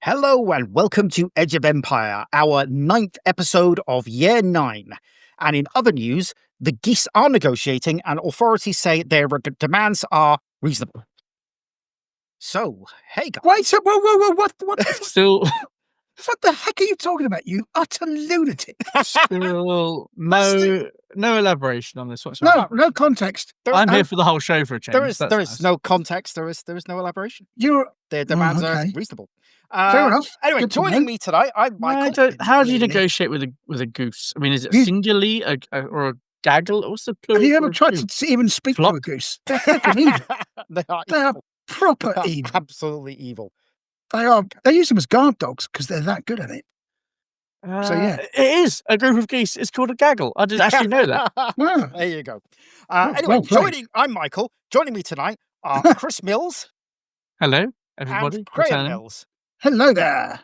Hello and welcome to Edge of Empire, our 9th episode of Year 9. And in other news, the geese are negotiating and authorities say their demands are reasonable. So, hey guys. Wait, so, whoa, what? Still, What the heck are you talking about, you utter lunatic? still no elaboration on this whatsoever. No context. I'm here for the whole show for a change. There is no context, there is no elaboration. Their demands are reasonable. Fair enough. Anyway, Good to joining know. me tonight, I'm Michael. How do you negotiate with a goose? I mean, is it singularly or a gaggle? What's the plural? Have you for ever a tried goose? to even speak Flop? to a goose? They're fucking evil. They are They are evil. proper They are evil. absolutely evil. They are. They use them as guard dogs because they're that good at it. Yeah. It is a group of geese. It's called a gaggle. I didn't actually know that. Wow. There you go. Well Anyway, played. I'm Michael. Joining me tonight are Chris Mills Hello, everybody. and Graham Returning. Mills. Hello there.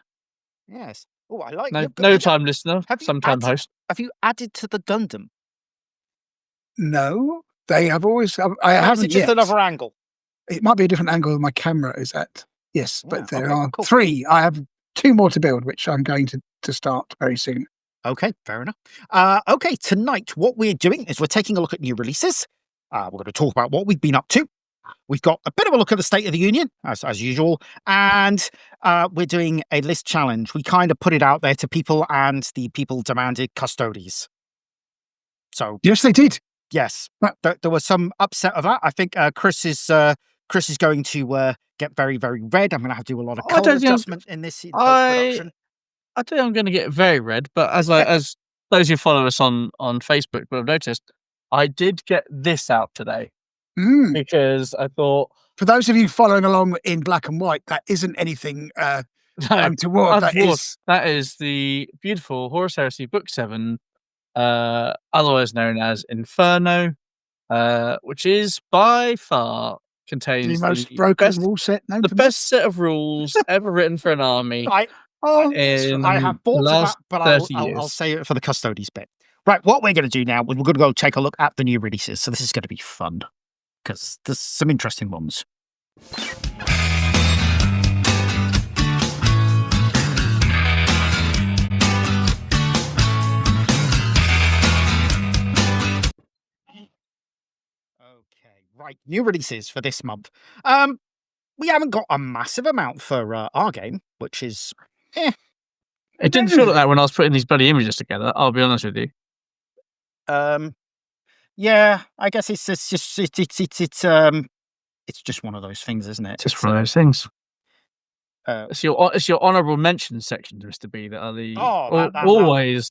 Yes. Oh, I like No, you've got- no you've got- time listener, have you sometime added- host. Have you added to the Gundam? No, they have always. I Or is haven't it just yet. another angle? It might be a different angle my camera is at. Yes, but Yeah, there okay, are cool. 3. I have 2 more to build, which I'm going to start very soon. Okay, fair enough. Okay, tonight what we're doing is we're taking a look at new releases. We're going to talk about what we've been up to. We've got a bit of a look at the State of the Union, as usual, and we're doing a list challenge. We kind of put it out there to people, and the people demanded Custodes. So, Yes, they did. yes, Right. there was some upset of that. I think Chris is going to get very, very red. I'm going to have to do a lot of I colour don't think I'm- adjustment in this post-production. I think I'm going to get very red, but as those who follow us on Facebook will have noticed, I did get this out today Mm. because I thought For those of you following along in black and white, that isn't anything untoward. That is the beautiful Horus Heresy Book 7, otherwise known as Inferno, which is by far the contains most broken best, rule set known the to man. best set of rules ever written for an army. In I have thoughts of that, last but I'll 30 years. save it for the Custodes bit. Right, what we're going to do now is we're going to go take a look at the new releases. So this is going to be fun because there's some interesting ones. Okay, right, new releases for this month. We haven't got a massive amount for our game, which is It didn't feel like that when I was putting these bloody images together. I'll be honest with you. yeah, I guess it's just one of those things, isn't it? Just one of those things. Uh, It's your honourable mention sections, Mr. B, that are the that- always.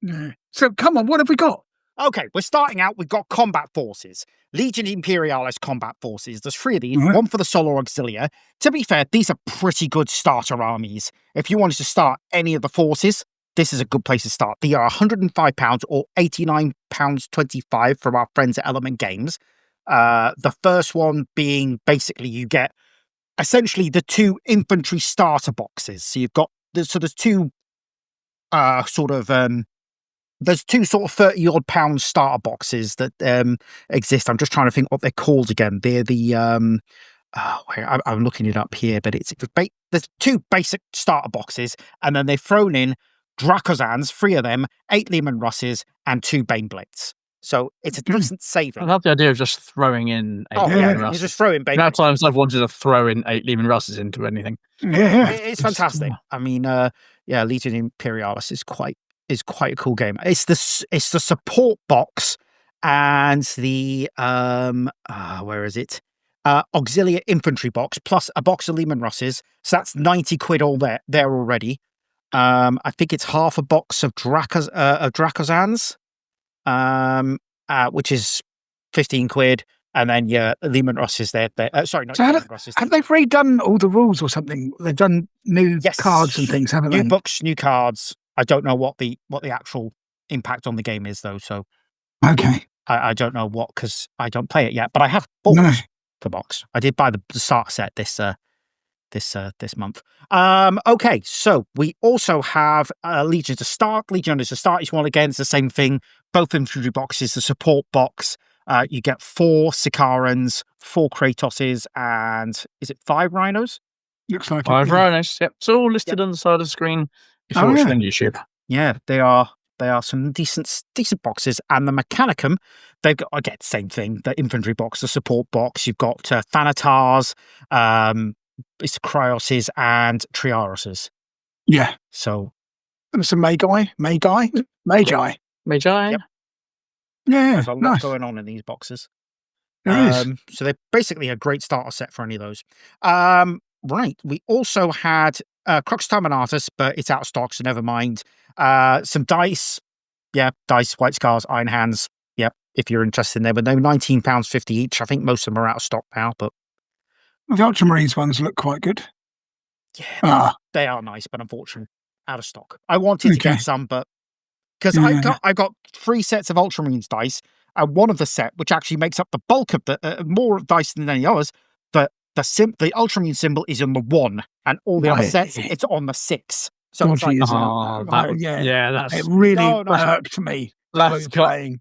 Yeah. So come on, what have we got? Okay, we're starting out. We've got combat forces, Legion Imperialis combat forces. There's 3 of these, Right. one for the Solar Auxilia. To be fair, these are pretty good starter armies. If you wanted to start any of the forces, this is a good place to start. They are £105 or £89.25 from our friends at Element Games. The first one being basically you get essentially the 2 infantry starter boxes. So you've got there's 2 there's 2 sort of 30-odd pound starter boxes that exist. I'm just trying to think what they're called again. They're the I'm looking it up here, but there's 2 basic starter boxes, and then they've thrown in Dracozans, 3 of them, 8 Lehman Russes, and 2 Baneblades. So it's a decent I saving. love the idea of just throwing in 8 Oh Lehman yeah, Russes. you just throw in The amount Baneblades. of times I've wanted to throw in 8 Lehman Russes into anything. Yeah. It's fantastic. I mean, Legion Imperialis is quite a cool game. It's the support box and the where is it? Auxilia infantry box plus a box of Lehman Russes. So that's 90 quid all there already. I think it's half a box of Dracozans, which is 15 quid. And then Lehman Russes there. Sorry, not So Lehman Russes. Have they redone all the rules or something? They've done new Yes. cards and things, haven't New they? books, new cards. I don't know what the actual impact on the game is though, so Okay. I don't know what because I don't play it yet. But I have bought No. the box. I did buy the starter set this month. Okay, so we also have Legion to start. Legion is to start each one again. It's the same thing. Both infantry boxes, the support box. You get 4 Sicarans, 4 Kratoses, and is it 5 Rhinos? Looks like By it. Yeah. Varonis. Yep. It's all listed on the side of the screen if you're Oh, watching yeah. on YouTube. Yeah, they are some decent boxes, and the Mechanicum, they've got again same thing. The inventory box, the support box. You've got Thanatars, it's Cryoses and Triaroses. Yeah. So And some Magi. Magi. Yep. Yeah. there's a lot Nice. going on in these boxes. There is. So they're basically a great starter set for any of those. Right. We also had Crux Terminatus, but it's out of stock, so never mind. Some dice. Yeah, dice, White Scars, Iron Hands. Yep, if you're interested in them. But they're £19.50 each. I think most of them are out of stock now, but The Ultramarines ones look quite good. yeah, they are nice, but unfortunately, out of stock. I wanted to Okay. get some, but because Yeah. I got 3 sets of Ultramarines dice, and one of the set, which actually makes up the bulk of the more dice than any others, but the Ultramarine symbol is on the 1, and all the other Right. sets, it's on the 6. So it's Dodgy, like, isn't it? Oh, Right, that, yeah. that's It really No, no. irked me. That's got Playing.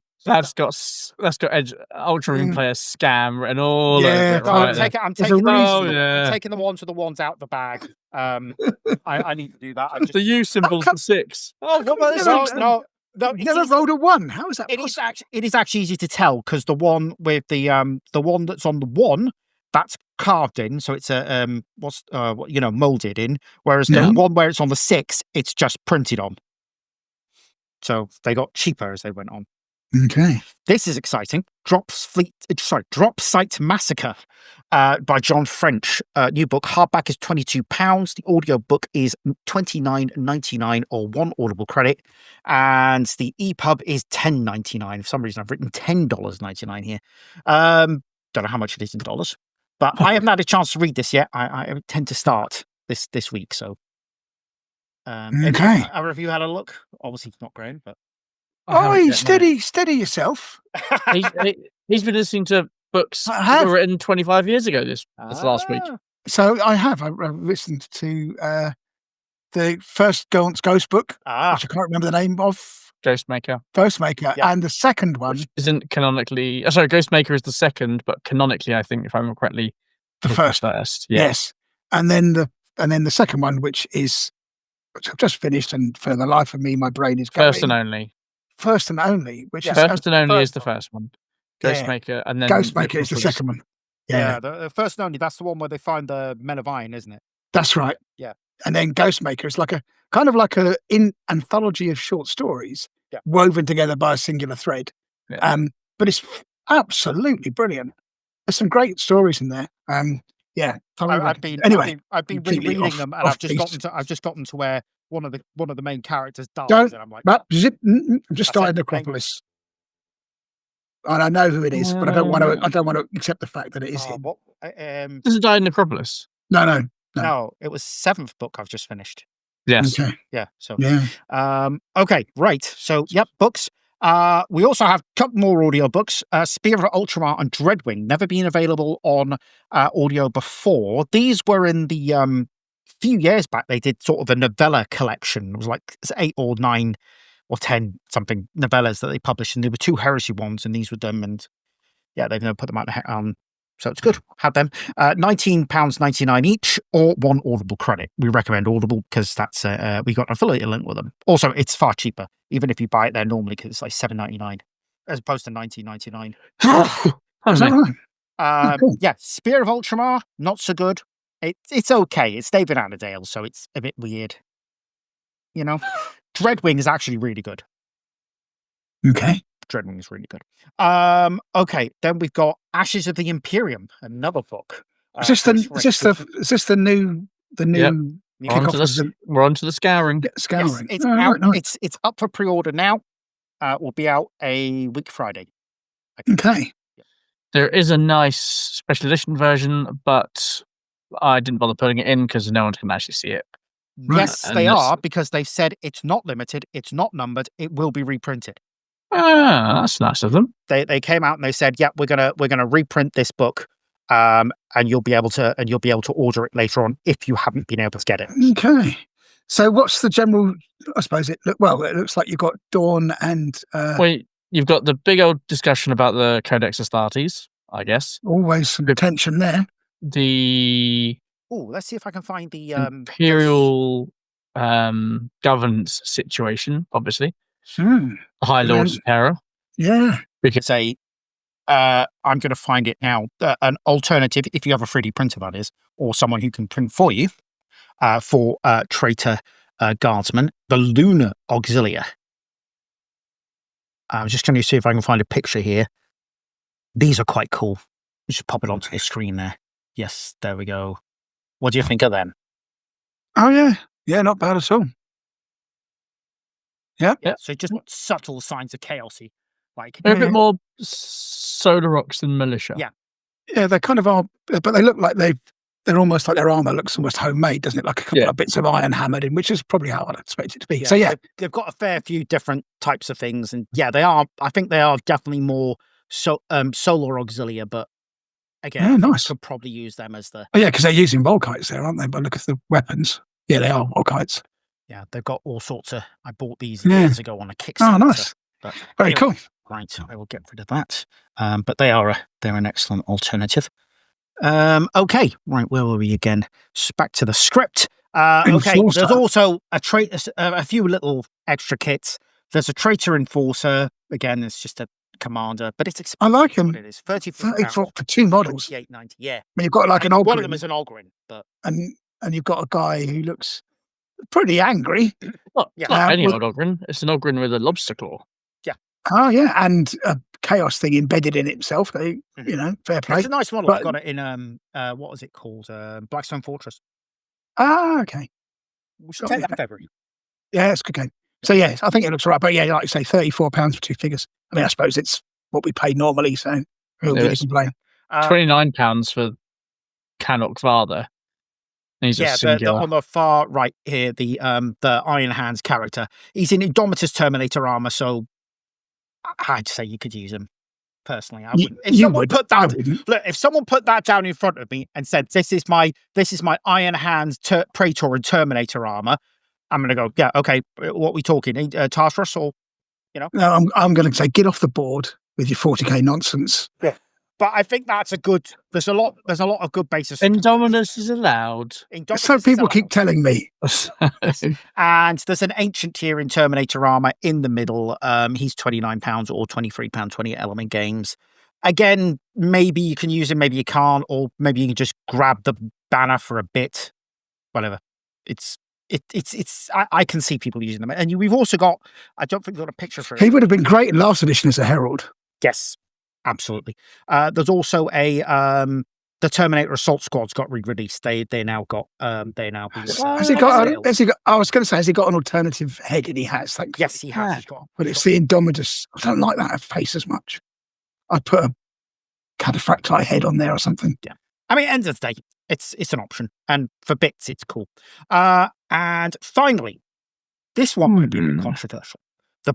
Ultramarine Mm. player scam written all Yeah, over it. No, Right I'm there. taking, I'm There's a taking, reason. I'm taking the ones out the bag. I need to do that. I just, The U symbol's the 6. Oh, what about this? No, six then? no. You never rolled a 1. How is that possible? It is actually easy to tell because the one with the one that's on the 1, that's carved in, so it's a molded in, whereas Yeah. the one where it's on the 6, it's just printed on. So they got cheaper as they went on. Okay. This is exciting. Drop Site Massacre by John French. New book. Hardback is £22. The audio book is $29.99 or 1 Audible credit. And the EPUB is $10.99. For some reason, I've written $10.99 here. Don't know how much it is in dollars. But I haven't had a chance to read this yet. I tend to start this week. So, Okay. have you had a look? Obviously, not Graham, but. Oh, steady yourself. He's been listening to books I that have. were written 25 years ago this last week. So I have. I've listened to the first Ghost book, which I can't remember the name of. Ghostmaker. Yeah. And the second one, Which isn't canonically. Sorry, Ghostmaker is the second, but canonically, I think, if I remember correctly, the is first. Yeah. Yes, and then the second one, which I've just finished, and for the life of me, my brain is going. First and only. First and only, which is First and only is the one. first one. Yeah. Ghostmaker, and then Ghostmaker is the Nicholas- second one. Yeah, the first and only, that's the one where they find the Men of Iron, isn't it? That's right. Yeah. And then Ghostmaker is like a kind of like a anthology of short stories woven together by a singular thread. Yeah. But it's absolutely brilliant. There's some great stories in there. Yeah. I've been completely rereading them, and off I've just gotten to where one of the main characters dies, Don't- and I'm like, I'm just starting it, Necropolis. And I know who it is, but I don't want to accept the fact that it is him. what? Does it die in Necropolis? No. No, it was 7th book I've just finished. Yes. Okay. Yeah. So Yeah. okay, right. So yep, books. We also have a couple more audio books. Spear of Ultramar and Dreadwing, never been available on audio before. These were in the few years back. They did sort of a novella collection. It was like 8 or 9 or 10 something novellas that they published, and there were 2 heresy ones, and these were them. And yeah, they've never put them out. So it's good. Had them. £19.99 each or 1 Audible credit. We recommend Audible because that's we got an affiliate link with them. Also, it's far cheaper, even if you buy it there normally, because it's like $7.99 as opposed to $19.99. Is that right? Cool. Yeah, Spear of Ultramar, not so good. It's okay. It's David Annandale, so it's a bit weird. You know, Dreadwing is actually really good. Okay. Dreadwing is really good. Okay, then we've got Ashes of the Imperium, another book. Is this the new Yep. We're on to the scouring. scouring? Yes, it's Oh, out. right, nice. It's up for pre-order now. Will be out a week Friday. Okay. There is a nice special edition version, but I didn't bother putting it in because no one can actually see it. Right. Yes, they are, because they've said it's not limited, it's not numbered, it will be reprinted. Ah, that's nice of them. They came out and they said, "Yeah, we're gonna reprint this book, and you'll be able to order it later on if you haven't been able to get it." Okay. So what's the general? I suppose it looks like you've got Dawn and Well, you've got the big old discussion about the Codex Astartes, I guess. always some tension there. The Oh, let's see if I can find the Imperial governance situation, obviously. Hmm. High Lord of Terror. Yeah. Because say, I'm going to find it now. An alternative, if you have a 3D printer, that is, or someone who can print for you, for traitor guardsmen, the Lunar Auxilia. I'm just going to see if I can find a picture here. These are quite cool. You should pop it onto the screen there. Yes, there we go. What do you think of them? Oh yeah, yeah, not bad at all. Yeah. So just subtle signs of chaosy, like They're a bit more Solar Rocks than Militia. Yeah, they kind of are, but they look like they're almost like their armor looks almost homemade, doesn't it? Like a couple of bits of iron hammered in, which is probably how I'd expect it to be. So they've got a fair few different types of things, and they are. I think they are definitely more Solar Auxilia, but again, nice. could probably use them as the. Oh yeah, because they're using Volkites there, aren't they? But look at the weapons. Yeah, they are Volkites. Yeah, they've got all sorts of. I bought these years ago on a Kickstarter. Oh, nice. But very cool. Right, I will get rid of that. But they're an excellent alternative. Okay, right, where were we again? Back to the script. Okay, there's also a few little extra kits. There's a traitor enforcer. Again, it's just a commander, but it's expensive. I like him. It is 34 for two models. 28.90. Yeah, I mean, you've got like an Ogrin. One of them is an Ogrin, but and you've got a guy who looks pretty angry. Not any old Ogrin. It's an Ogrin with a lobster claw. Yeah. Oh yeah, and a chaos thing embedded in itself. Fair play. It's a nice model. I've got it in what was it called? Blackstone Fortress. Ah, okay. We should take that in February. Yeah, it's a good game. So yeah, I think it looks right. But yeah, like you say, £34 for two figures. I mean, I suppose it's what we pay normally. So who will complain? £29 for Canuck Father. He's on the far right here, the Iron Hands character. He's in Indomitus Terminator armor, so I'd say you could use him. Personally, I wouldn't. If someone put that down in front of me and said, "This is my Iron Hands Praetor and Terminator armor," I'm going to go, "Yeah, okay. What are we talking? Tartarus or No, I'm going to say, get off the board with your 40k nonsense. Yeah. But I think that's a good. There's a lot of good basis. Indominus is allowed. So people keep telling me. And there's an ancient tier in Terminator armor in the middle. He's £29 or £23, 20 Element Games. Again, maybe you can use him, maybe you can't, or maybe you can just grab the banner for a bit. Whatever. I can see people using them, and we've also got. I don't think we've got a picture for it. He would have been great in last edition as a herald. Yes. Absolutely. There's also the Terminator Assault Squad's got re-released. They now got has he got? I was going to say, has he got an alternative head? And he has. Yes, he has. But it's the Indomitus. I don't like that face as much. I'd put a Carat-ay head on there or something. Yeah. I mean, end of the day, it's an option, and for bits, it's cool. And finally, this one might be a bit controversial. The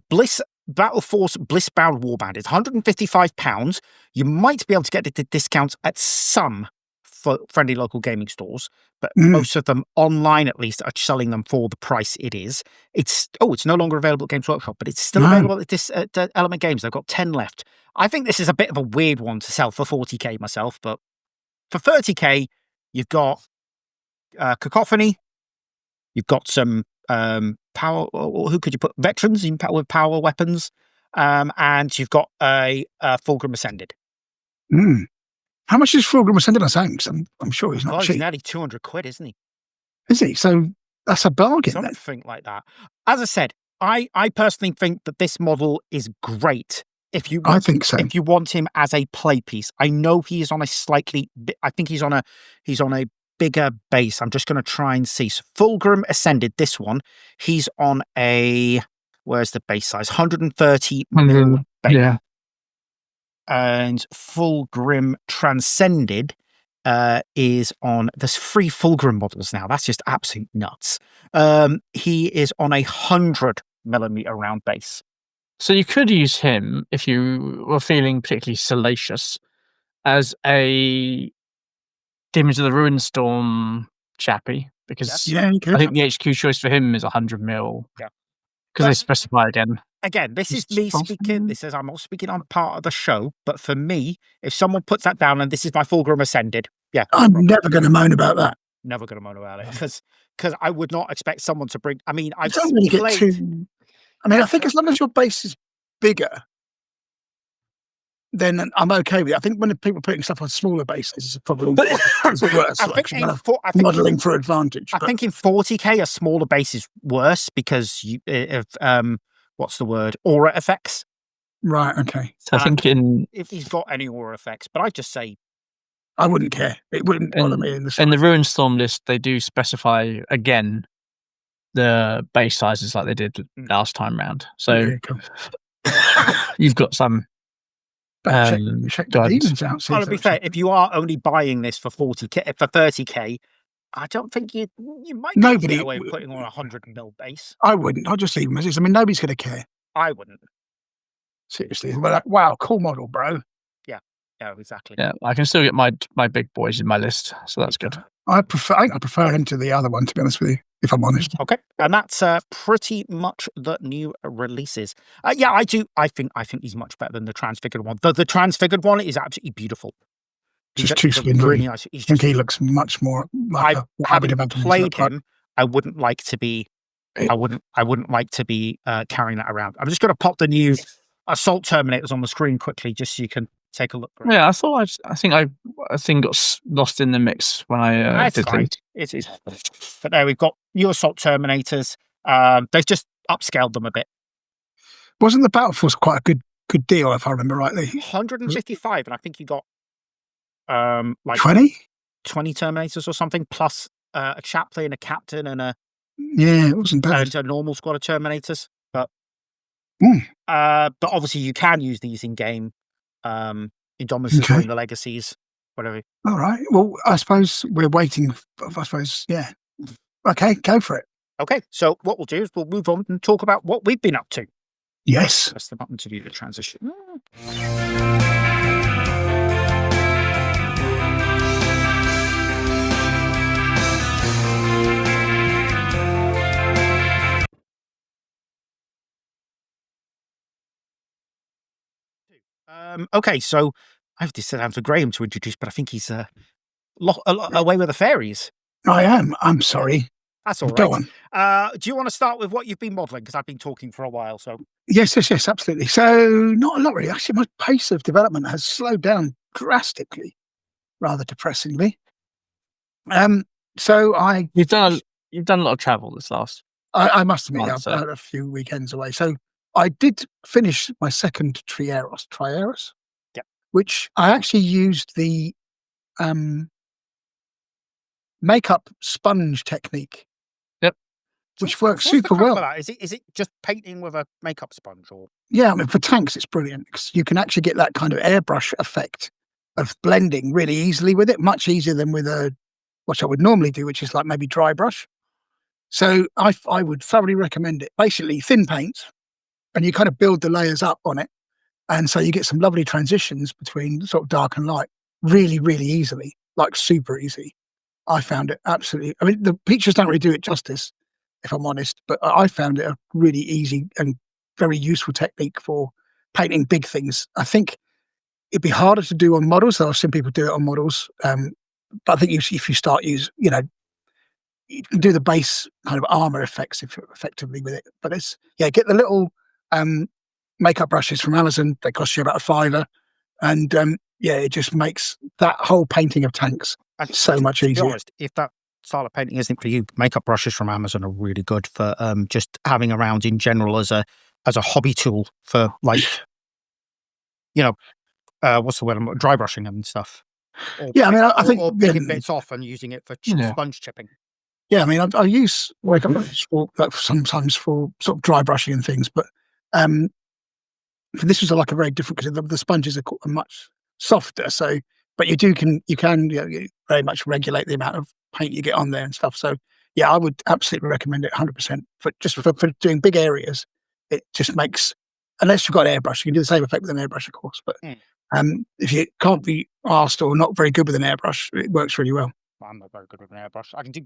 Battle Force Blissbound Warband is £155. You might be able to get it at discounts at some friendly local gaming stores, but most of them online at least are selling them for the price it is. It's no longer available at Games Workshop, but it's still available at Element Games. They've got 10 left. I think this is a bit of a weird one to sell for 40k myself, but for 30k, you've got Cacophony, you've got some power. Who could you put? Veterans with power weapons, and you've got a Fulgrim Ascended. How much is Fulgrim Ascended on his own? I'm sure he's not cheap. He's nearly £200, isn't he? Is he? So that's a bargain. Something like that. As I said, I personally think that this model is great. I think so. If you want him as a play piece, I know he is on a slightly. I think he's on a bigger base. I'm just going to try and see. So Fulgrim Ascended, this one, he's on a. Where's the base size? 130 mil base. Yeah. And Fulgrim Transcended is on. There's 3 Fulgrim models now. That's just absolute nuts. He is on 100mm round base. So you could use him if you were feeling particularly salacious as a Demons of the Ruinstorm chappy, because I think the HQ choice for him is 100mm. Yeah. Because they specify again. Again, this is me speaking. I'm not speaking on part of the show, but for me, if someone puts that down and this is my Fulgrim Ascended, yeah. I'm never going to moan about that. Never going to moan about it because I would not expect someone to bring. I mean, I've don't really get played. too. I mean, I think as long as your base is bigger, then I'm okay with it. I think when people are putting stuff on smaller bases, it's probably worse. I think modelling for advantage. I think in 40k, a smaller base is worse because of what's the word? Aura effects. Right. Okay. So I think if he's got any aura effects, but I just say I wouldn't care. It wouldn't bother me in the in the Ruinstorm list. They do specify again the base sizes like they did last time round. So cool. You've got some. Check the demons out. To be fair, if you are only buying this for 40k, for 30k, I don't think you might get away with putting on a 100 mil base. I wouldn't. I'll just leave them as is. I mean, nobody's going to care. I wouldn't. Seriously. Wow, cool model, bro. Yeah, exactly. Yeah, I can still get my big boys in my list, so that's good. I prefer him to the other one, to be honest with you, if I'm honest. Okay, and that's pretty much the new releases. Yeah, I do. I think he's much better than the Transfigured one. The Transfigured one is absolutely beautiful. Just too slim. Really nice. I think he looks much more. Like having played him, I wouldn't like to be. I wouldn't like to be carrying that around. I'm just going to pop the new Assault Terminators on the screen quickly, just so you can take a look. Yeah, I think I got lost in the mix when I did it. It is, but there we've got new Assault Terminators. They've just upscaled them a bit. Wasn't the Battle Force quite a good deal, if I remember rightly? 155, and I think you got like 20 Terminators or something, plus a chaplain, a captain, and it wasn't bad. A normal squad of Terminators. But obviously you can use these in game. Indominus in the legacies, whatever. All right. Well, I suppose we're waiting. Yeah. Okay, go for it. Okay, so what we'll do is we'll move on and talk about what we've been up to. Yes. Press the button to view the transition. Okay, so I've just said down to Graham to introduce, but I think he's away with the fairies. I am. I'm sorry. That's all right. Go on. Do you want to start with what you've been modelling? Because I've been talking for a while. So yes, absolutely. So not a lot really. Actually, my pace of development has slowed down drastically, rather depressingly. So you've done a lot of travel this last. I must admit, I've had a few weekends away. So I did finish my second Triaris, which I actually used the makeup sponge technique. Yep, which works super well. Is it just painting with a makeup sponge, or? Yeah, I mean for tanks it's brilliant because you can actually get that kind of airbrush effect of blending really easily with it, much easier than with what I would normally do, which is like maybe dry brush. So I would thoroughly recommend it. Basically, thin paints. And you kind of build the layers up on it. And so you get some lovely transitions between sort of dark and light really, really easily, like super easy. I found it absolutely, I mean, the pictures don't really do it justice, if I'm honest, but I found it a really easy and very useful technique for painting big things. I think it'd be harder to do on models. I've seen people do it on models. But I think if you start you can do the base kind of armor effects effectively with it. But get the little makeup brushes from Amazon. They cost you about $5, and it just makes that whole painting of tanks so much easier. To be honest, if that style of painting isn't for you, makeup brushes from Amazon are really good for just having around in general as a hobby tool for like what's the word? Dry brushing and stuff. I think picking bits off and using it for sponge chipping. Yeah, I mean, I use makeup brushes sometimes for sort of dry brushing and things, but this was like a very different because the sponges are much softer. So, but you can very much regulate the amount of paint you get on there and stuff. So, yeah, I would absolutely recommend it 100% for doing big areas. It just makes, unless you've got an airbrush, you can do the same effect with an airbrush, of course. But if you can't be asked or not very good with an airbrush, it works really well. I'm not very good with an airbrush. I can do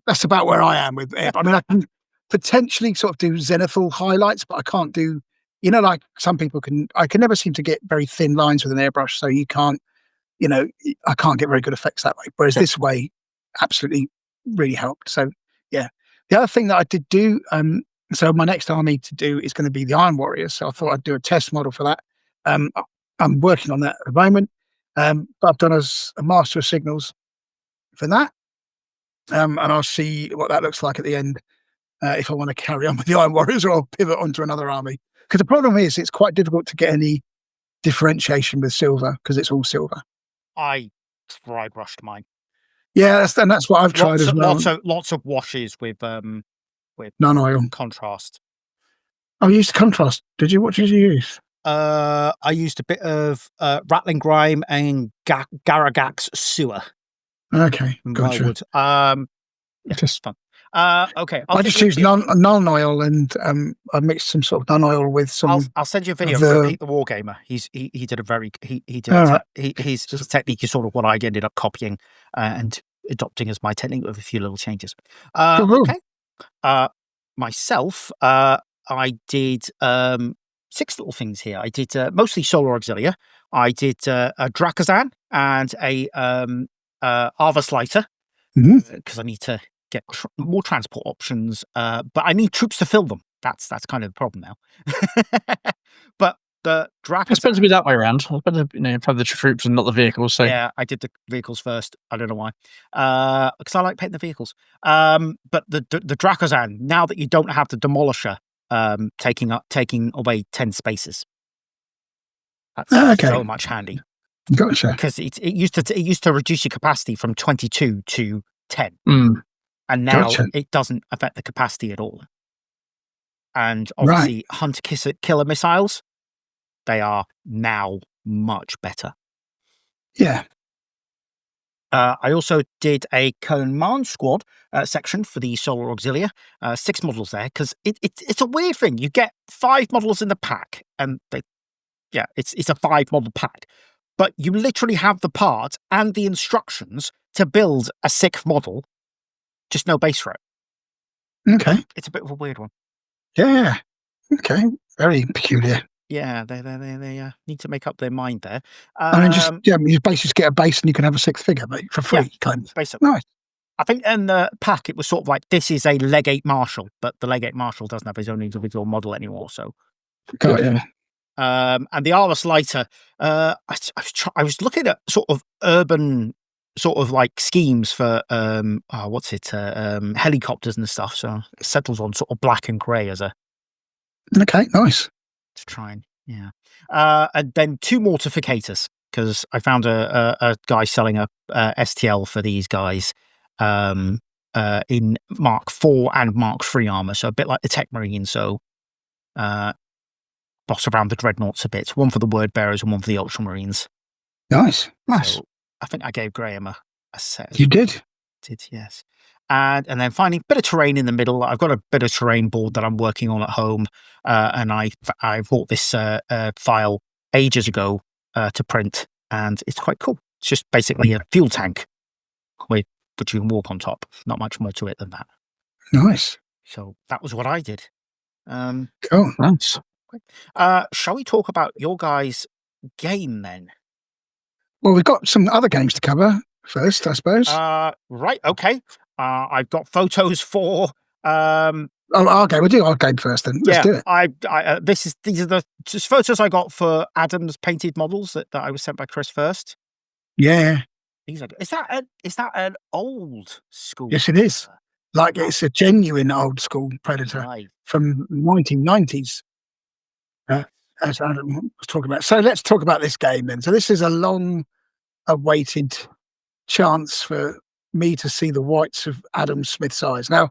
That's about where I am with airbrush. I mean, I can potentially sort of do zenithal highlights, but I can't do, like some people can. I can never seem to get very thin lines with an airbrush, so you can't I can't get very good effects that way. Whereas this way absolutely really helped. So, yeah. The other thing that I did do, so my next army to do is going to be the Iron Warriors. So I thought I'd do a test model for that. I'm working on that at the moment. But I've done a Master of Signals for that. And I'll see what that looks like at the end. If I want to carry on with the Iron Warriors or I'll pivot onto another army. Because the problem is it's quite difficult to get any differentiation with silver because it's all silver. I dry brushed mine. Yeah, that's what I've tried as well. Lots of washes with non-oil contrast. Oh, you used contrast. Did you? What did you use? I used a bit of Rattling Grime and Garagax Sewer. Okay, gotcha. Yeah, just fun. Okay, I just used non-oil and I mixed some sort of non-oil with some. I'll send you a video from Pete the Wargamer. He did a very his technique is sort of what I ended up copying and adopting as my technique with a few little changes. Okay. Myself, I did 6 little things here. I did mostly Solar Auxilia. I did a Drakazan and a Arva Slighter because I need to get more transport options, but I need troops to fill them. That's kind of the problem now. But the Drakazan... It's better to be that way around. It's better to have the troops and not the vehicles. So yeah, I did the vehicles first. I don't know why. Because I like painting the vehicles. But the Drakazan, now that you don't have the Demolisher taking away 10 spaces. That's so much handy. Gotcha. Because it used to reduce your capacity from 22 to 10. And now it doesn't affect the capacity at all. And obviously, hunter-killer missiles, they are now much better. Yeah. I also did a command squad section for the Solar Auxilia. 6 models there, because it's a weird thing. You get 5 models in the pack, and it's a 5-model pack. But you literally have the parts and the instructions to build a 6th model, just no base for it. Okay. It's a bit of a weird one. Yeah. Okay. Very peculiar. Yeah, they need to make up their mind there. You basically get a base and you can have a 6th figure for free, kind of. Basically. Nice. I think in the pack it was sort of like, this is a Legate Marshal, but the Legate Marshal doesn't have his own individual model anymore, so... Got it. And the Arva Slighter, I was looking at sort of urban sort of like schemes for helicopters and stuff, so it settles on sort of black and grey as a... Okay, nice. To try and, and then 2 mortificators, because I found a guy selling a STL for these guys in Mark 4 and Mark 3 armor, so a bit like the Tech Marine, so boss around the dreadnoughts a bit, one for the Word Bearers and one for the Ultramarines. Nice. So I think I gave Graham a set. You did? Yes. And then finally, bit of terrain in the middle. I've got a bit of terrain board that I'm working on at home, and I bought this file ages ago to print, and it's quite cool. It's just basically a fuel tank which you can walk on top. Not much more to it than that. Nice. So that was what I did. Cool. Nice. Shall we talk about your guys' game then? Well, we've got some other games to cover first, I suppose. Right. Okay. I've got photos for. Okay, we'll do our game first then. Let's do it. These are the photos I got for Adam's painted models that I was sent by Chris first. Yeah. Is that an old school? Yes, it is. Like it's a genuine old school Predator from 1990s. As Adam was talking about. So let's talk about this game then. So this is a long-awaited chance for me to see the whites of Adam Smith's eyes. Now,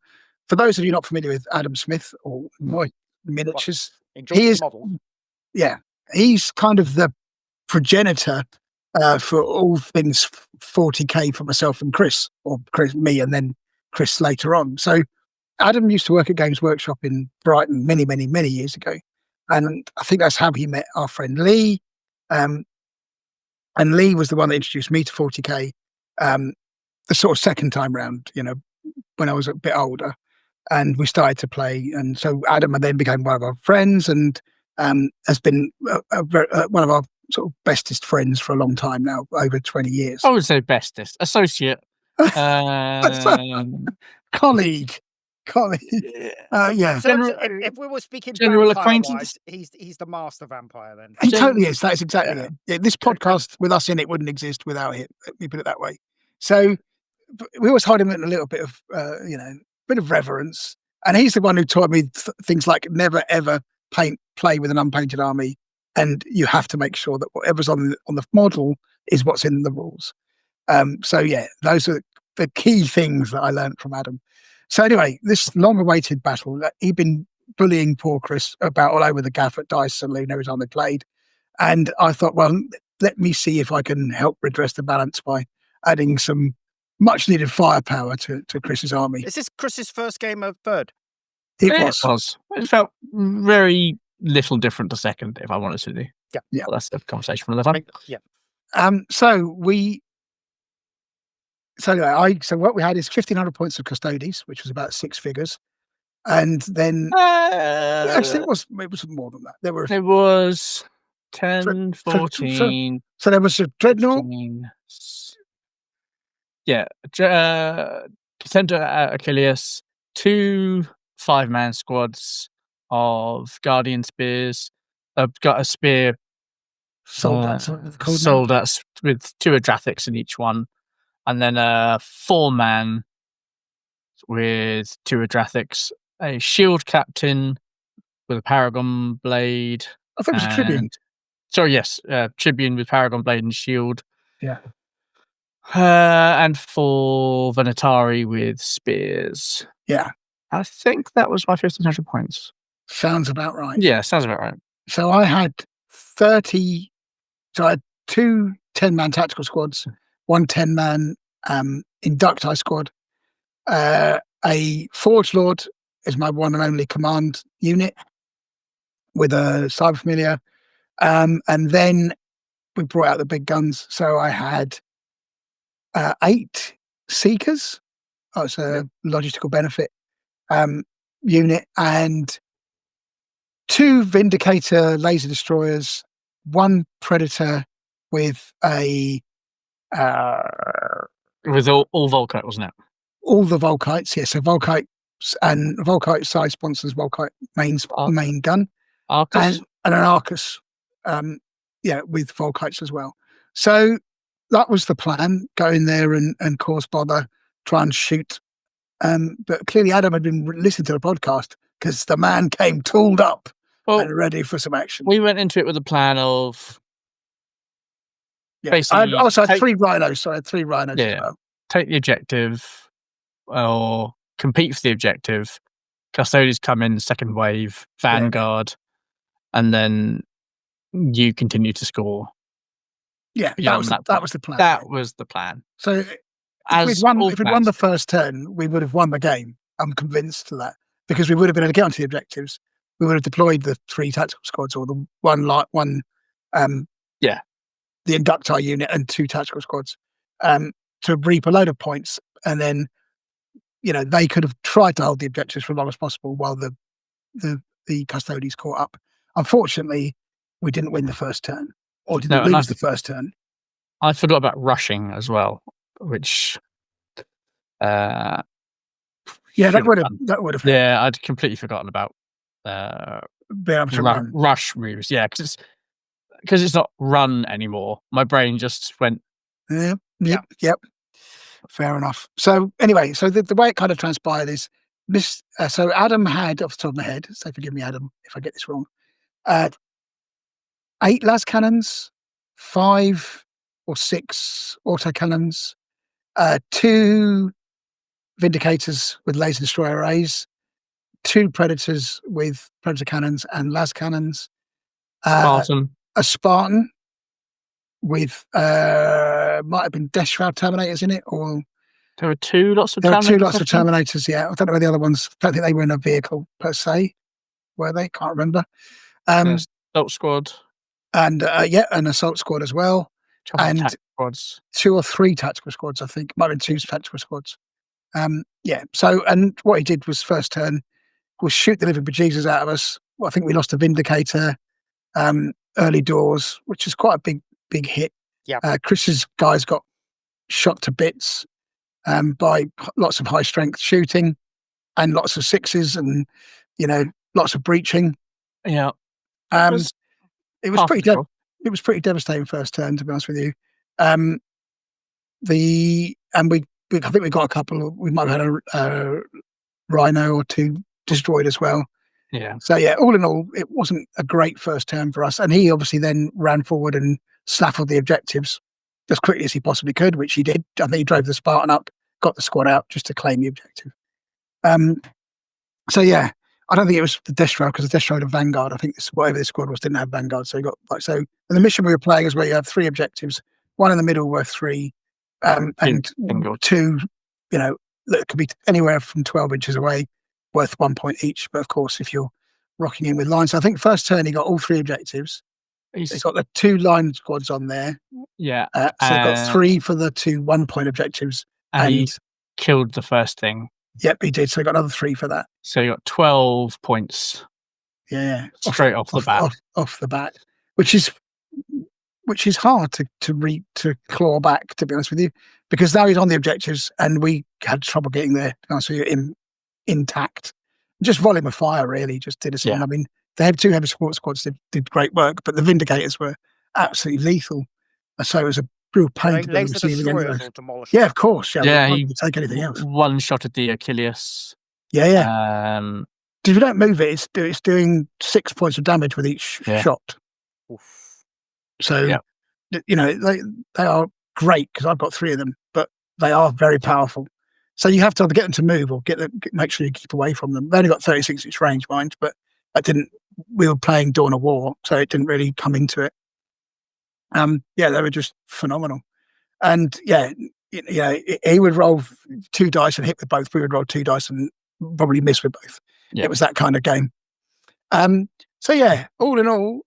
for those of you not familiar with Adam Smith or my miniatures, he's kind of the progenitor for all things 40k for myself and Chris, or me, and then Chris later on. So Adam used to work at Games Workshop in Brighton many, many, many years ago. And I think that's how he met our friend Lee. And Lee was the one that introduced me to 40k the sort of second time round, when I was a bit older. And we started to play. And so Adam then became one of our friends and has been one of our sort of bestest friends for a long time now, over 20 years. I would say bestest. Associate. Colleague. Yeah. So if we were speaking general vampire-wise, he's the master vampire then. He totally is. That is exactly it. Yeah, this podcast with us in it wouldn't exist without it. Let me put it that way. So we always hold him in a little bit of, bit of reverence. And he's the one who taught me things like never ever play with an unpainted army, and you have to make sure that whatever's on the model is what's in the rules. So yeah, those are the key things that I learned from Adam. So anyway, this long-awaited battle, he'd been bullying poor Chris about all over the gaff at Dice Saloon every time they played. And I thought, well, let me see if I can help redress the balance by adding some much-needed firepower to Chris's army. Is this Chris's first game of Third? It was. It felt very little different to second, if I'm honest with you. Yeah. Well, that's the conversation for another time. Yeah. So what we had is 1,500 points of Custodes, which was about 6 figures. And then actually it was more than that. There was 10, 14. So there was a Dreadnought. 15, Contender Achilles, 2 5-man squads of Guardian Spears. Got a spear Soldats with 2 Adrathics in each one. And then a 4-man with 2 Adrathics, a shield captain with a Paragon blade. I thought it was a Tribune. Sorry, yes, Tribune with Paragon blade and shield. Yeah. And 4 Venatari with spears. Yeah. I think that was my 1,500 points. Sounds about right. Yeah, sounds about right. So I had 30. So I had 2 10-man tactical squads, 1 10-man Inducti squad. A Forge Lord is my one and only command unit with a Cyber Familiar. And then we brought out the big guns. So I had 8 Seekers. That's a logistical benefit unit, and 2 Vindicator laser destroyers, 1 Predator with a with all Volkite, wasn't it? All the Volkites, yes. So Volkites and Volkite size sponsors Volkite main gun, Arcus? and an Arcus, with Volkites as well. So that was the plan: go in there and cause bother, try and shoot. But clearly, Adam had been listening to the podcast because the man came tooled up and ready for some action. We went into it with a plan of basically. I had 3 rhinos. So I had 3 rhinos as well. Take the objective, or compete for the objective. Custodes come in second wave, Vanguard, and then you continue to score. Yeah, that was the plan. That was the plan. So if we'd won the first turn, we would have won the game. I'm convinced of that, because we would have been able to get onto the objectives. We would have deployed the 3 tactical squads, or the the Inducti unit and 2 tactical squads, to reap a load of points, and then they could have tried to hold the objectives for as long as possible while the Custodes caught up. Unfortunately, we didn't win the first turn, or didn't lose the first turn. I forgot about rushing as well, which that would have yeah, I'd completely forgotten about being able to rush moves. Yeah, because it's not run anymore. My brain just went. Yep. Fair enough. So anyway, so the way it kind of transpired is this. So Adam had, off the top of my head, so forgive me, Adam, if I get this wrong, 8 las cannons, 5 or 6 autocannons, 2 Vindicators with laser destroyer arrays, 2 Predators with Predator cannons and las cannons, Spartan. A Spartan with might have been Death Shroud Terminators in it, or there were 2 lots of Terminators. There were 2 lots of Terminators. Yeah, I don't know where the other ones. I don't think they were in a vehicle per se. Were they? Can't remember. Assault squad. And an assault squad as well. And squads. 2 or 3 tactical squads, I think. Might have been 2 tactical squads. So, and what he did was first turn was shoot the living bejesus out of us. Well, I think we lost a Vindicator, early doors, which is quite a big hit. Yeah. Chris's guys got shot to bits by lots of high strength shooting and lots of sixes and lots of breaching. Yeah. It was pretty devastating first turn, to be honest with you. I think we got a couple. We might have had a rhino or two destroyed as well. Yeah. So all in all, it wasn't a great first turn for us. And he obviously then ran forward and snaffled the objectives as quickly as he possibly could, which he did. I think he drove the Spartan up, got the squad out just to claim the objective. I don't think it was the Destro, because the Destro had a Vanguard. I think whatever this squad was didn't have Vanguard. So he got and the mission we were playing is where you have 3 objectives, one in the middle worth 3, and 2, that could be anywhere from 12 inches away, worth 1 point each. But of course, if you're rocking in with lines, so I think first turn he got all 3 objectives. He's got the 2 line squads on there. Yeah. So he got 3 for the 2 1-point objectives, and he killed the first thing. Yep, he did. So he got another 3 for that. So he got 12 points. Yeah, straight off the bat. Off the bat, which is hard to claw back, to be honest with you, because now he's on the objectives, and we had trouble getting there. To be honest with you, intact. Just volume of fire really just did us in. I mean, they had 2 heavy support squads did great work, but the Vindicators were absolutely lethal. So it was a real pain to be receiving. Yeah, of course. Yeah, he would take anything else. One-shotted the Achilles. Yeah. If you don't move it, it's doing 6 points of damage with each shot. Oof. So, they are great, because I've got 3 of them, but they are very powerful. So you have to either get them to move or make sure you keep away from them. They only got 36-inch range, mind, but we were playing Dawn of War, so it didn't really come into it. They were just phenomenal. And he would roll 2 dice and hit with both. We would roll 2 dice and probably miss with both. Yeah. It was that kind of game. All in all,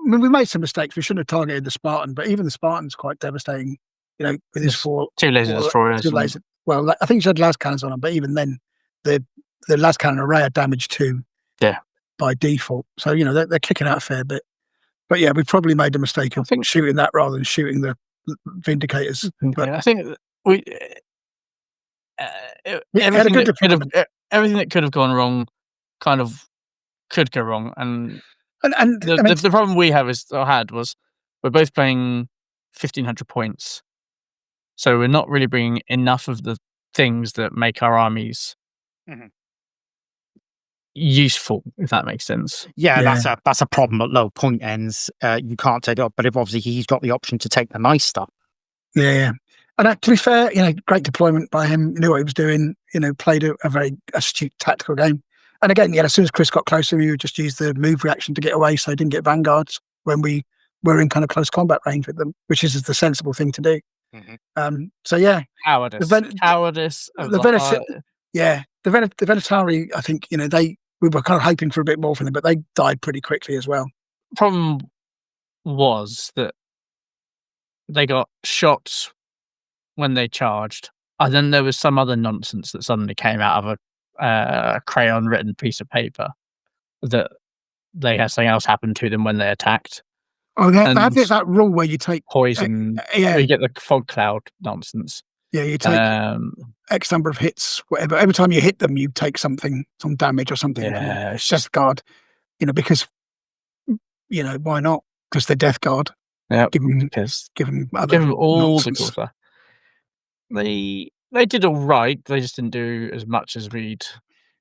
we made some mistakes. We shouldn't have targeted the Spartan, but even the Spartan's quite devastating. With his 4 2 laser destroyers. 2 laser. Well, I think he had las cannons on them, but even then, the las cannon array had damage 2. Yeah. By default, so they're kicking out a fair bit. But we probably made a mistake of shooting that rather than shooting the Vindicators. But I think we everything that could have gone wrong kind of could go wrong, and the problem we had was we're both playing 1,500 points, so we're not really bringing enough of the things that make our armies useful, if that makes sense. That's a problem at low point ends. You can't take it up, but if obviously he's got the option to take the nice stuff. And to be fair, great deployment by him. Knew what he was doing. Played a very astute tactical game. And again, as soon as Chris got closer, we would just use the move reaction to get away, so he didn't get vanguards when we were in kind of close combat range with them, which is the sensible thing to do. Cowardice. The Venatari, I think we were kind of hoping for a bit more from them, but they died pretty quickly as well. Problem was that they got shot when they charged, and then there was some other nonsense that suddenly came out of a crayon written piece of paper that they had something else happen to them when they attacked. Oh, that's that rule where you take poison. You get the fog cloud nonsense. Yeah, you take X number of hits, whatever. Every time you hit them, you take some damage or something. Yeah, it's just guard. Because why not? Because they're Death Guard. Yeah, give them all nonsense. The course. They did all right. They just didn't do as much as we'd.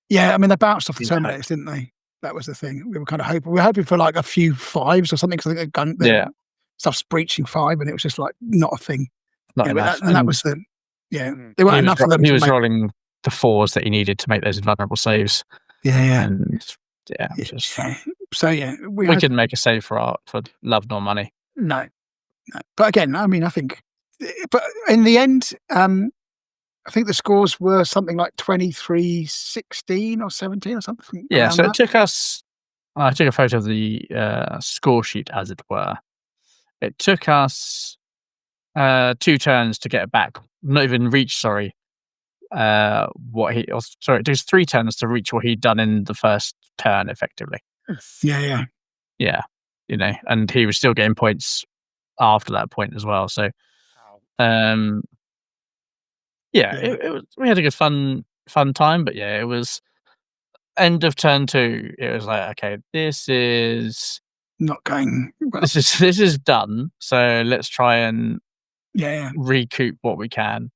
Yeah, I mean they bounced off the Terminators, didn't they? That was the thing. We were kind of hoping. We were hoping for like a few 5s or something, because I think stuff's breaching 5, and it was just like not a thing. Not enough. That was the. Yeah, there weren't enough of them. He was rolling the 4s that he needed to make those invulnerable saves. So we couldn't make a save for love nor money. No. But again, I mean, I think, but in the end, I think the scores were something like 23-16 or 17 or something. Yeah, so it took us. I took a photo of the score sheet, as it were. It took us 2 turns to get it back. Not even reach. It took 3 turns to reach what he'd done in the first turn, effectively. Yeah. and he was still getting points after that point as well. So, it was, we had a good fun time, but it was end of turn 2. It was like, okay, this is not going well. This is done. So let's try and recoup what we can.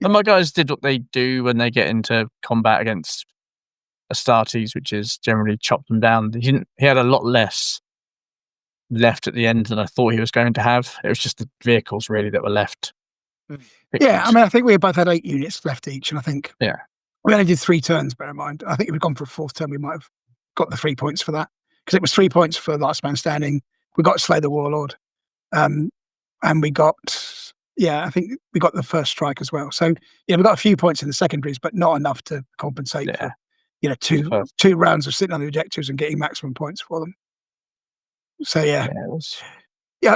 And my guys did what they do when they get into combat against Astartes, which is generally chop them down. He had a lot less left at the end than I thought he was going to have. It was just the vehicles really that were left. Yeah, I mean, I think we both had 8 units left each, and I think we only did 3 turns, bear in mind. I think if we'd gone for a 4th turn, we might have got the 3 points for that, because it was 3 points for Last Man Standing. We got Slay the Warlord, and we got, I think we got the first strike as well. So, we got a few points in the secondaries, but not enough to compensate for, 2 rounds of sitting on the objectives and getting maximum points for them. So, yeah,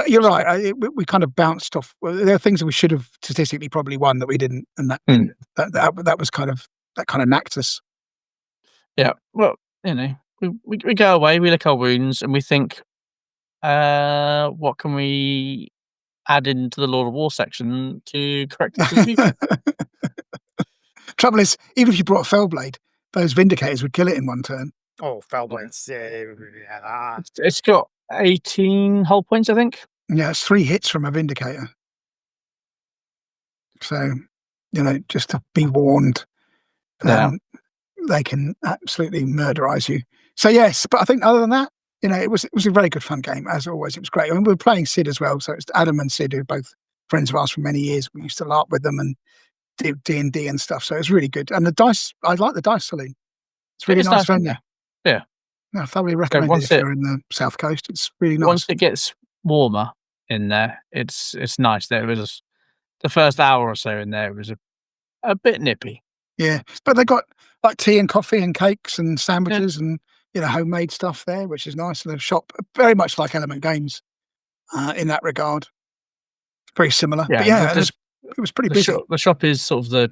you're right. We kind of bounced off. Well, there are things that we should have statistically probably won that we didn't, and that was kind of knacked us. Yeah, well, we go away, we lick our wounds, and we think, what can we add into the Lord of War section to correct this in the future? Trouble is, even if you brought Fellblade, those Vindicators would kill it in 1 turn. Oh, Fellblades! It's got 18 hull points, I think. Yeah, it's 3 hits from a Vindicator. So, just to be warned, they can absolutely murderize you. So yes, but I think other than that, it was a very good fun game, as always. It was great. I mean, we were playing Sid as well, so it's Adam and Sid, who are both friends of ours for many years. We used to LARP with them and do D&D and stuff, so it was really good. And the dice, I like the dice saloon. It's really nice venue. Yeah. I thoroughly recommend it if you're in the South Coast. It's really nice. Once it gets warmer in there, it's nice. There was the first hour or so in there was a bit nippy. Yeah, but they got like tea and coffee and cakes and sandwiches and homemade stuff there, which is nice. And the shop, very much like Element Games, in that regard. Very similar. Yeah, but it was pretty busy. The shop is sort of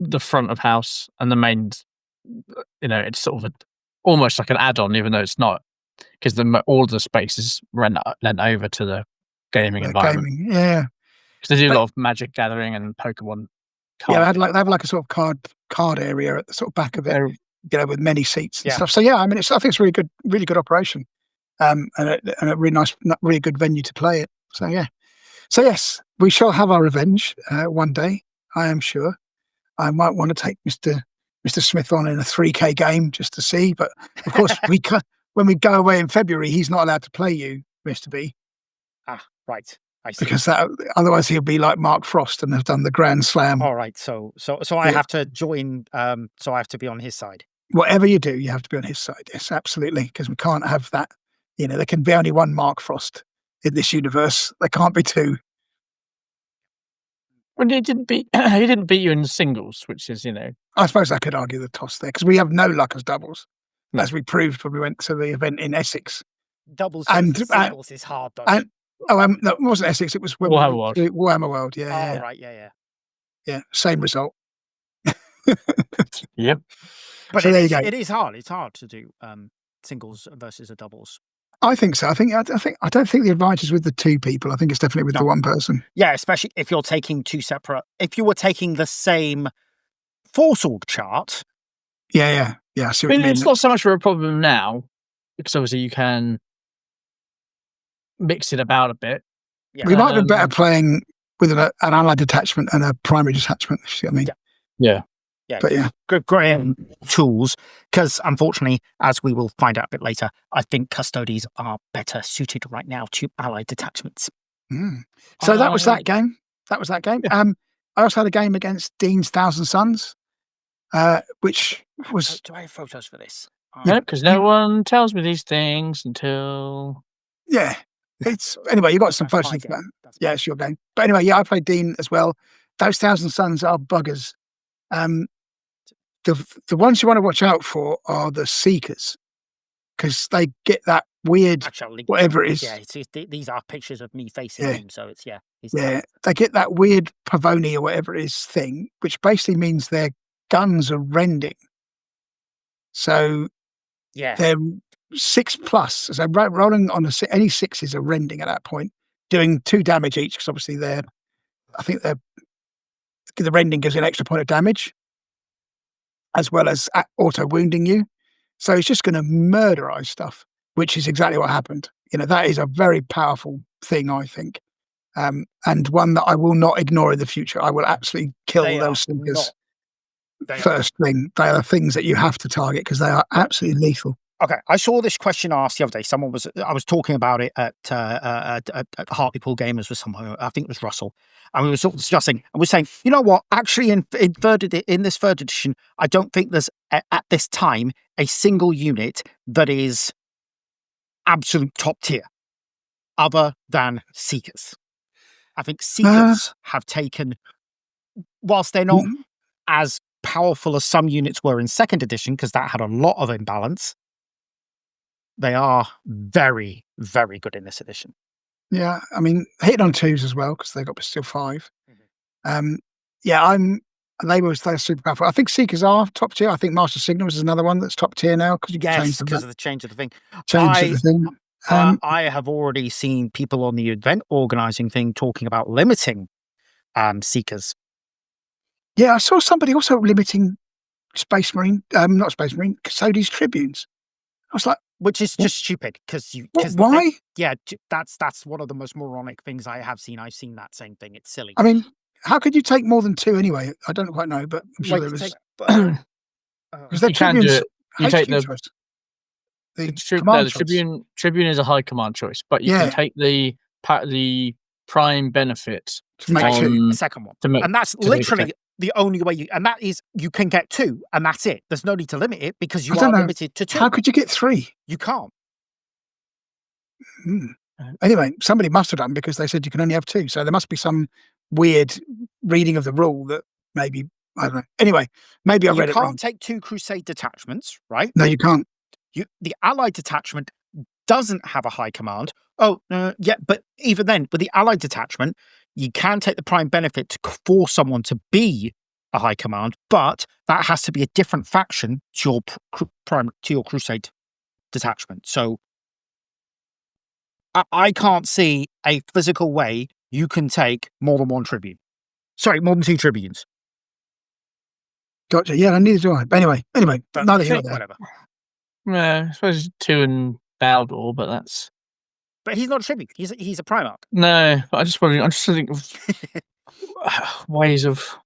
the front of house, and the main, it's sort of almost like an add-on, even though it's not, because all the space is lent over to the gaming environment. Yeah, because they do a lot of Magic Gathering and Pokemon. They have like a sort of card area at the sort of back of it, with many seats and stuff. So I mean, I think it's really good operation, and a really nice, really good venue to play it. So yes, we shall have our revenge one day. I am sure. I might want to take Mr. Smith on in a 3K game just to see, but of course when we go away in February, he's not allowed to play you, Mr. B. Ah, right. I see. Because otherwise he'll be like Mark Frost and have done the Grand Slam. All right, so I have to join. So I have to be on his side. Whatever you do, you have to be on his side. Yes, absolutely, because we can't have that. There can be only one Mark Frost in this universe. There can't be 2. Well, he didn't beat you in singles, which is I suppose I could argue the toss there because we have no luck as doubles, as we proved when we went to the event in Essex. Doubles and singles is hard though. No, it wasn't Essex. It was Warhammer World. Yeah. Oh, right. Yeah. Same result. Yep. But so there you go. It is hard. It's hard to do singles versus a doubles. I think so. I don't think the advantage is with the 2 people. I think it's definitely with the 1 person. Yeah, especially if you're taking 2 separate. If you were taking the same force org chart. Yeah. I see what you mean. It's not so much of a problem now because obviously you can mix it about a bit. Yeah. We might have been better playing with an allied detachment and a primary detachment. If you see what I mean? Yeah. But great tools, because unfortunately, as we will find out a bit later, I think Custodes are better suited right now to allied detachments. So that was that game. Yeah. I also had a game against Dean's Thousand Sons, which was. Do I have photos for this? No, because no one tells me these things until. Yeah. Anyway, you got some photos for that. Yeah, it's your game. But anyway, I played Dean as well. Those Thousand Sons are buggers. The ones you want to watch out for are the Seekers, because they get that weird, whatever it is. Yeah, these are pictures of me facing him, so it's they get that weird Pavoni or whatever it is thing, which basically means their guns are rending. So they're 6+. So rolling on any 6s are rending at that point, doing 2 damage each, because obviously the rending gives you an extra point of damage, as well as auto wounding you. So it's just going to murderize stuff, which is exactly what happened. That is a very powerful thing, I think, and one that I will not ignore in the future. I will absolutely kill those Seekers first thing. They are things that you have to target because they are absolutely lethal. Okay, I saw this question asked the other day. I was talking about it at Hartlepool Gamers with someone. I think it was Russell, and we were sort of discussing. And we're saying, you know what? Actually, in this third edition, I don't think there's at this time a single unit that is absolute top tier, other than Seekers. I think Seekers have taken, whilst they're not as powerful as some units were in second edition, because that had a lot of imbalance. They are very, very good in this edition. Yeah, I mean, hitting on 2s as well, because they got still 5. They're super powerful. I think Seekers are top tier. I think Master Signals is another one that's top tier now, because because of the change of the thing. I have already seen people on the event organizing thing talking about limiting Seekers. Yeah, I saw somebody also limiting not Space Marine, Custodes Tribunes. I was like, which is just stupid, because why? That's one of the most moronic things I have seen. I've seen that same thing. It's silly. I mean, how could you take more than 2 anyway? I don't quite know, but I'm sure there was. Because you can do it. You take the Tribune is a high command choice, but you can take the prime benefit to make the second one, and that's literally the only way and that is you can get 2, and that's it. There's no need to limit it, because you are limited to 2. How could you get 3? You can't. Anyway, somebody must have done, because they said you can only have 2. So there must be some weird reading of the rule that maybe, I don't know. Anyway, maybe I read it wrong. You can't take 2 Crusade detachments, right? No, you can't. The Allied detachment doesn't have a high command. But even then, with the Allied detachment, you can take the prime benefit to force someone to be a high command, but that has to be a different faction to your Crusade detachment. So I can't see a physical way you can take more than 1 Tribune. Sorry, more than 2 Tribunes. Gotcha. Yeah, neither do I. But anyway, neither here nor there. Whatever. I suppose 2 in Baldor, but that's. But he's not a Tribune. He's a Primarch. No, but I'm just thinking of ways of.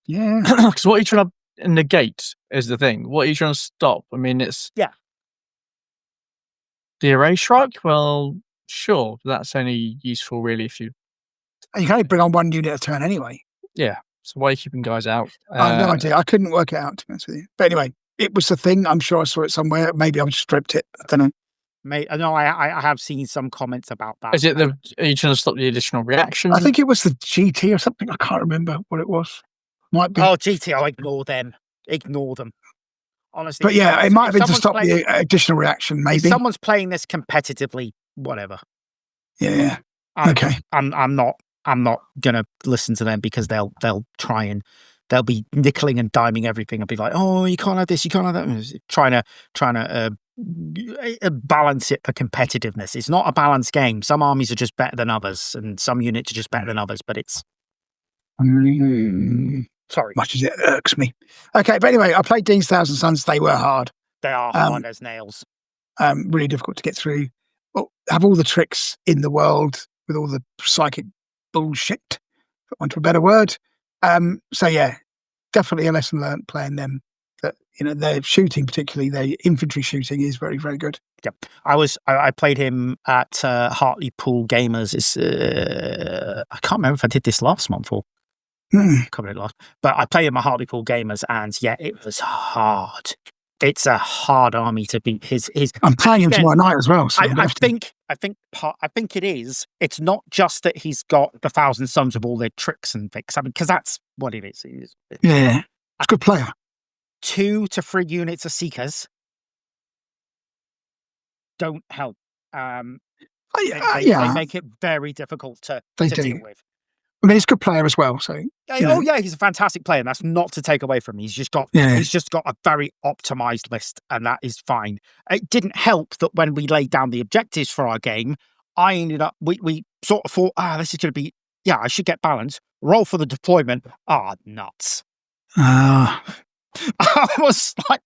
Yeah. Because what are you trying to negate is the thing. What are you trying to stop? I mean, it's. Yeah. The array strike? Well, sure. That's only useful, really, if you. You can only bring on 1 unit at a turn anyway. Yeah. So why are you keeping guys out? I have no idea. I couldn't work it out, to be honest with you. But anyway, it was the thing. I'm sure I saw it somewhere. Maybe I just stripped it. I don't know. No, I have seen some comments about that. Is it are you trying to stop the additional reaction? I think it was the GT or something. I can't remember what it was. Might be. Oh, GT, I'll ignore them. Ignore them. Honestly. But yeah, it might have been to stop the additional reaction, maybe. If someone's playing this competitively, whatever. Yeah. Okay. I'm not gonna listen to them, because they'll try and they'll be nickeling and diming everything and be like, oh, you can't have this, you can't have that. Trying to balance it for competitiveness. It's not a balanced game. Some armies are just better than others, and some units are just better than others. But it's sorry, much as it irks me. Okay, but anyway, I played Dean's Thousand Suns. They were hard. They are hard as nails. Really difficult to get through. Well, have all the tricks in the world with all the psychic bullshit, for want of a better word. So yeah, definitely a lesson learned playing them. That their shooting, particularly their infantry shooting, is very, very good. Yep, I played him at Hartlepool Gamers. I can't remember if I did this last month or covered it last, but I played him at Hartlepool Gamers, and yeah, it was hard. It's a hard army to beat. His. I'm playing him tomorrow night as well. So I think it is. It's not just that he's got the Thousand Suns of all their tricks and things. I mean, because that's what it is. Yeah, it's a good player. 2 to 3 units of Seekers don't help. They make it very difficult to deal with. I mean, he's a good player as well. So, he's a fantastic player, and that's not to take away from him. He's just got a very optimized list, and that is fine. It didn't help that when we laid down the objectives for our game, I ended up we sort of thought, this is going to be I should get balance. Roll for the deployment. Nuts. I was like,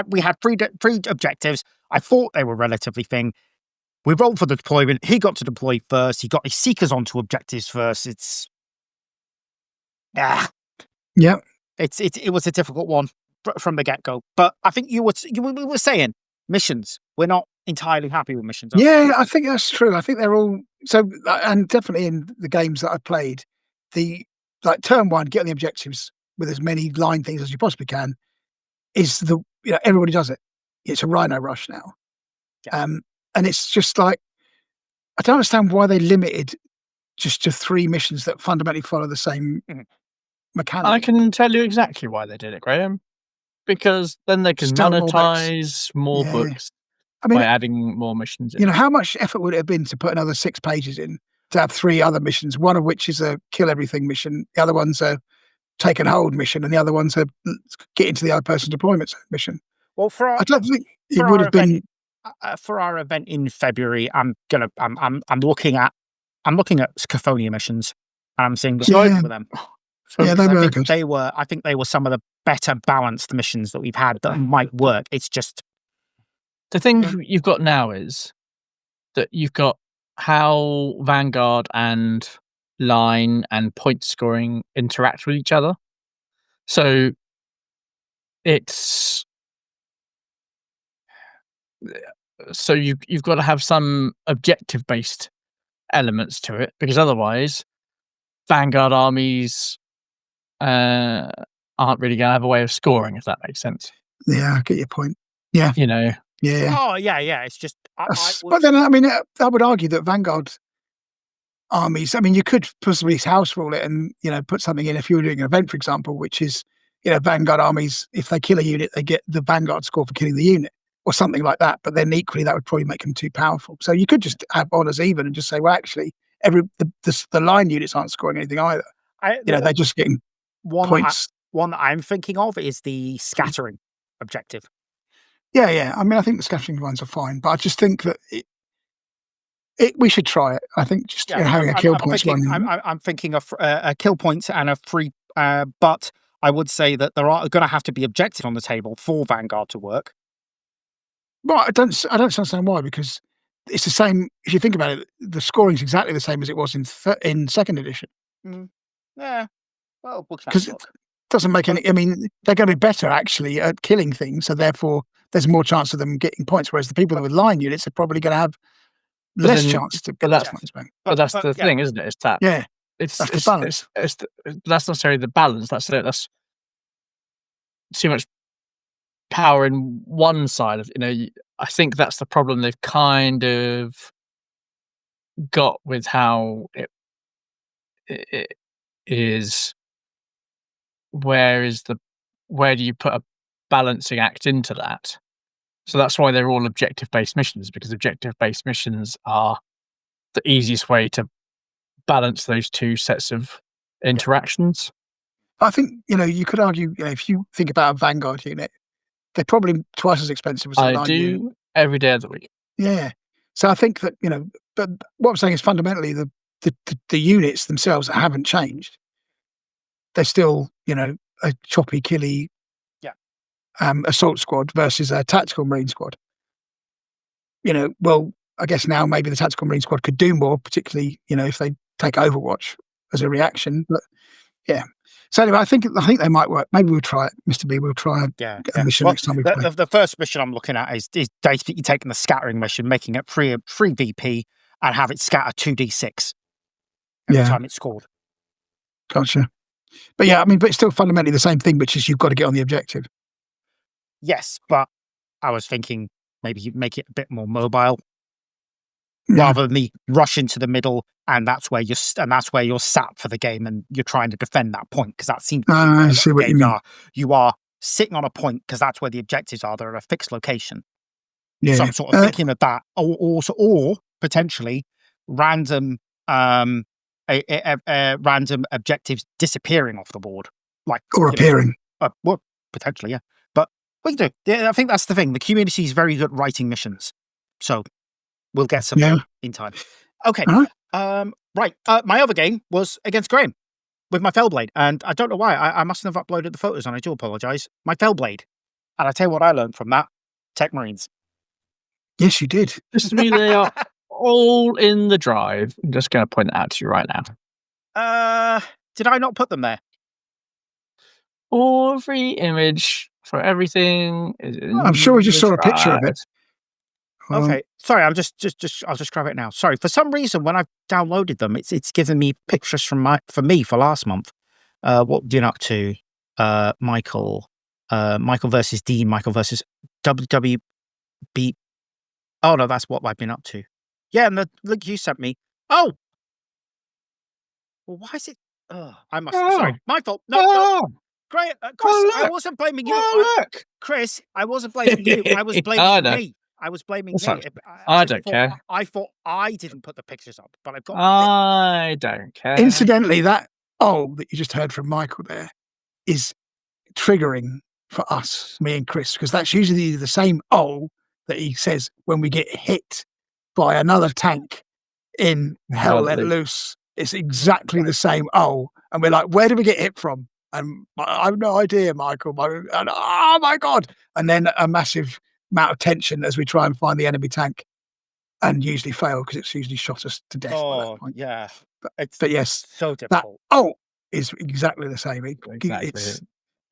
we had three objectives. I thought they were relatively thing. We rolled for the deployment. He got to deploy first. He got his seekers onto objectives first. It was a difficult one from the get go. But I think we were saying missions. We're not entirely happy with missions. I think that's true. I think they're all so, and definitely in the games that I've played, turn one, get on the objectives with as many line things as you possibly can. Is everybody does it. It's a rhino rush now. Yeah. And it's just like, I don't understand why they limited just to 3 missions that fundamentally follow the same mechanic. I can tell you exactly why they did it, Graham. Because then they can monetize more books by adding more missions in. How much effort would it have been to put another 6 pages in to have 3 other missions, one of which is a kill everything mission, the other one's a take and hold mission, and the other one's a get into the other person's deployment mission. Well, I don't think it would have been... For our event in February, I'm looking at Scaphonia missions, and I'm seeing for them. I think they were some of the better balanced missions that we've had that might work. It's just the thing you've got now is that you've got how Vanguard and line and point scoring interact with each other. So you've got to have some objective based elements to it, because otherwise Vanguard armies aren't really going to have a way of scoring, if that makes sense. Yeah, I get your point. Yeah. Yeah. Oh, yeah. It's just... but then, I mean, I would argue that Vanguard armies, I mean, you could possibly house rule it and, put something in if you were doing an event, for example, which is, Vanguard armies, if they kill a unit, they get the Vanguard score for killing the unit or something like that. But then equally, that would probably make them too powerful. So you could just have honours even and just say, well, actually, the line units aren't scoring anything either. They're just getting points. One that I'm thinking of is the scattering objective. Yeah. I mean, I think the scattering ones are fine, but I just think that we should try it. I think just having a kill points one. I'm thinking of a kill points and a free, but I would say that there are going to have to be objectives on the table for Vanguard to work. Well, I don't understand why, because it's the same. If you think about it, the scoring is exactly the same as it was in second edition. Yeah. Well, because it doesn't make any. I mean, they're going to be better actually at killing things, so therefore there's more chance of them getting points. Whereas the people with line units are probably going to have less chance to get those points back. But that's the thing, isn't it? It's that. Yeah. That's the balance. That's not necessarily the balance. That's too much power in one side of. I think that's the problem they've kind of got with how it is. Where do you put a balancing act into that? So that's why they're all objective based missions, because objective based missions are the easiest way to balance those two sets of interactions. I think, you could argue, if you think about a Vanguard unit, they're probably twice as expensive as a line unit. Every day of the week. Yeah. So I think that, but what I'm saying is fundamentally the units themselves haven't changed. They're still, a choppy, killy assault squad versus a tactical marine squad. Well, I guess now maybe the tactical marine squad could do more, particularly, if they take Overwatch as a reaction. But yeah. So anyway, I think they might work. Maybe we'll try it, Mr. B. We'll try a mission next time we play. The first mission I'm looking at is basically taking the scattering mission, making it free VP, and have it scatter 2d6 every time it's scored. Gotcha. But yeah, I mean, but it's still fundamentally the same thing, which is you've got to get on the objective. Yes, but I was thinking maybe you make it a bit more mobile rather than me rush into the middle, and that's where you're sat for the game and you're trying to defend that point, because that seems I see what you mean. You are sitting on a point because that's where the objectives are. They're at a fixed location. Yeah. So I'm sort of thinking of that, or potentially random random objectives disappearing off the board, or appearing. Well, potentially, yeah. But we can do. Yeah, I think that's the thing. The community is very good at writing missions, so we'll get some in time. Okay. Right. My other game was against Graham with my Fellblade, and I don't know why. I mustn't have uploaded the photos, and I do apologise. My Fellblade, and I tell you what I learned from that: Tech Marines. Yes, you did. Just me, they are all in the drive. I'm just going to point that out to you right now. Did I not put them there? Every image for everything is in I'm sure we just saw a drive. picture of it. Okay, sorry. I'll just grab it now. Sorry, for some reason when I've downloaded them, it's given me pictures for last month. What have you been up to? Michael versus Dean. Michael versus WWB. Oh no, that's what I've been up to. Yeah, and the link you sent me. Oh, well, why is it? I must. Sorry, my fault. No. Great, Chris. I wasn't blaming you. Look, Chris. I wasn't blaming you. I was blaming me. I was blaming me. I don't care. I thought I didn't put the pictures up, but I've got. I don't care. Incidentally, that that you just heard from Michael there is triggering for us, me and Chris, because that's usually the same that he says when we get hit by another tank in Hell Let Loose. It's exactly the same and we're like, where did we get hit from? And I have no idea, Michael. And, oh my God! And then a massive amount of tension as we try and find the enemy tank, and usually fail because it's usually shot us to death. Yeah. But yes, so difficult. That is exactly the same. It's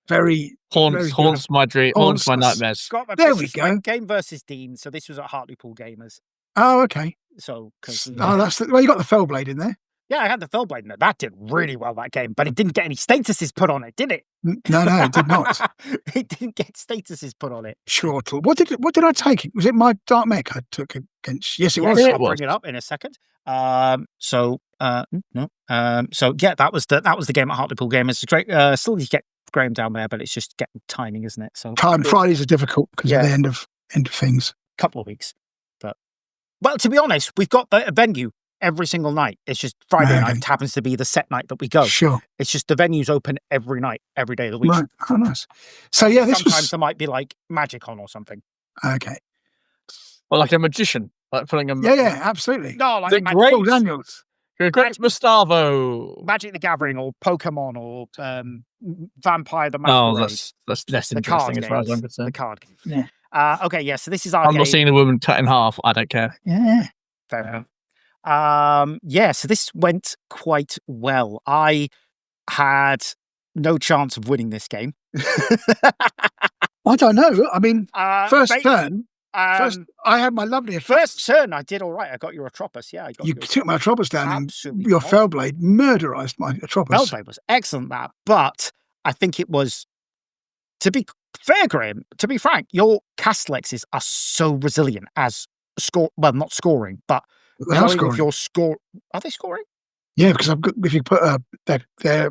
very haunts my dream, haunts my nightmares. There we go. Game versus Dean. So this was at Hartlepool Gamers. Oh, okay. So you got the Fellblade in there. Yeah, I had the Fellblade in there. That did really well, that game, but it didn't get any statuses put on it, did it? No, it did not. It didn't get statuses put on it. Sure. What did I take? Was it my Dark Mech I took against? Yes, it was. I'll bring it up in a second. So yeah, that was the game at Hartlepool Gamers. It's great. Still need to get Graham down there, but it's just getting timing, isn't it? So Fridays are difficult because of the end of things. Couple of weeks, but well, to be honest, we've got the venue every single night. It's just Friday night happens to be the set night that we go. Sure. It's just the venue's open every night, every day of the week. Right. Oh, nice. So yeah, sometimes there might be like magic on or something. Okay. Well, like a magician, like putting a yeah, absolutely. No, like the Magic Daniels. The great Gustavo. Magic the Gathering or Pokemon or Vampire the Masquerade. Oh, that's less interesting as far as I'm concerned. The card game. Yeah. Okay, yeah, so this is our I'm not seeing a woman cut in half. I don't care. Yeah. Fair enough. So this went quite well. I had no chance of winning this game. I don't know. I mean, first turn. First, I had my lovely first turn. I did all right. I got your Atropos. Yeah, you took my Atropos down. Absolutely, and your Fellblade murderized my Atropos. Fellblade was excellent, but I think it was, to be fair, Graham. To be frank, your Castlexes are so resilient as not scoring, but. They are scoring. With your score, are they scoring? Yeah, because if you put their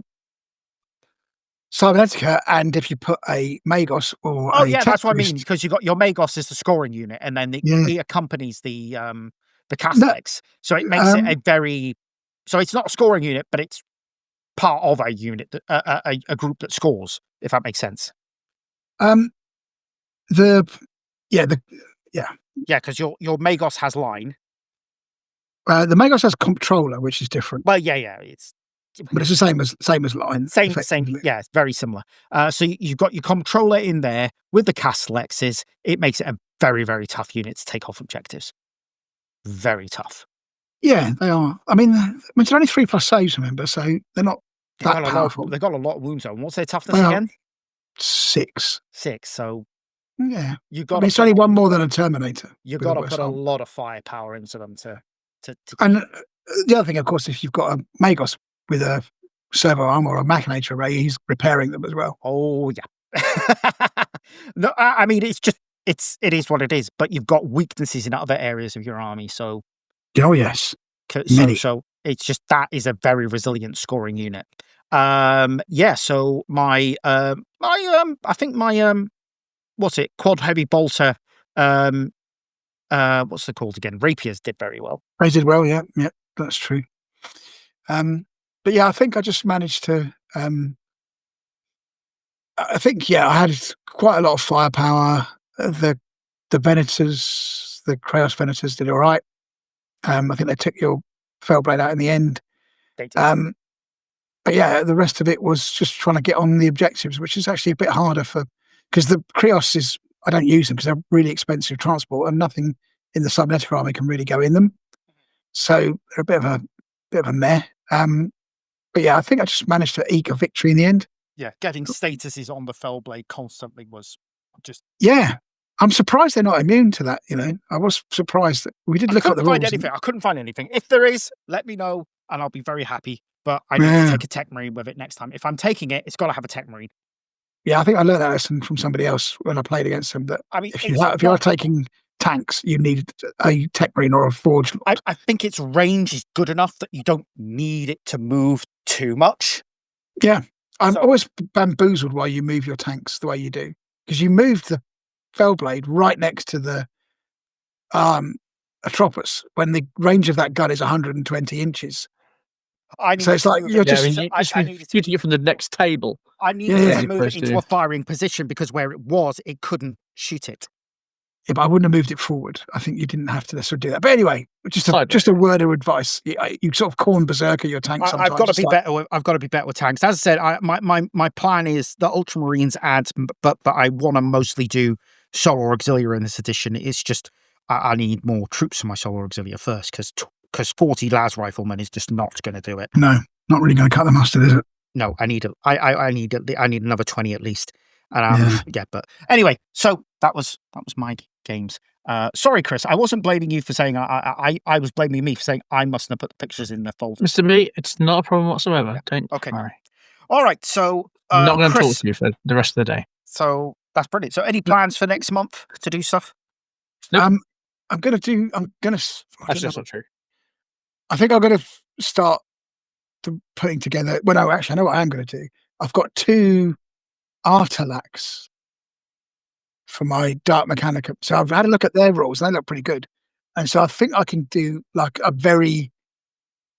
Cybernetica and if you put a Magos or that's what I mean, because you got your Magos is the scoring unit, and then it accompanies the Castex, so it makes it a very. So it's not a scoring unit, but it's part of a unit, a group that scores. If that makes sense. Because your Magos has line. The Magos has controller, which is different. Well, yeah, but it's the same as line. Same. Yeah, it's very similar. So you've got your controller in there with the Castlexes. It makes it a very, very tough unit to take off objectives. Very tough. Yeah, they are. I mean, it's only 3+ saves, remember, so they're not that powerful. They've got a lot of wounds on. What's their toughness again? 6. So yeah, it's only one more than a Terminator. You've got to put a lot of firepower into them to. And the other thing, of course, if you've got a Magos with a servo arm or a Machinator array, he's repairing them as well. Oh yeah. No, I mean it is what it is. But you've got weaknesses in other areas of your army. So. Oh yes. So it's just that is a very resilient scoring unit. So my I think my quad heavy bolter what's it called again? Rapiers did very well. They did well, yeah, that's true. But yeah, I think I just managed to. I think I had quite a lot of firepower. The Venators, the Kraos Venators, did all right. I think they took your Fellblade out in the end. They did. But yeah, the rest of it was just trying to get on the objectives, which is actually a bit harder because the Kraos is, I don't use them because they're really expensive transport and nothing in the cybernetic army can really go in them. So they're a bit of a meh. But yeah, I think I just managed to eke a victory in the end. Yeah, getting statuses on the Fellblade constantly was just... Yeah. I'm surprised they're not immune to that, I was surprised that we did look at the rules. I couldn't find anything. If there is, let me know and I'll be very happy. But I need to take a tech marine with it next time. If I'm taking it, it's got to have a tech marine. Yeah, I think I learned that lesson from somebody else when I played against them. That if you're taking tanks, you need a tech marine or a forge lord. I think its range is good enough that you don't need it to move too much. Yeah, I'm always bamboozled why you move your tanks the way you do, because you moved the Fellblade right next to the Atropos when the range of that gun is 120 inches. So it's like you're just... I need to get from the next table. I needed to move it into a firing position because where it was, it couldn't shoot it. Yeah, but I wouldn't have moved it forward. I think you didn't have to necessarily do that. But anyway, just a word of advice. You sort of corn berserker your tanks sometimes. I've got to be better. I've got to be better with tanks. As I said, my plan is the Ultramarines add, but I want to mostly do Solar Auxilia in this edition. It's just I need more troops for my Solar Auxilia first because 40 las riflemen is just not going to do it. No, not really going to cut the mustard, is it? No, I need another 20 at least. And but anyway, so that was my games. Sorry, Chris, I wasn't blaming you for saying I was blaming me for saying I mustn't have put the pictures in the folder. Mr. Me, it's not a problem whatsoever. Don't worry. All right, so I'm not going to talk to you for the rest of the day. So that's brilliant. So any plans for next month to do stuff? Nope. Actually, that's not true. I think I'm going to start putting together... Well, no, actually, I know what I am going to do. I've got 2 Artilacs for my Dark Mechanicum. So I've had a look at their rules, and they look pretty good. And so I think I can do like a very...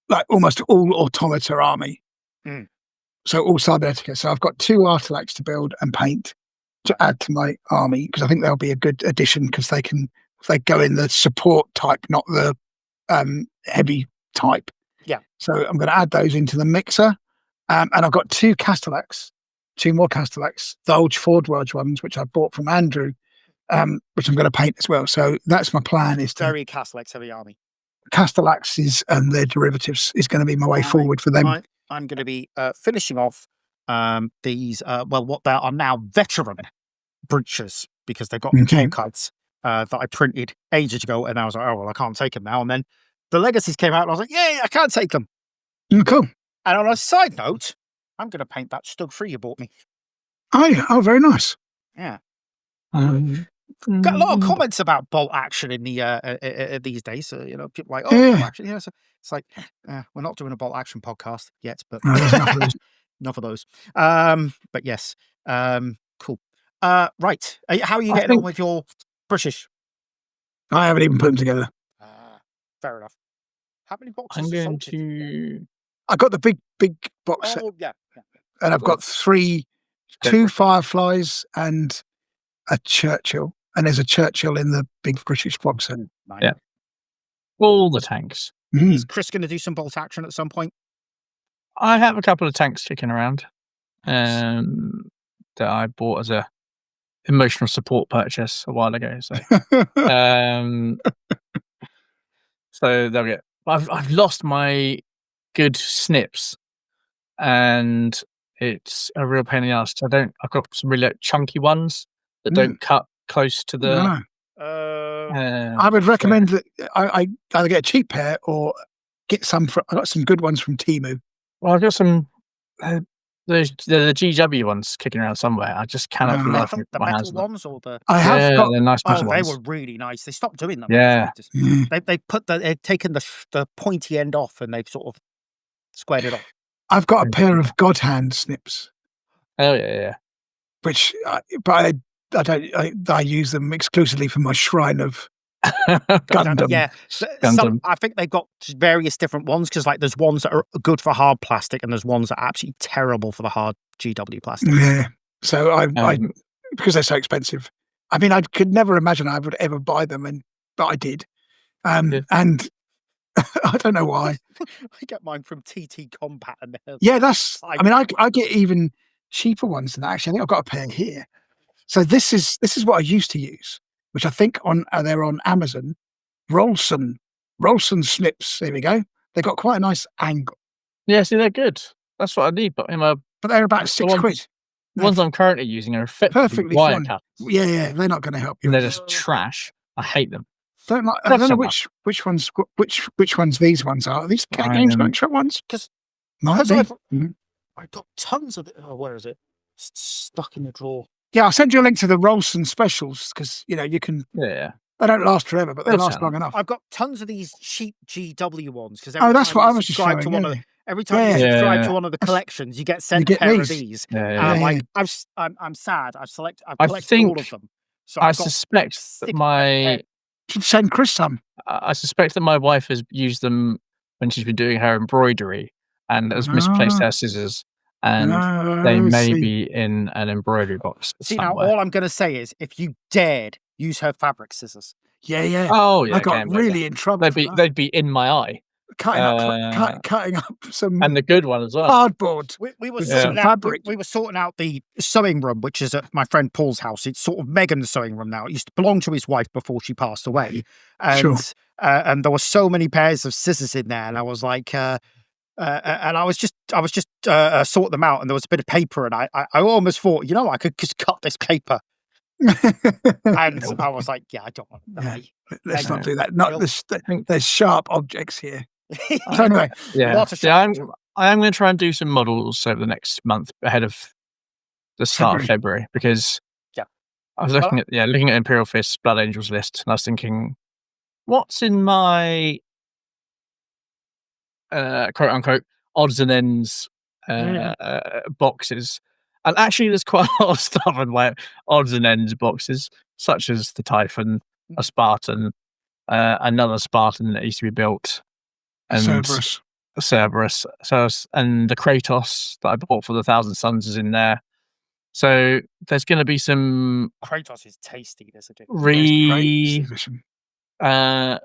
like almost all automata army. So all Cybernetica. So I've got 2 Artilacs to build and paint to add to my army, because I think they'll be a good addition, because they go in the support type, not the heavy type. Yeah. So I'm going to add those into the mixer. And I've got 2 Castellax, 2 more Castellax, the old Forge ones, which I bought from Andrew, which I'm going to paint as well. So that's my plan. Is very Castellax heavy army. Castellaxes and their derivatives is going to be my way forward for them. I'm going to be finishing off these, what they are now veteran breaches, because they've got haircuts that I printed ages ago, and I was like, oh, well, I can't take them now. And then the legacies came out, and I was like, yay, I can't take them. Cool. And on a side note, I'm going to paint that Stug 3 you bought me. Oh, yeah. Oh, very nice. Yeah. Got a lot of comments about bolt action in the these days. People like, bolt action. So it's like, we're not doing a bolt action podcast yet, but enough of those. But yes, cool. Right. How are you getting on with your British? I haven't even put them together. Fair enough. How many boxes? I'm going to... I got the big box set. Yeah. And I've got 2 Fireflies and a Churchill. And there's a Churchill in the big British box set. Yeah. All the tanks. Is Chris going to do some bolt action at some point? I have a couple of tanks kicking around that I bought as a emotional support purchase a while ago. So, so they'll get... I've lost my good snips, and it's a real pain in the ass. I've got some really chunky ones that don't cut close to the... I would recommend that I either get a cheap pair or get some I got some good ones from Temu. Well, I've got some the GW ones kicking around somewhere. I just cannot believe the metal ones or the... I have got... they're nice metal ones. They were really nice. They stopped doing them. Yeah. They've taken the pointy end off, and they've sort of squared it off. I've got a pair of God Hand snips. Oh yeah. Which, but I use them exclusively for my Shrine of Gundam. Yeah, Gundam. I think they've got various different ones because, like, there's ones that are good for hard plastic, and there's ones that are absolutely terrible for the hard GW plastic. Yeah. So I because they're so expensive. I mean, I could never imagine I would ever buy them, but I did. And I don't know why. I get mine from TT Combat, and yeah, I mean, I get even cheaper ones than that. Actually, I think I've got a pair here. So this is what I used to use, which I think they're on Amazon. Rolson snips. There we go. They got quite a nice angle. Yeah, see, they're good. That's what I need. But they're about £6. The ones I'm currently using are perfectly wire fine. cuts. Yeah, they're not going to help you. And they're just trash. I hate them. I don't know which ones these ones are. Are these Cat Games Workshop ones? Because I've got tons of it. Oh, where is it? It's stuck in the drawer. Yeah, I'll send you a link to the Rolson specials because you can. Yeah. They don't last forever, but they last long enough. I've got tons of these cheap GW ones because that's what I was just showing. Every time you subscribe to one of the collections, you get sent a pair of these. I'm sad. I've collected all of them. So I suspect that should send Chris some. I suspect that my wife has used them when she's been doing her embroidery and has misplaced her scissors, and they may be in an embroidery box. See, now all I'm going to say is, if you dared use her fabric scissors, oh yeah, I got really in trouble. They'd be in my eye. Cutting up some, and the good one as well. Cardboard. We were sorting out the sewing room, which is at my friend Paul's house. It's sort of Megan's sewing room now. It used to belong to his wife before she passed away, and and there were so many pairs of scissors in there, and I was like, and I was just sorting them out, and there was a bit of paper, and I almost thought, I could just cut this paper. And I was like, I don't want to die. Let's not do that. There's sharp objects here. So anyway, I am going to try and do some models over the next month ahead of the start of February, because I was looking at Imperial Fist's Blood Angels list, and I was thinking, what's in my quote unquote odds and ends boxes? And actually, there's quite a lot of stuff in my odds and ends boxes, such as the Typhon, a Spartan, another Spartan that used to be built, and Cerberus. And the Kratos that I bought for the Thousand Suns is in there. So there's going to be some. Kratos is tasty. There's a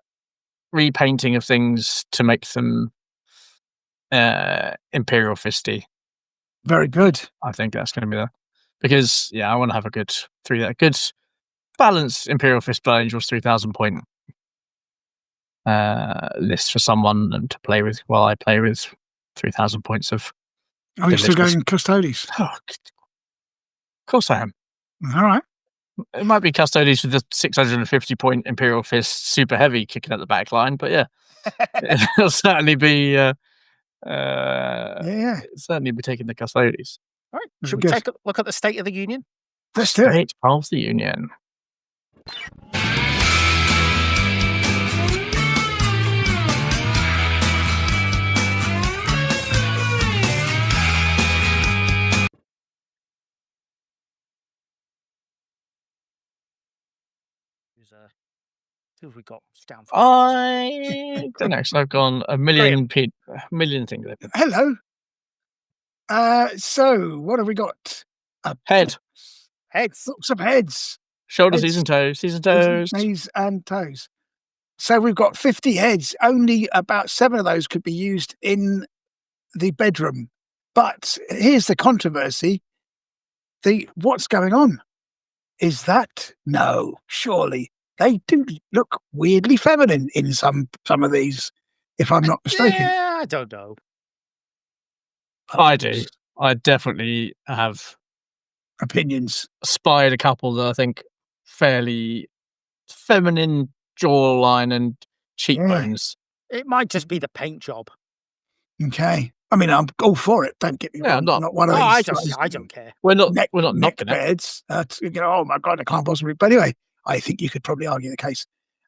repainting of things to make them Imperial Fisty. Very good. I think that's going to be there, because I want to have a good balanced Imperial Fist Blood Angels 3,000 point list for someone to play with while I play with 3,000 points of. Are you still going Custodes? Oh, of course I am. All right. It might be Custodes with the 650 point Imperial Fist super heavy kicking at the back line, but it'll certainly be. Certainly be taking the Custodes. All right. Should we take a look at the State of the Union? Let's do it. State of the Union. Who have we got down for? I don't know. So I've gone a million things. Hello. So what have we got? Heads. Lots of heads. Shoulders, knees and toes. Knees and toes. So we've got 50 heads. Only about 7 of those could be used in the bedroom. But here's the controversy. What's going on? Is that? No, surely. They do look weirdly feminine in some of these, if I'm not mistaken. Yeah, I don't know. I do. I definitely have opinions. Spied a couple that I think fairly feminine jawline and cheekbones. Yeah. It might just be the paint job. Okay. I mean, I'm all for it. Don't get me wrong. I'm not one of these. I don't care. We're not knocking heads. Oh my God, I can't possibly. But anyway, I think you could probably argue the case.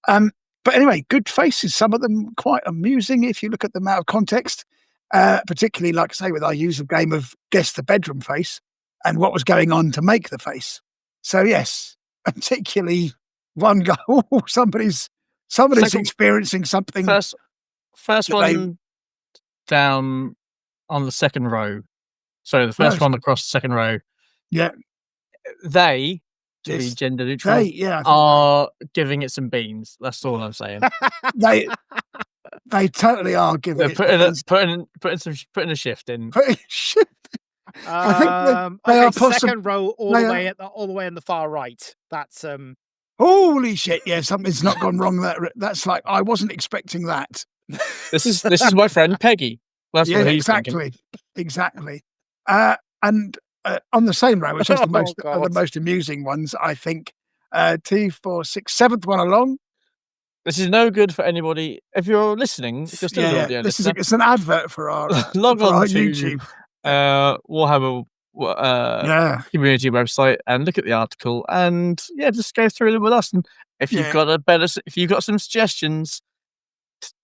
But anyway, good faces. Some of them quite amusing if you look at them out of context. Particularly, like I say, with our usual game of guess the bedroom face and what was going on to make the face. So yes, particularly one guy. Somebody's somebody's experiencing something. First one down on the second row. So the first one across the second row. Yeah. They, to be gender neutral, are giving it some beans. That's all I'm saying. They totally are giving it putting a shift in. I think they are second row all the way in the far right. That's holy shit! Yeah, something's not gone wrong. That's like I wasn't expecting that. This is my friend Peggy. That's what he's thinking. Exactly. And on the same row, which is the most amusing ones, I think. 2, 4, 6, 7th one along. This is no good for anybody. If you're listening, if you're still an audio listener, it's an advert for our log on our to YouTube. Warhammer community website and look at the article and just go through them with us. And if you've got some suggestions,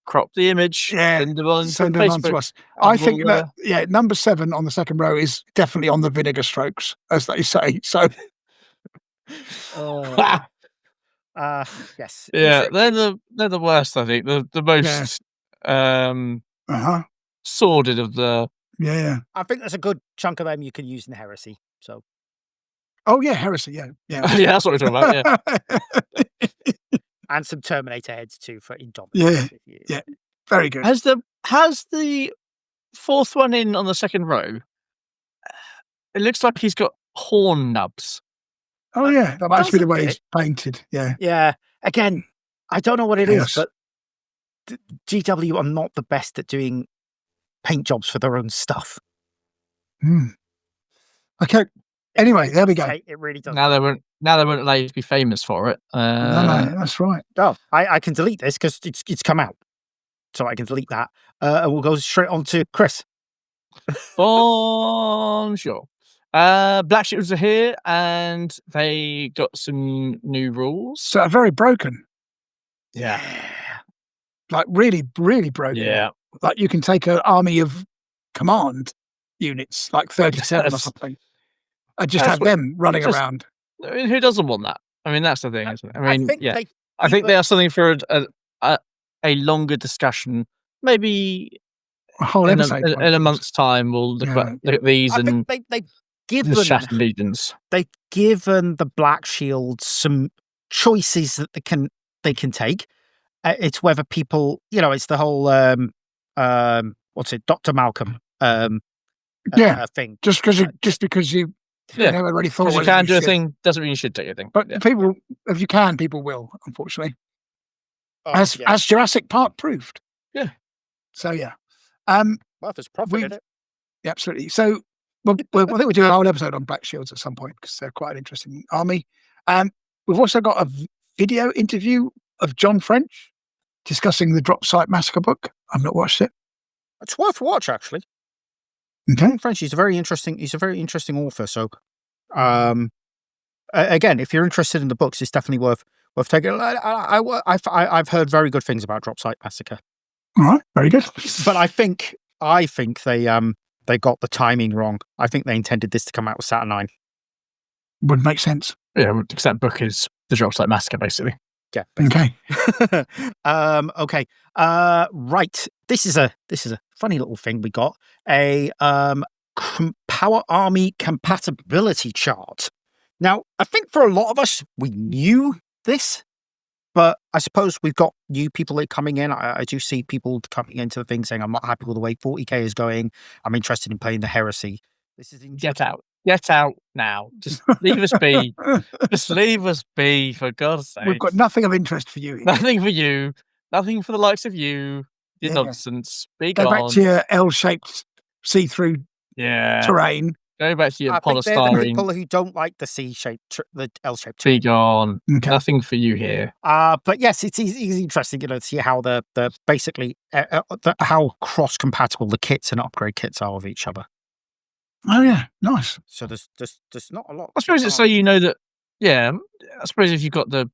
crop the image, send them on to us. I think that number 7 on the second row is definitely on the vinegar strokes, as they say. So, yes, they're the worst. I think the most sordid of the. Yeah. I think there's a good chunk of them you can use in Heresy. So. Oh yeah, Heresy. Yeah. Yeah, that's what we're talking about. Yeah. And some Terminator heads too for Indominus. Yeah. Very good. Has the 4th one in on the second row? It looks like he's got horn nubs. Oh yeah, that must be the way he's painted. Yeah. Yeah. Again, I don't know what it is, but GW are not the best at doing paint jobs for their own stuff. Okay. Anyway, there we go. It really does. Now they won't allow you to be famous for it. No, that's right. Oh, I can delete this because it's come out, so I can delete that, and we'll go straight on to Chris. Sure. Black Shields are here, and they got some new rules. So very broken. Yeah. Like really, really broken. Yeah. Like you can take an army of command units, like 37 or something, and just have them running around. I mean, who doesn't want that? I mean, that's the thing, isn't it? I mean, I think they are something for a longer discussion. Maybe a whole episode in a month's time. We'll look at these and they've given the Shattered Legions. They've given the Black Shield some choices that they can take. It's whether people, it's the whole what's it, Dr. Malcolm thing. Just because you never really thought you can do a thing doesn't mean you should take a thing. But people, if you can, people will, unfortunately. As Jurassic Park proved. Yeah. So yeah. Well, there's profit in it. Yeah, absolutely. So I think we'll do a whole episode on Black Shields at some point because they're quite an interesting army. We've also got a video interview of John French discussing the Drop Site Massacre book. I've not watched it. It's worth a watch, actually. Okay. French, he's a very interesting author. So, again, if you're interested in the books, it's definitely worth taking. I've heard very good things about Drop Site Massacre. All right, very good. But I think they got the timing wrong. I think they intended this to come out with Saturn IX. Would make sense. Yeah, because that book is the Drop Site Massacre, basically. Yeah. Okay. Okay. Right. This is a funny little thing we got. A Power Army compatibility chart. Now, I think for a lot of us, we knew this, but I suppose we've got new people coming in. I do see people coming into the thing saying, I'm not happy with the way 40k is going. I'm interested in playing the Heresy. This is Get out. Get out now. Just leave us be. Just leave us be, for God's sake. We've got nothing of interest for you. Nothing for you. Nothing for the likes of you. Your nonsense. Be gone. Go back to your L-shaped see-through terrain. Go back to your polystyrene. They're the people who don't like the C-shaped, the L-shaped terrain. Be gone. Okay. Nothing for you here. But yes, it's interesting, to see how the basically how cross-compatible the kits and upgrade kits are with each other. Oh yeah, nice. So there's not a lot. I suppose it's so you know that. Yeah, I suppose if you've got the.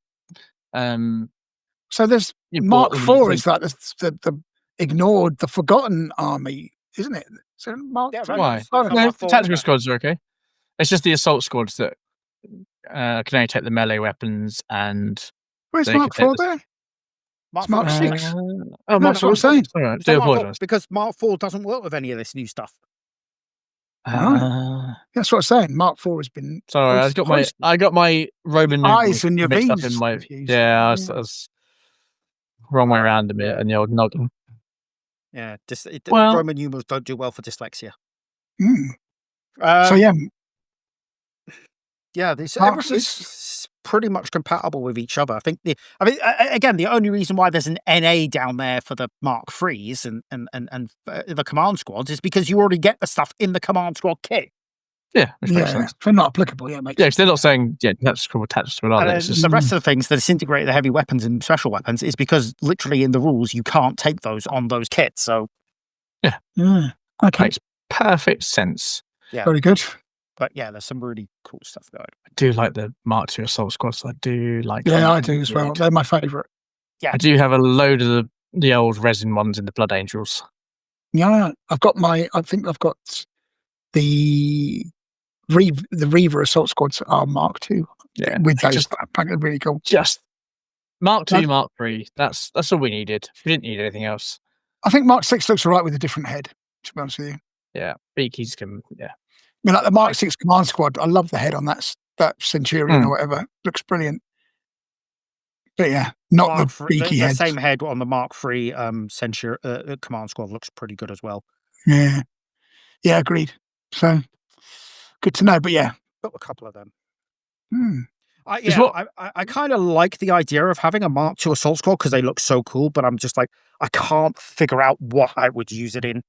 So there's Mark IV is like the ignored, the forgotten army, isn't it? So Mark. Why? No, tactical squads are okay. It's just the assault squads that can only take the melee weapons and. Where's Mark IV there? Mark 6. Oh, That's what I'm saying. Sorry, do apologise. Because Mark 4 doesn't work with any of this new stuff. That's what I'm saying. Mark 4 has been. Sorry, I got my Roman eyes and your mixed veins up in my. confused. Yeah, I was wrong way around a bit in the old noggin. Yeah, Roman numerals don't do well for dyslexia. So yeah. Yeah, everything's pretty much compatible with each other. I think again, the only reason why there's an NA down there for the Mark IIIs and the command squads is because you already get the stuff in the command squad kit. Yeah, which makes sense. They're not applicable. Yeah, because they're not saying that's cool attached to it, are they? The rest of the things that disintegrate the heavy weapons and special weapons is because literally in the rules you can't take those on those kits. So okay, makes perfect sense. Yeah, very good. But yeah, there's some really cool stuff going. I do like the Mark II assault squads. I do like. Yeah, I do as well. They're my favourite. Yeah, I do have a load of the old resin ones in the Blood Angels. Yeah, I've got I think I've got the Reaver assault squads are Mark II. Yeah, with those, they're really cool. Just Mark II, Mark III. That's all we needed. We didn't need anything else. I think Mark VI looks alright with a different head. To be honest with you. Yeah, Beakies can. Yeah. I mean, like the Mark VI command squad, I love the head on that Centurion or whatever. Looks brilliant. But yeah, not the beaky head. The same head on the Mark III command squad looks pretty good as well. Yeah, agreed. So good to know. But yeah, got a couple of them. I kind of like the idea of having a Mark II assault squad because they look so cool. But I'm just like, I can't figure out what I would use it in.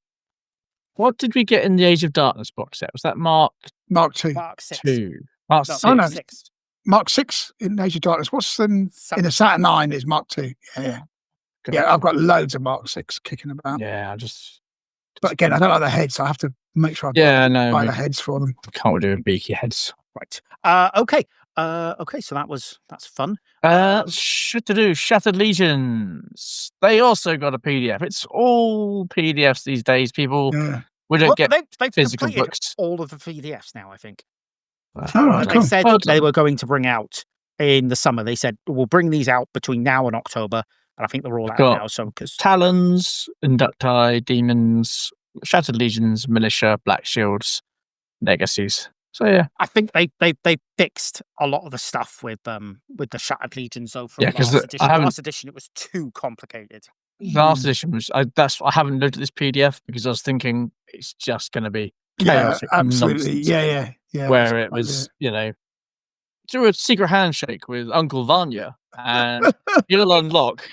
What did we get in the Age of Darkness box set? Was that Mark II? Mark 6. Mark 6. Oh, no. Mark 6 in Age of Darkness. What's in a Saturn 9 is Mark II. Yeah. I've got loads of Mark 6 kicking about. Yeah, But again, I don't like the heads, so I have to make sure I buy the heads for them. Can't do beaky heads. Right. Okay. So that's fun. Shattered Legions. They also got a PDF. It's all PDFs these days. People, we don't get they've physical books. All of the PDFs now, I think. They said they were going to bring out in the summer. They said we'll bring these out between now and October, and I think they're all out now. So because Talons, Inducti, Demons, Shattered Legions, Militia, Black Shields, Legacies. So yeah, I think they fixed a lot of the stuff with the Shattered Legions though. From last edition, it was too complicated. Last edition was I haven't looked at this PDF because I was thinking it's just going to be chaotic absolutely nonsense. Yeah. Where it was through a secret handshake with Uncle Vanya, and you'll unlock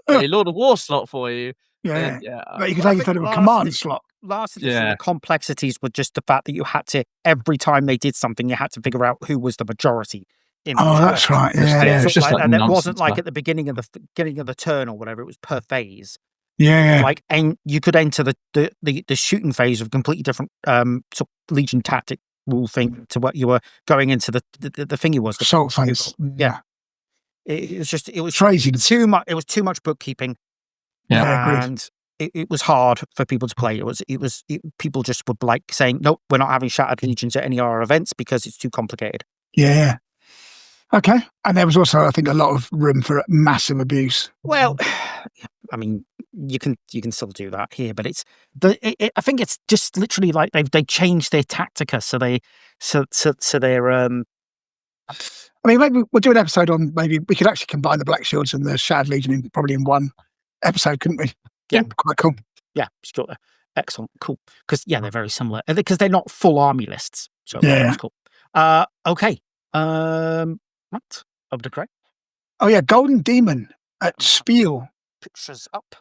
a Lord of War slot for you. But you could take it from a command slot. Last edition, the complexities were just the fact that you had to, every time they did something, you had to figure out who was the majority. That's right. It was just and it wasn't like at the beginning of the turn or whatever. It was per phase. And you could enter the shooting phase of completely different sort of Legion tactic rule thing to what you were going into the thing. The assault phase. Yeah. It was crazy. Too much. It was too much bookkeeping. And it was hard for people to play. People just would like saying, nope, we're not having Shattered Legions at any of our events because it's too complicated. Yeah. Okay. And there was also, I think, a lot of room for massive abuse. Well, I mean, you can still do that here, but I think it's just literally like they changed their tactica, so they're I mean, maybe we'll do an episode on. Maybe we could actually combine the Black Shields and the Shattered Legion probably in one episode, couldn't we? Yeah, quite cool. Yeah, sure. Excellent, cool. Because they're very similar. Because they're not full army lists, so that's cool. Okay. What of the correct? Oh yeah, Golden Demon at Spiel. Pictures up.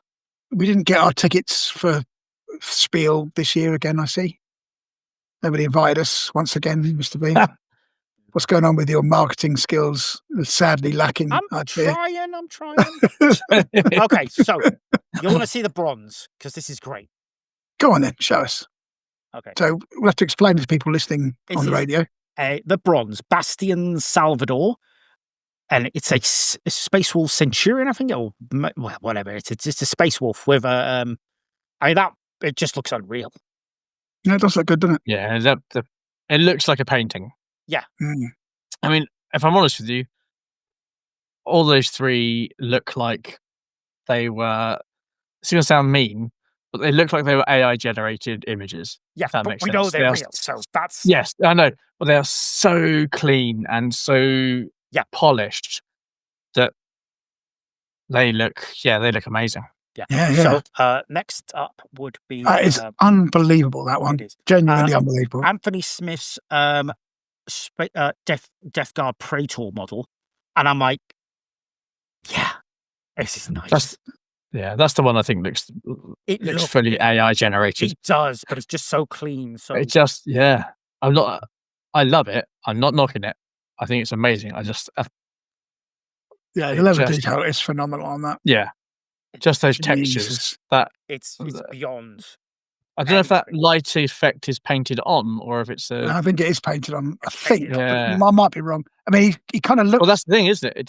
We didn't get our tickets for Spiel this year again. I see. Nobody invited us once again, Mr. B. What's going on with your marketing skills? Sadly lacking. I'm trying. Okay, so you want to see the bronze because this is great. Go on then, show us. Okay. So we'll have to explain to people listening on the radio. The bronze Bastian Salvador, and it's a Space Wolf Centurion, I think, or whatever. It's just a Space Wolf with it just looks unreal. Yeah, it does look good, doesn't it? Yeah, it looks like a painting. Yeah. I mean, if I'm honest with you, all those three look like they were. It's going to sound mean, but they looked like they were AI generated images. Yeah, that but makes we sense. know they're real, so that's yes, I know, but they are so clean and so polished that they look amazing. So next up would be it's unbelievable, that one. It is Genuinely unbelievable. Anthony Smith's Death Guard Praetor model, and I'm like, this is nice. That's the one I think looks fully AI generated. It does, but it's just so clean. So it just I love it. I'm not knocking it. I think it's amazing. I just the level of detail is phenomenal on that. Yeah, just those textures. That it's beyond. I don't know if that light effect is painted on or if it's I think it is painted on. I think, but I might be wrong. I mean, he kind of looks. Well, that's the thing, isn't it?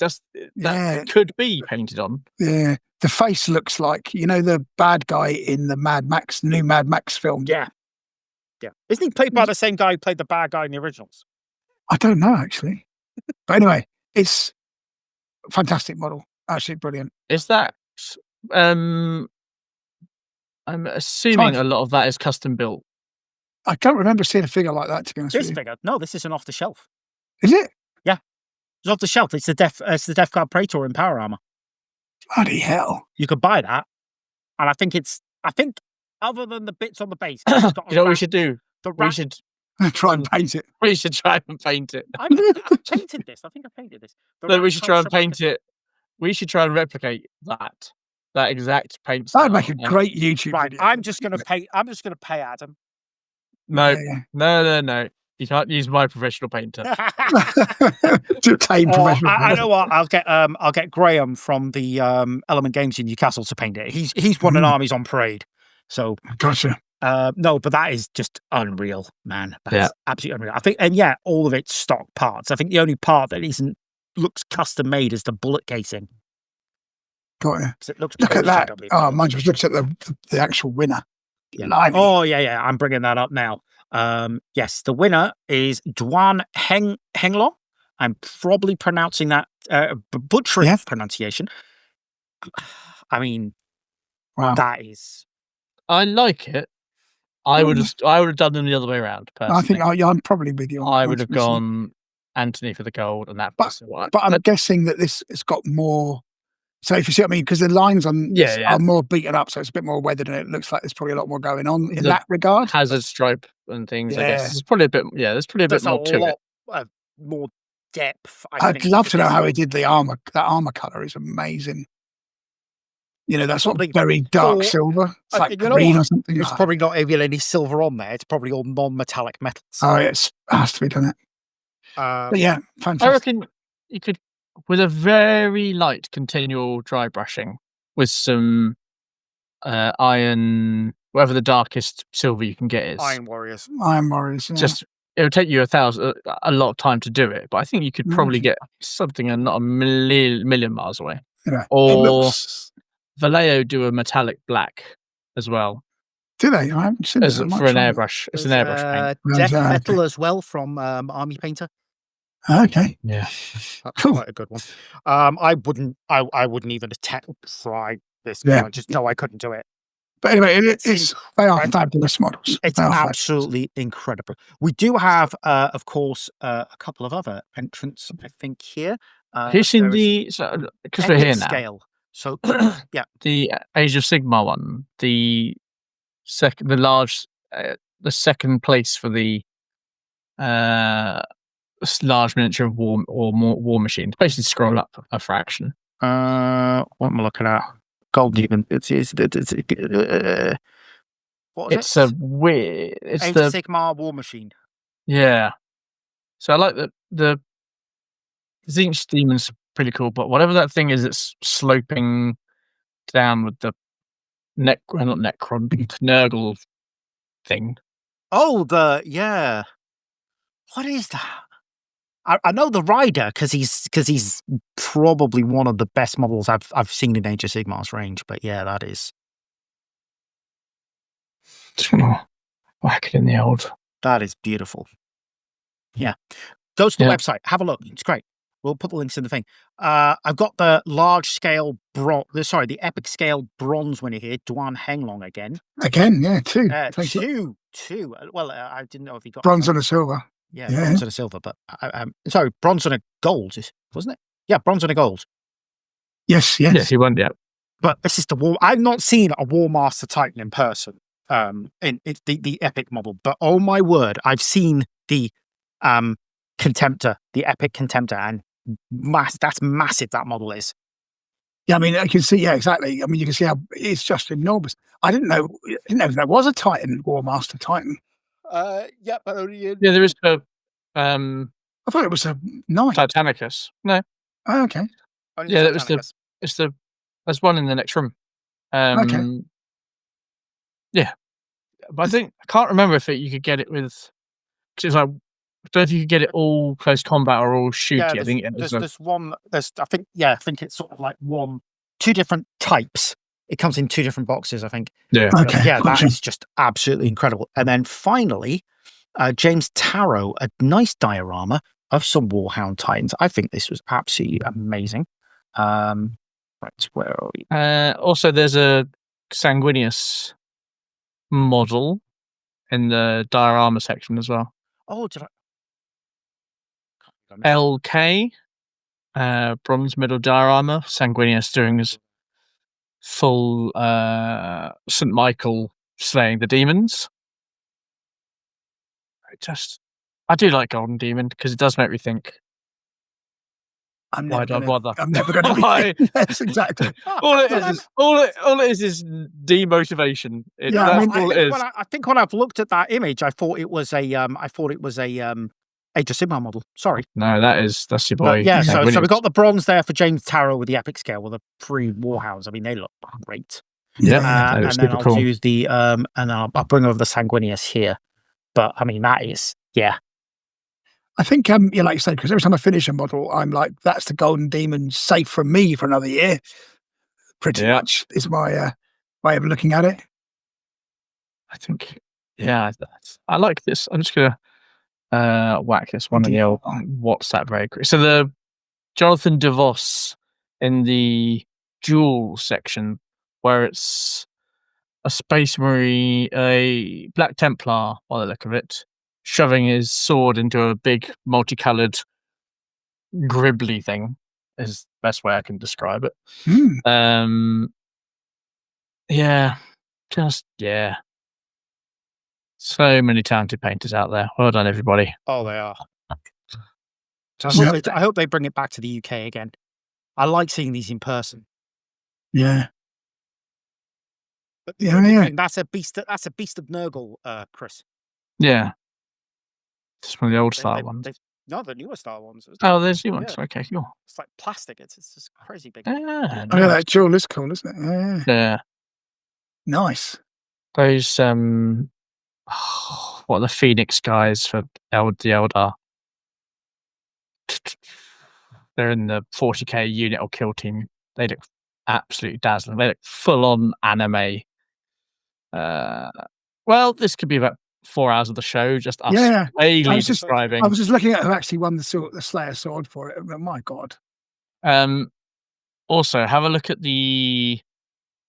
It could be painted on. Yeah, the face looks like the bad guy in the new Mad Max film. Yeah. Isn't he played by the same guy who played the bad guy in the originals? I don't know actually, but anyway, it's a fantastic model. Absolutely brilliant. Is that? I'm assuming a lot of that is custom built. I don't remember seeing a figure like that, to be honest with you. Figure? No, this isn't off the shelf. Is it? Yeah, it's off the shelf. It's the Death Guard Praetor in power armor. Bloody hell! You could buy that, and I think other than the bits on the base, you know what we should do? We should try and paint it. We should try and paint it. I painted this. I think I painted this. No, we should try and paint it. We should try and replicate that exact paint style. That'd make a great YouTube video. I'm just gonna pay Adam. No. You can't use my professional painter. To tame professional. I know what. I'll get Graham from the Element Games in Newcastle to paint it. He's won an Armies on Parade. So gotcha. No, but that is just unreal, man. That's absolutely unreal. I think, and all of it's stock parts. I think the only part that looks custom made is the bullet casing. Got it. It looks Look at that. Oh, mind you, look at the actual winner. Yeah. Oh, yeah. I'm bringing that up now. Yes, the winner is Duan Henglong. I'm probably pronouncing that butchering pronunciation. I mean, that is. I like it. I would have done them the other way around. Personally. I think I'm probably with you. I would have gone Anthony for the gold, and that. But I'm guessing that this has got more. So if you see what I mean, because the lines on are more beaten up, so it's a bit more weathered, and it looks like there's probably a lot more going on in that regard. Hazard stripe and things. I guess there's probably a bit. Yeah, there's probably a bit more to it. More depth. I'd love to know how he did the armor. That armor color is amazing. That's sort of very dark silver. It's like green or something. There's probably not even any silver on there. It's probably all non-metallic metals. Oh, it has to be done it. But yeah, fantastic. I reckon you could, with a very light continual dry brushing, with some iron, whatever the darkest silver you can get is. Iron Warriors. Yeah. Just it would take you a lot of time to do it, but I think you could probably get something not a million miles away. Or Vallejo do a metallic black as well. Do they? I haven't seen it for an airbrush. It's an airbrush paint. Death Metal as well from Army Painter. Okay. Yeah. That's quite a good one. I wouldn't even attempt to try this. I just know I couldn't do it. But anyway, they are fabulous models. It's absolutely incredible. We do have, of course, a couple of other entrants, I think, here. Who's in because we're here now. Scale. So, the Age of Sigmar one, the second place for the large miniature war machine. Basically, scroll up a fraction. What am I looking at? Gold even. It's a weird. It's Age the of Sigmar war machine. Yeah. So I like the Zinch Demon's pretty cool, but whatever that thing is, it's sloping down with the not Necron, Nurgle thing. Oh, what is that? I know the rider because he's probably one of the best models I've seen in Age of Sigmar's range. But yeah, that is. Just gonna whack it in the old. That is beautiful. Yeah, go to the website, have a look. It's great. We'll put the links in the thing. I've got the large scale the epic scale bronze winner here, Duan Henglong again. Again, yeah, two. Two. Well, I didn't know if he got bronze and a silver. Yeah, bronze and a silver, but sorry, bronze and a gold, wasn't it? Yeah, bronze and a gold. Yes. Yeah, he won. Yeah, but this is the war. I've not seen a War Master Titan in person. In the epic model, but oh my word, I've seen the Contemptor, the epic Contemptor, and that's massive. That model is. Yeah, I mean, I can see. Yeah, exactly. I mean, you can see how it's just enormous. I didn't know there was a Titan, War Master Titan. Yeah, but only there is a. I thought it was a knight. Titanicus. No. Oh, okay. Only that was there's one in the next room. Okay. Yeah, but I can't remember if you could get it with. Because it's like, I don't know if you could get it all close combat or all shooty. Yeah, I think there's one. I think it's sort of like two different types. It comes in two different boxes, I think. Yeah. Okay. Yeah, that is just absolutely incredible. And then finally, James Tarrow, a nice diorama of some Warhound Titans. I think this was absolutely amazing. Right, where are we? Also, there's a Sanguinius model in the diorama section as well. Oh, did I? LK, bronze middle diorama. Sanguinius doing his full St. Michael slaying the demons. I do like Golden Demon because it does make me think. Why do I bother? I'm never going to be. Yes, exactly. all it is demotivation. All it is. I think when I've looked at that image, I thought it was a Age of Sigmar model. Sorry. No, that's your boy. But yeah, so we've got the bronze there for James Tarrow with the epic scale with the 3 Warhounds. I mean, they look great. Yeah, and then I'll do the and I'll bring over the Sanguinius here. But I mean, that is I think like you said, because every time I finish a model, I'm like, that's the Golden Demon safe from me for another year. Pretty much is my way of looking at it. I think, I like this. I'm just gonna whack this one in the old WhatsApp very quick. So the Jonathan DeVos in the Jewel section, where it's a Space Marine, a Black Templar, by the look of it, shoving his sword into a big multicolored gribbly thing is the best way I can describe it. So many talented painters out there. Well done, everybody. Oh, they are. I hope they bring it back to the UK again. I like seeing these in person. Yeah. But that's a beast. That's a beast of Nurgle, Chris. Yeah. Just one of the old style ones. No, the newer style ones. Oh, there's new ones. Okay, cool. It's like plastic. It's just crazy big. Yeah, that jewel is cool, isn't it? Yeah. Nice. Those what are the Phoenix guys for the Eldar? They're in the 40k unit or kill team. They look absolutely dazzling. They look full on anime. Well, this could be about 4 hours of the show, just us describing. I was just looking at who actually won the Slayer sword for it. My God. Also, have a look at the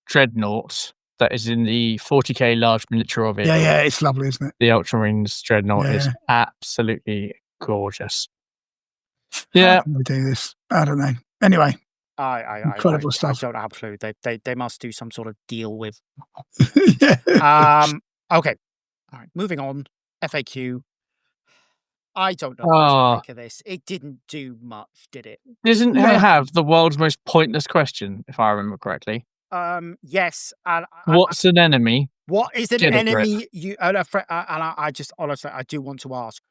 Dreadnought that is in the 40k large miniature of it. Yeah, it's lovely, isn't it? The Ultramarines Dreadnought is absolutely gorgeous. Yeah. How can we do this? I don't know. Anyway. Incredible stuff. I don't have a clue. They must do some sort of deal with. Okay. All right. Moving on. FAQ. I don't know what to make of this. It didn't do much, did it? Doesn't it have the world's most pointless question, if I remember correctly? Yes. And what's an enemy? What is an enemy? I just honestly, I do want to ask,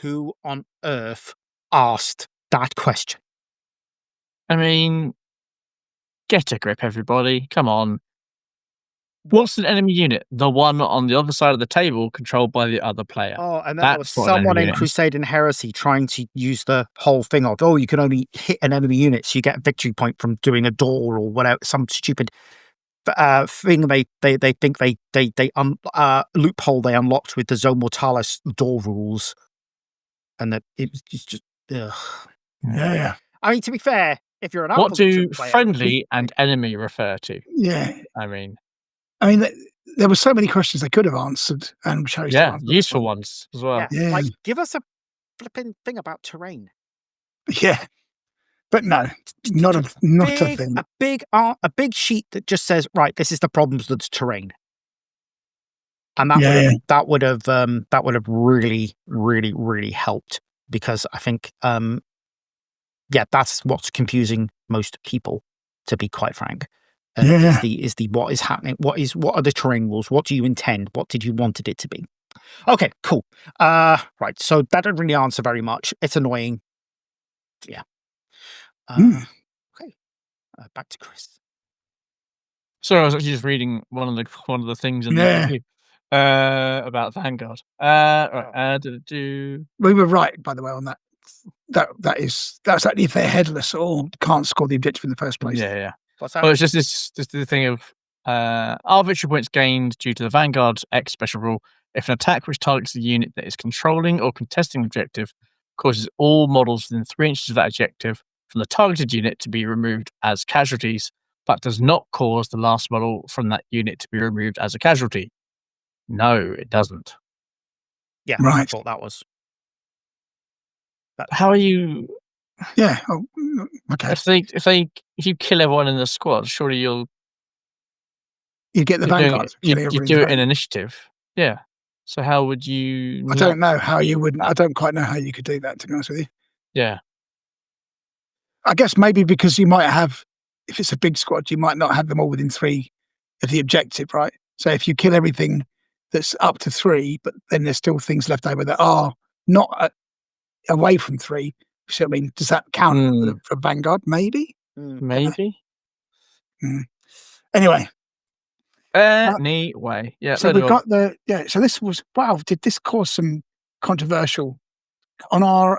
who on earth asked that question? I mean, get a grip, everybody. Come on. What's an enemy unit? The one on the other side of the table controlled by the other player. Oh, and then there was someone in Crusade and Heresy trying to use the whole thing of, you can only hit an enemy unit, so you get a victory point from doing a door or whatever, some stupid thing they think they loophole they unlocked with the Zone Mortalis door rules. And that it's just Yeah. I mean, to be fair, if you're an What do player, friendly and enemy refer to? Yeah. I mean, there were so many questions they could have answered and chose to answer. useful ones as well. Yeah. Like, give us a flipping thing about terrain. Yeah. But no, not a thing. A big sheet that just says, right, this is the problems with the terrain. And that would have really, really, really helped, because I think that's what's confusing most people, to be quite frank. Is the what is happening, what are the terrain rules, what do you intend, what did you wanted it to be? Okay, cool. Right, so that didn't really answer very much. It's annoying. Yeah. Okay. Back to Chris. Sorry, I was actually just reading one of the things in the review about Vanguard. Right. We were right, by the way, on that. That's only if they're headless or can't score the objective in the first place. Yeah. Well, it's just the thing of are victory points gained due to the Vanguard X special rule if an attack which targets the unit that is controlling or contesting the objective causes all models within 3 inches of that objective from the targeted unit to be removed as casualties, but does not cause the last model from that unit to be removed as a casualty. No, it doesn't. Yeah, right. I thought that was. How are you? Yeah. Oh, okay. If you kill everyone in the squad, surely you get the Vanguard. You do it in initiative. Yeah. So how would you? I don't know how you would. I don't quite know how you could do that, to be honest with you. Yeah. I guess maybe because you might have, if it's a big squad, you might not have them all within 3 of the objective, right? So if you kill everything that's up to 3, but then there's still things left over that are not away from 3. So I mean, does that count for Vanguard? Maybe. Maybe. Anyway. Yeah. So we got So this was Did this cause some controversial on our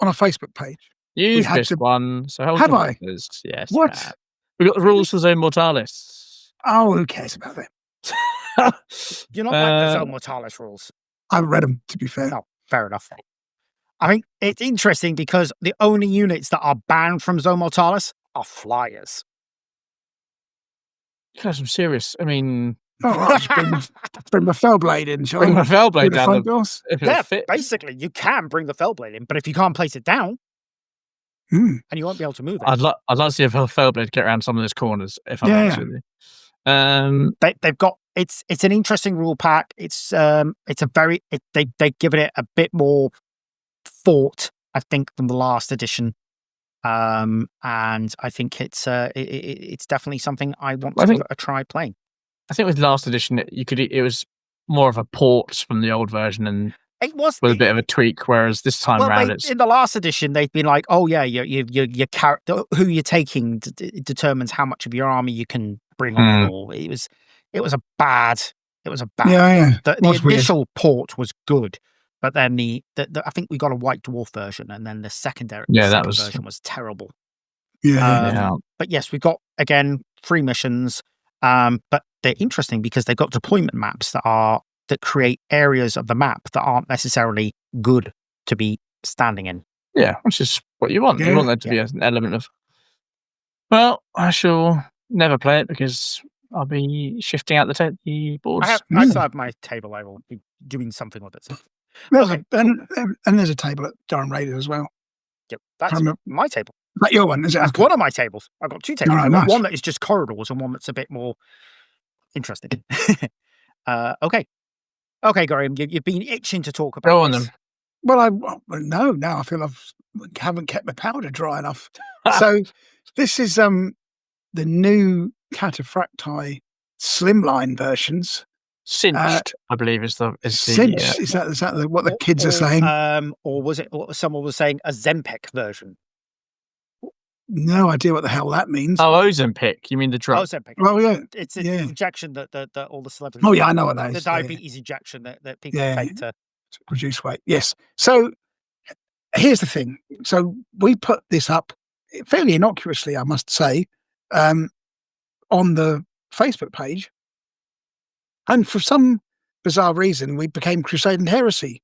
Facebook page? You've missed one. So how have I? Yes. What? We got the rules for Zone Mortalis. Oh, who cares about them? You're not like the Zone Mortalis rules. I read them, to be fair. No, fair enough. I think it's interesting because the only units that are banned from Zone Mortalis are flyers. I'm serious. I mean, bring the Fellblade in. Bring the Fellblade down the doors. Basically, you can bring the Fellblade in, but if you can't place it down, and you won't be able to move it. I'd like to see a Fellblade get around some of those corners. If I'm honest with you, they've got it's an interesting rule pack. It's they've given it a bit more thought, I think, than the last edition. And I think it's definitely something I want to try playing. I think with last edition, it was more of a port from the old version, and it was with a bit of a tweak. Whereas this time around, in the last edition, they've been like, oh yeah, your character, who you're taking, determines how much of your army you can bring on. Or it was a bad. Yeah. The initial port was good. But then I think we got a White Dwarf version, and then the second version was terrible. But yes, we've got, again, 3 missions. But they're interesting because they've got deployment maps that create areas of the map that aren't necessarily good to be standing in. Yeah, which is what you want. You want there to be an element of. Well, I shall never play it because I'll be shifting out the boards. I still have my table. I will be doing something with it. And there's a table at Durham Raiders as well. Yep, that's my table. Is that your one? Is it? That's one of my tables. I've got 2 tables. Oh, nice. One that is just corridors and one that's a bit more interesting. Okay, Graham, you've been itching to talk about. Go on them. Well, now I feel I haven't kept my powder dry enough. So this is the new Carat-ay slimline versions. Cinched, I believe is the cinched. Is that what the kids are saying? Or was it what someone was saying, a Zempic version? No idea what the hell that means. Oh, Ozempic. You mean the drug? Ozempic. Well, yeah, it's an injection that all the celebrities. Oh yeah, I know what that is. The diabetes injection that people take to reduce weight. Yes. So here's the thing. So we put this up fairly innocuously, I must say, on the Facebook page. And for some bizarre reason, we became Crusade and Heresy.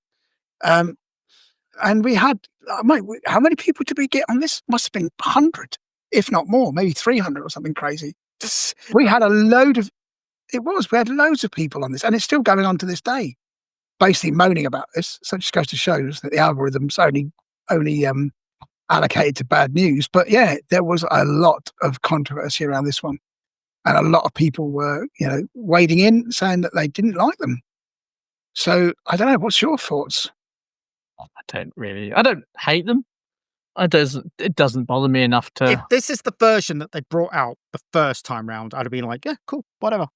And we had, mate, how many people did we get on this? Must have been 100, if not more, maybe 300 or something crazy. We had we had loads of people on this, and it's still going on to this day, basically moaning about this. So it just goes to show us that the algorithm's only allocated to bad news. But yeah, there was a lot of controversy around this one. And a lot of people were, wading in saying that they didn't like them. So I don't know. What's your thoughts? I don't hate them. It doesn't bother me enough to. If this is the version that they brought out the first time round, I'd have been like, yeah, cool, whatever.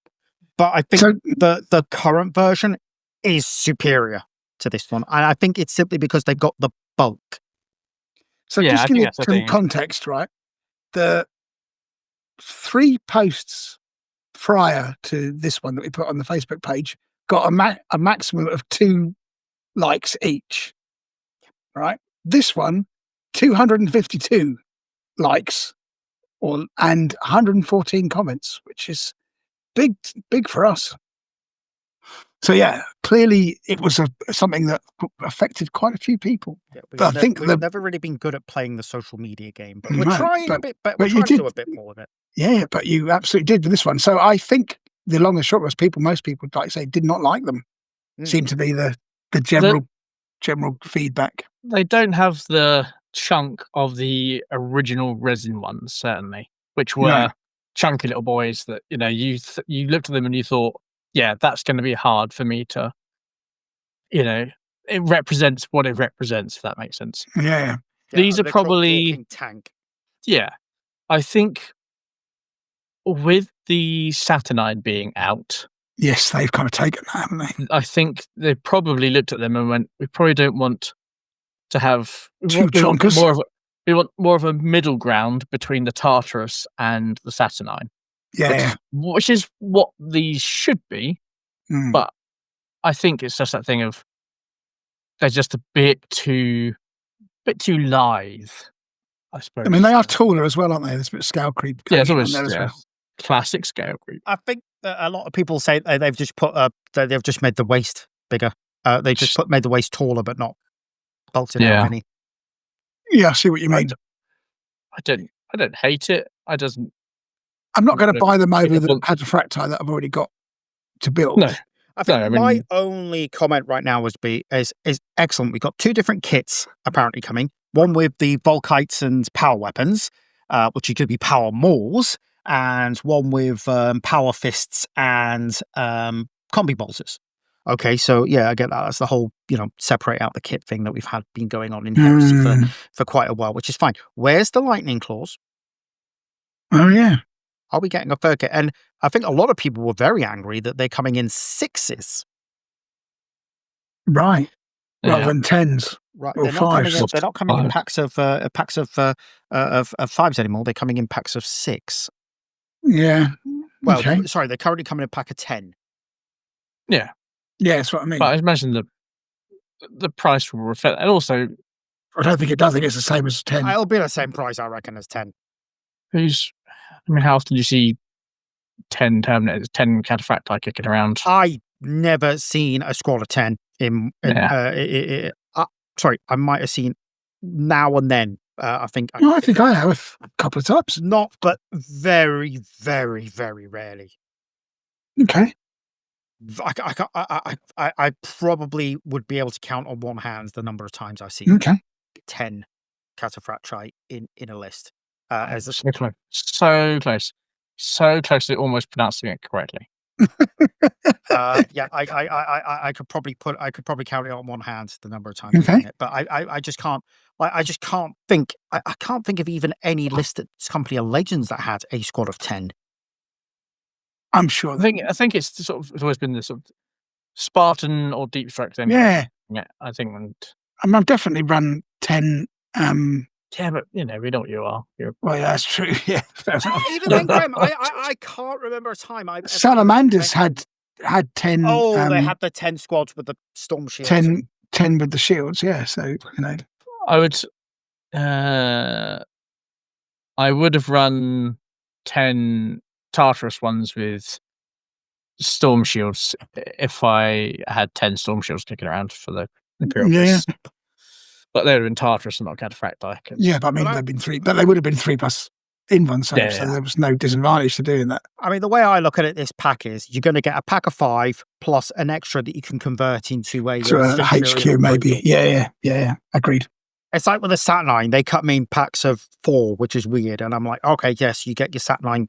But I think the current version is superior to this one. And I think it's simply because they've got the bulk. So just give you some context, right? The 3 posts prior to this one that we put on the Facebook page got a maximum of 2 likes each, right? This one, 252 likes and 114 comments, which is big for us. So yeah, clearly it was something that affected quite a few people. Yeah, but I think we've never really been good at playing the social media game, but we're trying a bit better. We're trying to do a bit more of it. Yeah, but you absolutely did with this one. So I think the long and short was most people, like I say, did not like them. Seemed to be the general feedback. They don't have the chunk of the original resin ones, certainly, which were chunky little boys that you looked at them and you thought, yeah, that's going to be hard for me to, it represents what it represents, if that makes sense. Yeah. These are probably tank. Yeah, I think with the Saturnine being out. Yes, they've kind of taken that, haven't they? I think they probably looked at them and went, we probably don't want to have we want more of a middle ground between the Tartarus and the Saturnine. Yeah. Which is what these should be. But I think it's just that thing of they're just a bit too lithe, I suppose. I mean, they are taller as well, aren't they? There's a bit of scale creep. Yeah, it's always classic scale creep. I think that a lot of people say they've just they've just made the waist bigger. They just made the waist taller, but not bolted out any. Yeah, I see what you mean. I don't hate it. I'm not going to buy them over the Carat-ay that I've already got to build. No. I think my only comment right now is excellent. We've got 2 different kits apparently coming. One with the Volkites and power weapons, which could be power mauls, and one with power fists and combi bolters. Okay, so yeah, I get that. That's the whole, separate out the kit thing that we've been going on in Heresy for quite a while, which is fine. Where's the lightning claws? Oh yeah. Are we getting a third kit? And I think a lot of people were very angry that they're coming in 6s. Right. Rather than 10s. Right. Or 5s. They're not coming in packs of 5s anymore. They're coming in packs of 6. Yeah. Well, sorry, they're currently coming in a pack of 10. Yeah. Yeah, that's what I mean. But I imagine the price will reflect, and also I don't think it does. I think it's the same as 10. It'll be the same price, I reckon, as 10. How often do you see 10 Terminators, 10 Carat-ay kicking around? I never seen a squad of 10 sorry, I might have seen now and then. I think I have a couple of times. Not, but very, very, very rarely. Okay. I probably would be able to count on one hand the number of times I've seen 10 Carat-ay in a list. So close to almost pronouncing it correctly. Yeah, I could probably count it on one hand the number of times I've seen it, but I just can't. I just can't think. I can't think of even any listed Company of Legends that had a squad of 10. I'm sure. I think it's always been this sort of Spartan or Deep Strike thing. Yeah, I think. I've definitely run 10. Yeah, but we know what you are. Well, yeah, that's true. Yeah, even then, Graham, I can't remember a time Salamanders had 10. Oh, they had the 10 squads with the storm shields. 10 with the shields. Yeah, so I would have run 10 Tartarus ones with storm shields if I had 10 storm shields kicking around for the Imperial. Yeah. But they would have been Tartarus and not Carat-ay. Yeah, but I mean, they've been 3, but they would have been 3+ in one save, so there was no disadvantage to doing that. I mean, the way I look at it, this pack is you're going to get a pack of 5 plus an extra that you can convert into a HQ, maybe. Yeah. Agreed. It's like with the Sat9, they cut me in packs of 4, which is weird. And I'm like, okay, yes, you get your Sat9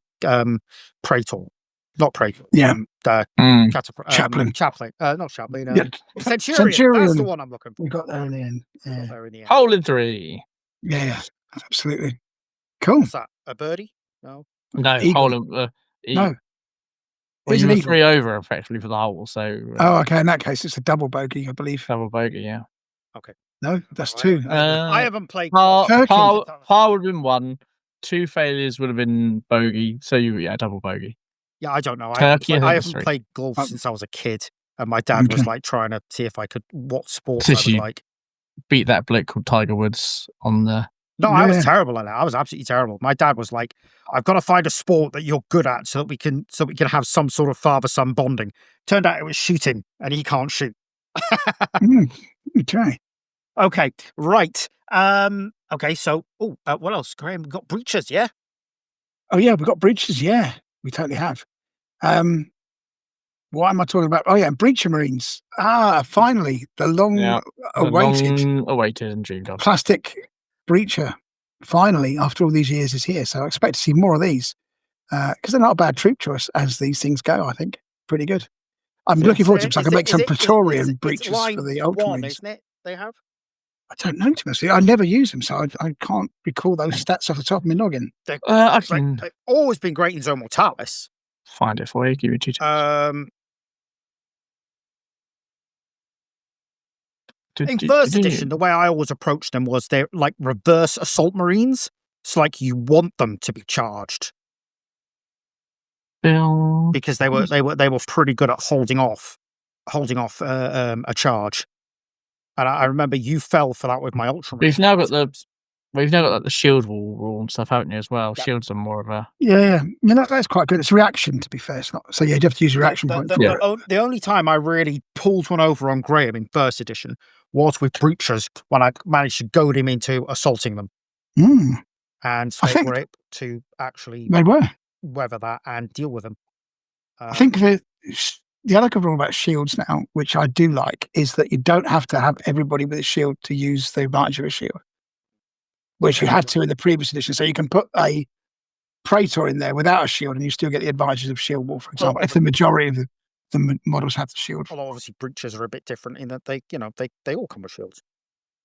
Praetor. Not Praetor. Yeah. Chaplain. Not Chaplain. Centurion. That's the one I'm looking for. We got there in the end. Yeah. Hole in 3. Yeah, absolutely. Cool. What's that? A birdie? No. Hole in... no. Well, you were 3 over, effectively, for the hole, so... okay, in that case, it's a double bogey, I believe. Double bogey, yeah. Okay. No, that's 2. I haven't played... Par would have been 1. 2 failures would have been bogey, so double bogey. Yeah, I don't know. I haven't played golf since I was a kid, and my dad was like trying to see if I could... What sports I would like. Beat that bloke called Tiger Woods on the... No, I was terrible at that. I was absolutely terrible. My dad was like, "I've got to find a sport that you're good at so that we can have some sort of father-son bonding." Turned out it was shooting, and he can't shoot. Okay. Okay, right. Okay, so what else, Graham? We've got breaches, yeah? Oh yeah, we've got breaches, yeah. We totally have. What am I talking about? Oh yeah, breacher marines. Finally, the long-awaited and dreamed of plastic breacher, finally, after all these years, is here. So I expect to see more of these because they're not a bad troop choice as these things go. I think pretty good. I'm looking forward to it because I can make some Praetorian breaches for the Ultramarines. Isn't it? They have. I don't know, to be honest. I never use them, so I can't recall those stats off the top of my noggin. They've always been great in Zone Mortalis. Find it for you. Give you 2 times. In first edition, the way I always approached them was they're like reverse assault marines. It's like you want them to be charged because they were pretty good at holding off a charge. And I remember you fell for that with my Ultramarines. We've now got the shield wall rule and stuff, haven't you, as well? Yep. Shields are more of a... Yeah. I mean, that's quite good. It's reaction, to be fair. It's not... So, you have to use your reaction point. The only time I really pulled one over on Graham in first edition was with breachers when I managed to goad him into assaulting them. And they were able to actually weather that and deal with them. I think the other good rule about shields now, which I do like, is that you don't have to have everybody with a shield to use the advantage of a shield, which you had to in the previous edition. So you can put a Praetor in there without a shield and you still get the advantages of shield wall, for example, if the majority of the models have the shield. Although obviously breaches are a bit different in that they all come with shields.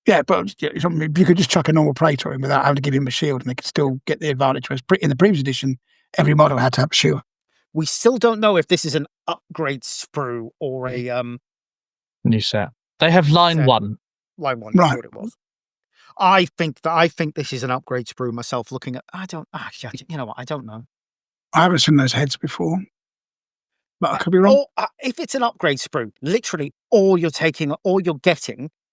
Yeah, but you could just chuck a normal Praetor in without having to give him a shield and they could still get the advantage. Whereas in the previous edition, every model had to have a shield. We still don't know if this is an upgrade sprue or a new set. They have line 1. Line 1, right? That's what it was. I think this is an upgrade sprue myself. Looking at, you know what? I don't know. I haven't seen those heads before, but I could be wrong. If it's an upgrade sprue, literally all you're getting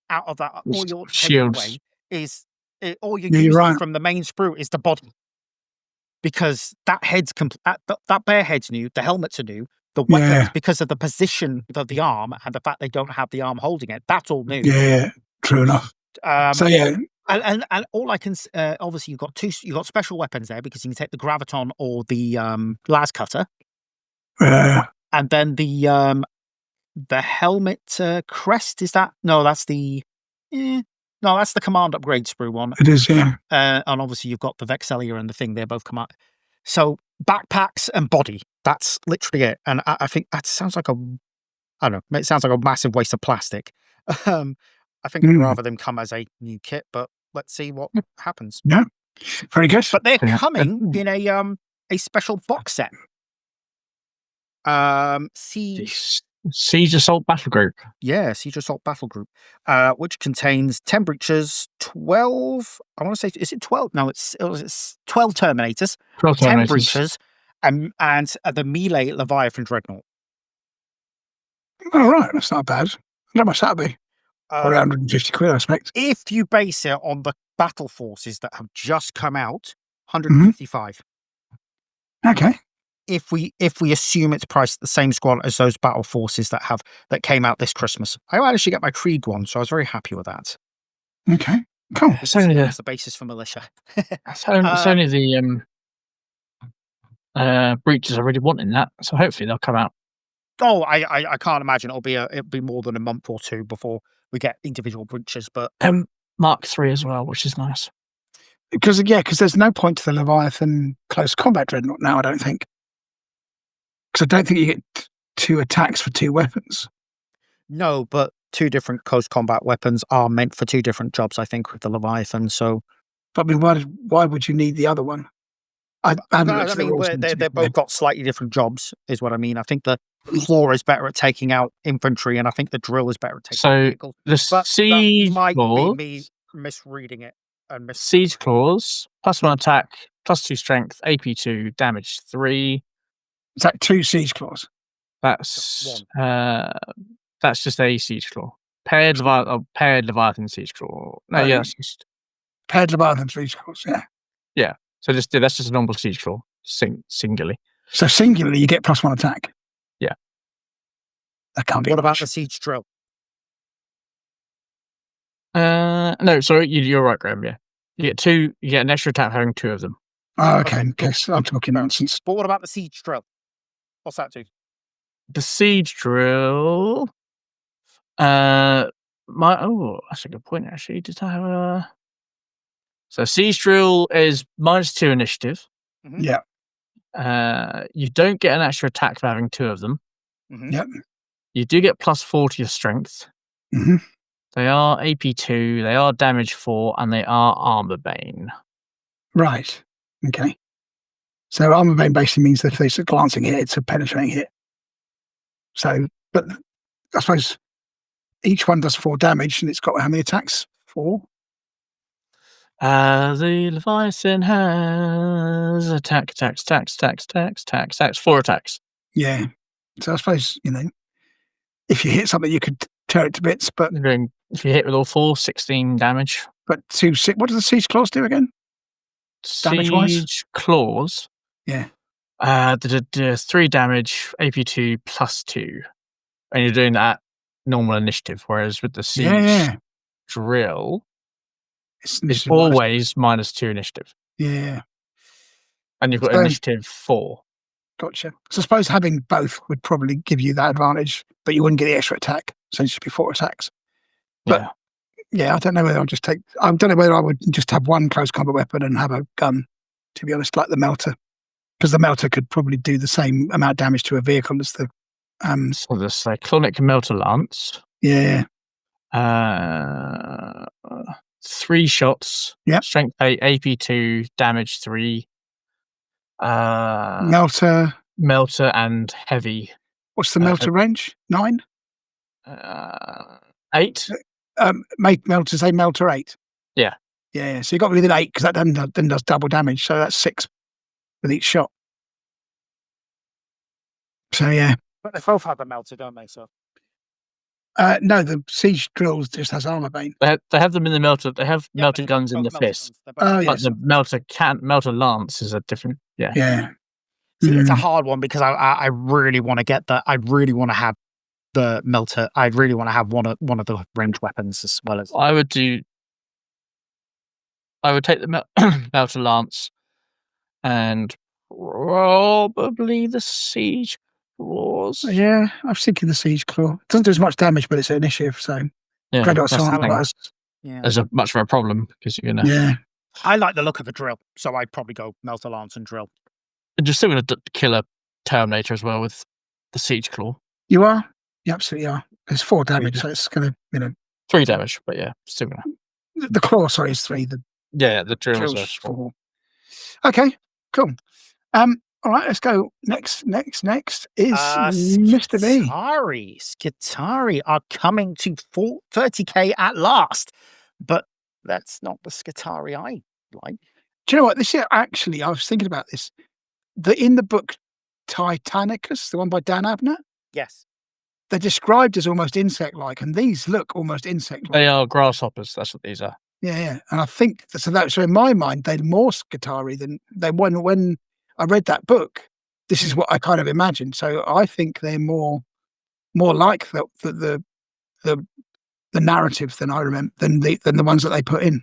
out of that, all you're taking away is all you're using from the main sprue is the body. Because that head's that bare head's new, the helmets are new, the weapons because of the position of the arm and the fact they don't have the arm holding it. That's all new. Yeah, true enough. And all I can obviously you've got special weapons there because you can take the graviton or the las cutter. And then the helmet crest, is that? No, that's the no, that's the command upgrade sprue one. It is, yeah. And obviously you've got the Vexelia and the thing, they're both command. So backpacks and body, that's literally it. And I think that sounds like it sounds like a massive waste of plastic. I think I'd rather them come as a new kit, but let's see what happens. Yeah, very good. But they're coming in a special box set. Siege Assault Battle Group. Yeah, Siege Assault Battle Group, which contains 10 breaches, 12. I want to say, is it 12? No, it's 12 Terminators, 10 breaches, and the melee Leviathan Dreadnought. All right, that's not bad. How much that'll be? Probably 150 quid, I expect. If you base it on the battle forces that have just come out, 155. Okay. If we assume it's priced at the same squad as those battle forces that came out this Christmas. I managed to get my Krieg one, so I was very happy with that. Okay, cool. It's only That's the basis for militia. it's only the breaches are really wanting that, so hopefully they'll come out. Oh, I can't imagine it'll be more than a month or two before we get individual breaches, but Mark 3 as well, which is nice. Because there's no point to the Leviathan close combat dreadnought now, I don't think. Because I don't think you get 2 attacks for 2 weapons. no, but 2 different close combat weapons are meant for 2 different jobs, I think, with the Leviathan. So, But I mean, why would you need the other one? I mean, they're both got slightly different jobs, is what I mean. I think the claw is better at taking out infantry, and I think the drill is better at taking out vehicles. The But siege that might claws, be me misreading it. siege claws, +1 attack, +2 strength, AP2, damage 3. Is that 2 siege claws? That's just a siege claw. Paired Leviathan siege claw. No, yeah, that's just paired Leviathan siege claws. Yeah. So that's just a normal siege claw, singularly. So singularly, you get +1 attack. Yeah. That can't be. What about the siege drill? No, sorry, you're right, Graham. Yeah, you get an extra attack having 2 of them. Oh, okay. So I'm talking nonsense. But what about the siege drill? What's that do? The siege drill. That's a good point. Actually, did I have a? So siege drill is -2 initiative. Mm-hmm. Yeah. You don't get an extra attack for having 2 of them. Mm-hmm. Yep. You do get +4 to your strength. Mm-hmm. They are AP2, they are damage 4, and they are armor bane. Right. Okay. So armor bane basically means that if it's a glancing hit, it's a penetrating hit. So, but I suppose each one does 4 damage, and it's got how many attacks? 4. The Leviathan has attacks, 4 attacks. Yeah. So I suppose, if you hit something, you could tear it to bits, but If you hit with all 4, 16 damage. But what do the siege claws do again? Damage-wise? Siege claws. Yeah. 3 damage, AP2 +2. And you're doing that normal initiative, whereas with the siege drill, it's always -2 initiative. Yeah. And you've got initiative 4. Gotcha. So I suppose having both would probably give you that advantage, but you wouldn't get the extra attack. So it should be 4 attacks. But yeah, I don't know whether I don't know whether I would just have 1 close combat weapon and have a gun, to be honest, like the melter. Because the melter could probably do the same amount of damage to a vehicle as the So the cyclonic melter lance. Yeah. 3 shots. Yep. Strength 8, AP2, damage 3. Melter and heavy. What's the melter range? 9? 8. Make melters, they melter 8. Yeah. Yeah. So you got within 8 because that then does double damage. So that's 6 with each shot. So yeah. But they both have the melter, don't they? So. No, the siege drills just has armor bane. They have them in the melter. They have melter guns in the fist. Oh, but the melter lance is a different. Yeah. Yeah. See, it's a hard one because I really want to get that. I really want to have the melter. I really want to have one of the ranged weapons as well as. I would take the melter lance and probably the siege claws. Yeah, I was thinking the siege claw. It doesn't do as much damage, but it's an initiative, so that's a much of a problem because you're gonna. Yeah, I like the look of a drill, so I'd probably go melter lance and drill. And you're still gonna kill a Terminator as well with the siege claw. You are. You absolutely are. It's 4 damage, so it's gonna 3 damage, but yeah, still gonna. The claw, sorry, is 3. The drills are 4. Okay, cool. All right, let's go. Next is Mr. B. Skitarii are coming to 30k at last, but that's not the Skitarii I like. Do you know what? This year, actually, I was thinking about this. In the book Titanicus, the one by Dan Abnett. Yes. They're described as almost insect-like, and these look almost insect-like. They are grasshoppers. That's what these are. Yeah. And I think so. So in my mind, they're more Skitarii than they when I read that book. This is what I kind of imagined. So I think they're more like the narrative than I remember than the ones that they put in.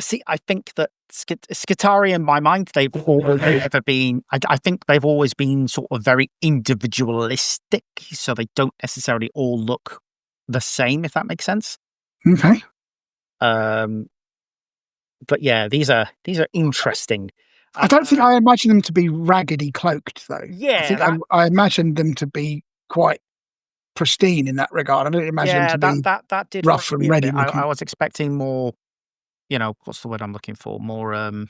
See, I think that Skitarii, in my mind, they've always ever been. I think they've always been sort of very individualistic, so they don't necessarily all look the same. If that makes sense. Okay. But yeah, these are interesting. I don't think I imagine them to be raggedy cloaked, though. Yeah, I think I imagined them to be quite pristine in that regard. I didn't imagine them to be that did rough and ready. I was expecting more. What's the word I'm looking for? More. I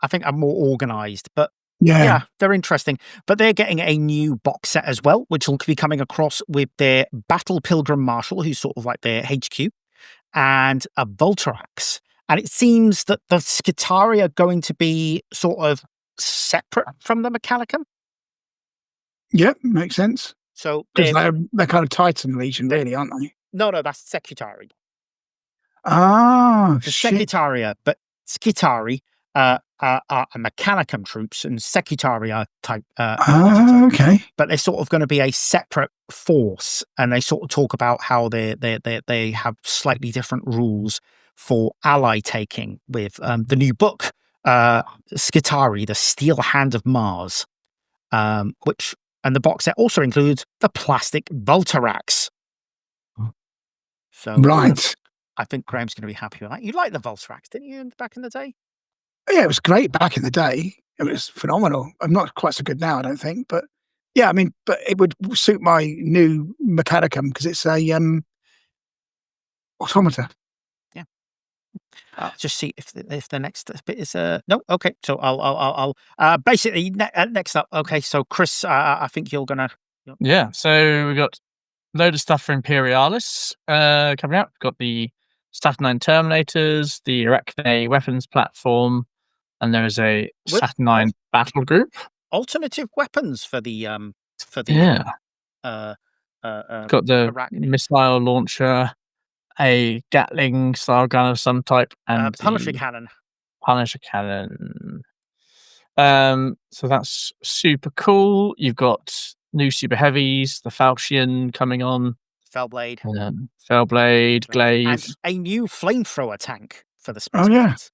think I'm more organized, but yeah, they're interesting. But they're getting a new box set as well, which will be coming across with their Battle Pilgrim Marshal, who's sort of like their HQ, and a Voltarax. And it seems that the Skitarii are going to be sort of separate from the Mechanicum. Yep, makes sense. So because they're kind of Titan Legion, really, aren't they? No, that's Secutarii. Ah, the Secutarii, but Skitarii are Mechanicum troops, and Secutarii are type. Okay. But they're sort of going to be a separate force, and they sort of talk about how they have slightly different rules for ally taking with the new book, Skitarii, the Steel Hand of Mars, which. And the box set also includes the plastic Voltarax. So, right. I think Graham's going to be happy with that. You liked the Voltarax, didn't you, back in the day? Yeah, it was great back in the day. It was phenomenal. I'm not quite so good now, I don't think. But yeah, I mean, but it would suit my new Mechanicum because it's a automata. Yeah. I'll just see if the next bit is no. Okay, so I'll basically next up. Okay, so Chris, I think you're gonna. Yeah, so we got a load of stuff for Imperialis coming out. We've got the Saturnine Terminators, the Arachne weapons platform, and there is a Saturnine battle group. Alternative weapons for the got the Arachne. Missile launcher, a Gatling style gun of some type, and Punisher cannon. Punisher cannon. So that's super cool. You've got new super heavies, the Falchion coming on. Fellblade. Fellblade, Glaive. And a new flamethrower tank for the Space Marines.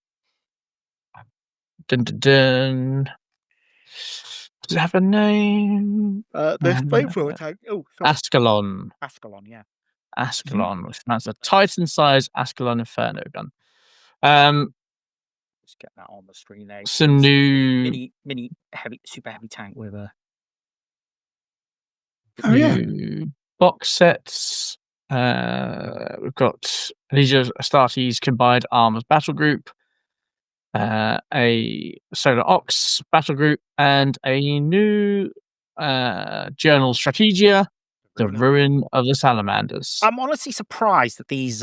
Dun, dun, dun. Does it have a name? The flamethrower tank. Oh, sorry. Ascalon. Yeah. Ascalon, which that's a Titan-sized Ascalon Inferno gun. Let's get that on the screen there. Some new mini heavy, super heavy tank with a new box sets. We've got Legion of Astartes Combined Arms Battle Group, a Solar Ox Battle Group, and a new Journal Strategia, The Ruin of the Salamanders. I'm honestly surprised that these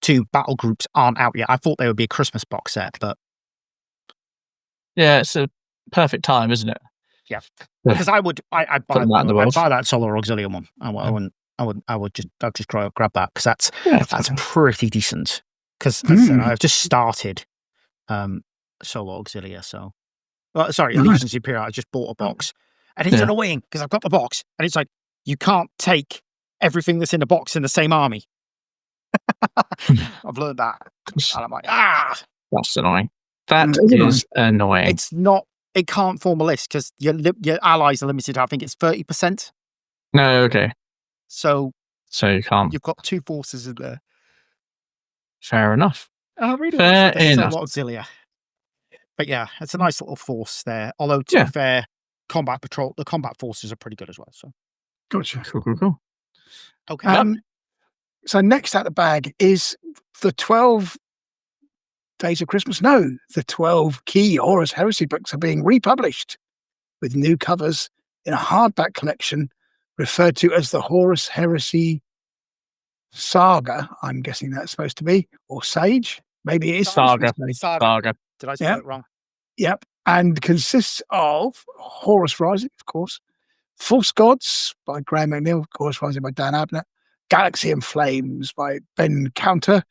two battle groups aren't out yet. I thought they would be a Christmas box set, but yeah, it's a perfect time, isn't it? Yeah, because I'd buy that Solar Auxilium one. I'd just grab that because that's pretty decent. Because I've just started Solar Auxilia, so Allegiance Superior. I just bought a box, and it's annoying because I've got the box, and it's like you can't take everything that's in the box in the same army. I've learned that, and I'm like, that's annoying. That is annoying. It's not. It can't form a list because your allies are limited. I think it's 30%. No, okay. So you can't. You've got two forces in there. Fair enough. I really like a lot of Auxilia. But yeah, it's a nice little force there. Although to be fair, the combat forces are pretty good as well. So gotcha. Cool. Okay. So next out the bag is the 12 Days of Christmas. No, the 12 key Horus Heresy books are being republished with new covers in a hardback collection referred to as the Horus Heresy Saga. I'm guessing that's supposed to be, or Sage. Maybe it is Saga. Did I say it wrong? Yep. And consists of Horus Rising, of course, False Gods by Graham McNeil, Horus Rising by Dan Abnett, Galaxy in Flames by Ben Counter,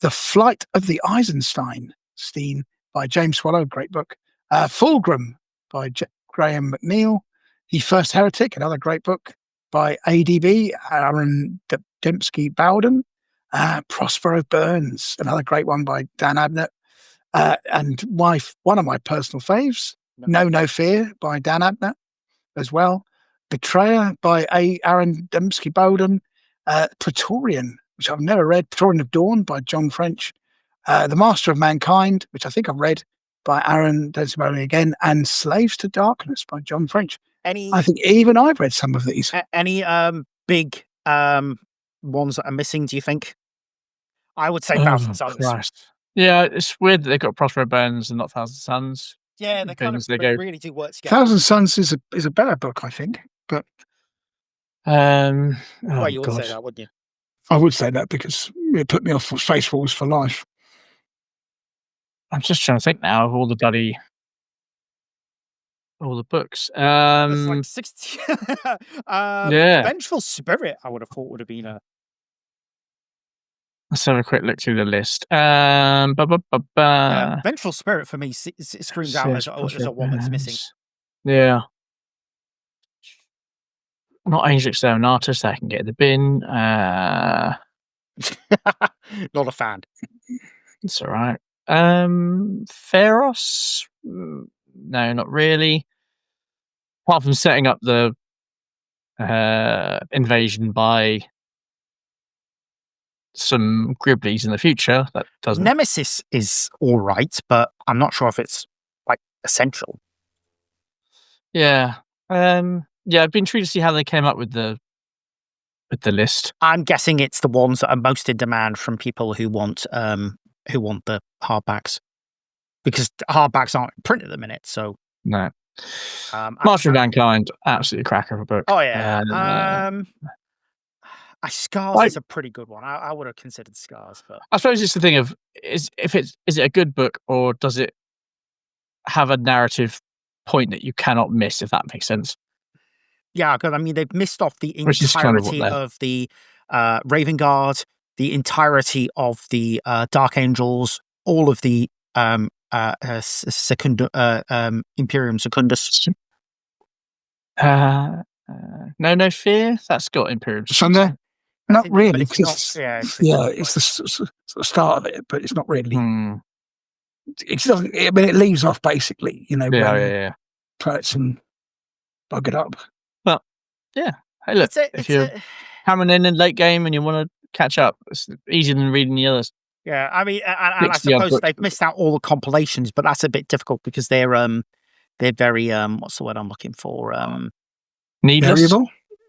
The Flight of the Eisenstein by James Swallow, great book, Fulgrim by Graham McNeil, The First Heretic, another great book by ADB, Aaron Dembski Bowden, Prospero Burns, another great one by Dan Abnett, and one of my personal faves, No Fear by Dan Abnett as well. Betrayer by Aaron Dembski Bowden, Praetorian, which I've never read, Praetorian of Dawn by John French, The Master of Mankind, which I think I've read by Aaron Dembski Bowden again, and Slaves to Darkness by John French. I think even I've read some of these. Any big ones that are missing, do you think? I would say Thousand Suns. Christ. Yeah, it's weird that they've got Prospero Burns and not Thousand Suns. Yeah, they really do work together. Thousand Suns is a better book, I think. But well, you would say that, wouldn't you? I would say that because it put me off Space Wars for life. I'm just trying to think now of all the books. There's like 60. Yeah. Vengeful Spirit, I would have thought would have been a. Let's have a quick look through the list. Vengeful Spirit for me screams out as a one that's missing. Yeah. Not Angel Exterminator, so I can get in the bin. Not a fan. It's all right. Pharos? No, not really. Apart from setting up the invasion by some Gribblies in the future, that doesn't. Nemesis is all right, but I'm not sure if it's like essential. Yeah. Yeah, I'd be intrigued to see how they came up with the list. I'm guessing it's the ones that are most in demand from people who want the hardbacks, because hardbacks aren't printed at the minute. So no. Master of Mankind, absolutely cracker of a book. Oh yeah. Scars is a pretty good one. I would have considered Scars, but I suppose it's the thing of is it a good book, or does it have a narrative point that you cannot miss, if that makes sense? Yeah, because I mean they've missed off the entirety of the Raven Guard, the entirety of the Dark Angels, all of the Imperium Secundus. No Fear. That's got Imperium Secundus. Not really. It's the start of it, but it's not really. It doesn't. I mean, it leaves off basically. Yeah. Planets and bug it up. But yeah, hey, look, if you're coming in late game and you want to catch up, it's easier than reading the others. Yeah, I mean, and I suppose they've missed out all the compilations, but that's a bit difficult because they're very what's the word I'm looking for? Needless.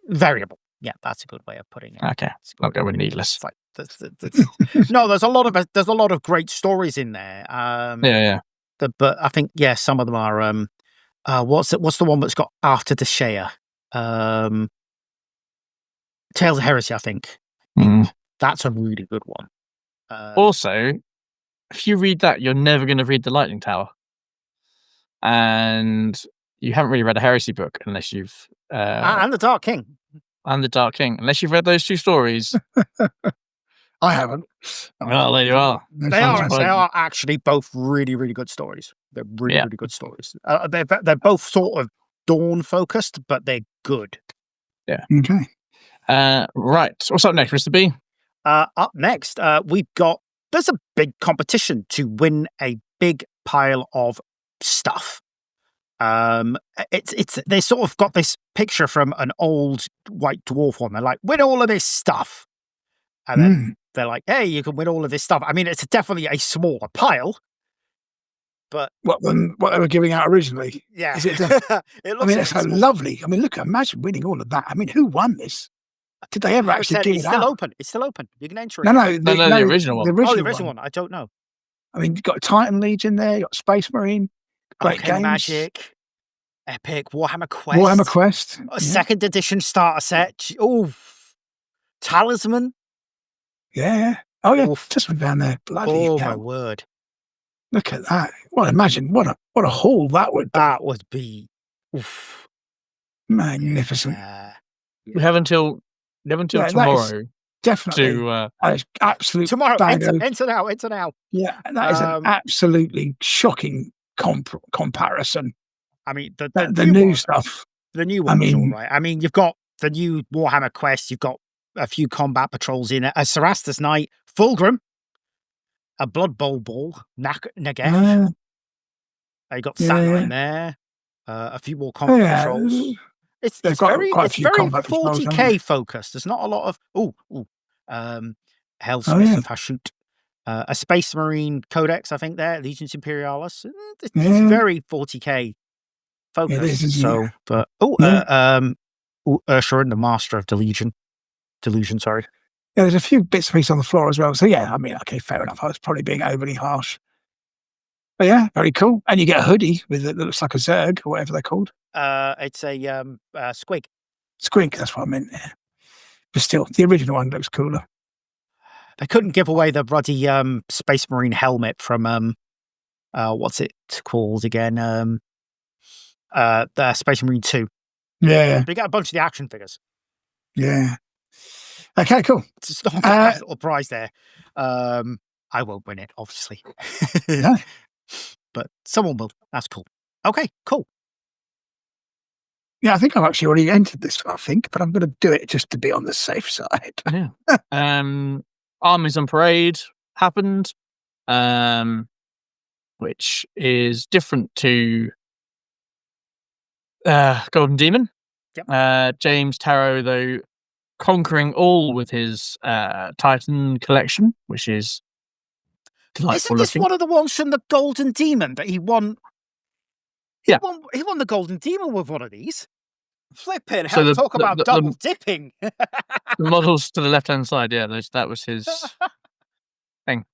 Variable. Yeah, that's a good way of putting it. Okay, I'll go with needless. It's like, no, there's a lot of great stories in there. Yeah. But I think some of them are. What's the one that's got after the Shea? Tales of Heresy, I think. That's a really good one. Also, if you read that, you're never going to read the Lightning Tower, and you haven't really read a Heresy book unless you've and the Dark King. And the Dark King, unless you've read those two stories. I haven't. Well, there you are. They are actually both really, really good stories. They're really good stories. They're both sort of Dawn focused, but they're good. Yeah. Okay. Right. So what's up next, Mr. B? Up next, there's a big competition to win a big pile of stuff. They sort of got this picture from an old White Dwarf one. They're like, win all of this stuff. And then they're like, hey, you can win all of this stuff. I mean, it's definitely a smaller pile. But what they were giving out originally? Yeah. Is it it's so lovely. I mean, imagine winning all of that. I mean, who won this? Did they ever actually give it out? It's still open. You can enter it. No, the original one. The original one. I don't know. I mean, you've got Titan Legion there, you've got Space Marine, great games. Magic, Epic, Warhammer Quest. A second edition starter set. Oh, Talisman. Yeah. Oh, yeah. Just went down there. Bloody hell. My word. Look at that. Well, imagine what a haul that would be. That would be magnificent. We have until tomorrow. Definitely. To absolute tomorrow. Enter now. Yeah, that is an absolutely shocking comparison. I mean, the new stuff. The new one is all right. I mean, you've got the new Warhammer Quest. You've got a few combat patrols in it. A Sarastas Knight, Fulgrim, a Blood Bowl Ball, Nageth. You got Saturnine there. A few more combat patrols. It's very 40k focused. There's not a lot of Hellsmith Hashut. A Space Marine Codex, I think there, Legions Imperialis. It's very 40k focused. Ursula, the Master of Delusion, sorry. Yeah, there's a few bits and pieces on the floor as well. So yeah, I mean, okay, fair enough. I was probably being overly harsh. But yeah, very cool. And you get a hoodie that looks like a Zerg or whatever they're called. It's a Squig. Squig, that's what I meant. Yeah. But still, the original one looks cooler. They couldn't give away the bloody Space Marine helmet from what's it called again? The Space Marine 2. Yeah. But you got a bunch of the action figures. Yeah. Okay, cool. It's not a nice little prize there. I won't win it, obviously. Yeah. But someone will. That's cool. Okay, cool. Yeah, I think I've actually already entered this, I think, but I'm going to do it just to be on the safe side. Yeah. Armies on Parade happened, which is different to Golden Demon. Yep. James Tarrow, though, conquering all with his Titan collection, which is delightful. Isn't this one of the ones from the Golden Demon that he won? Yeah. He won the Golden Demon with one of these. Flipping hell, talk about double dipping. The models to the left-hand side, yeah, that was his thing.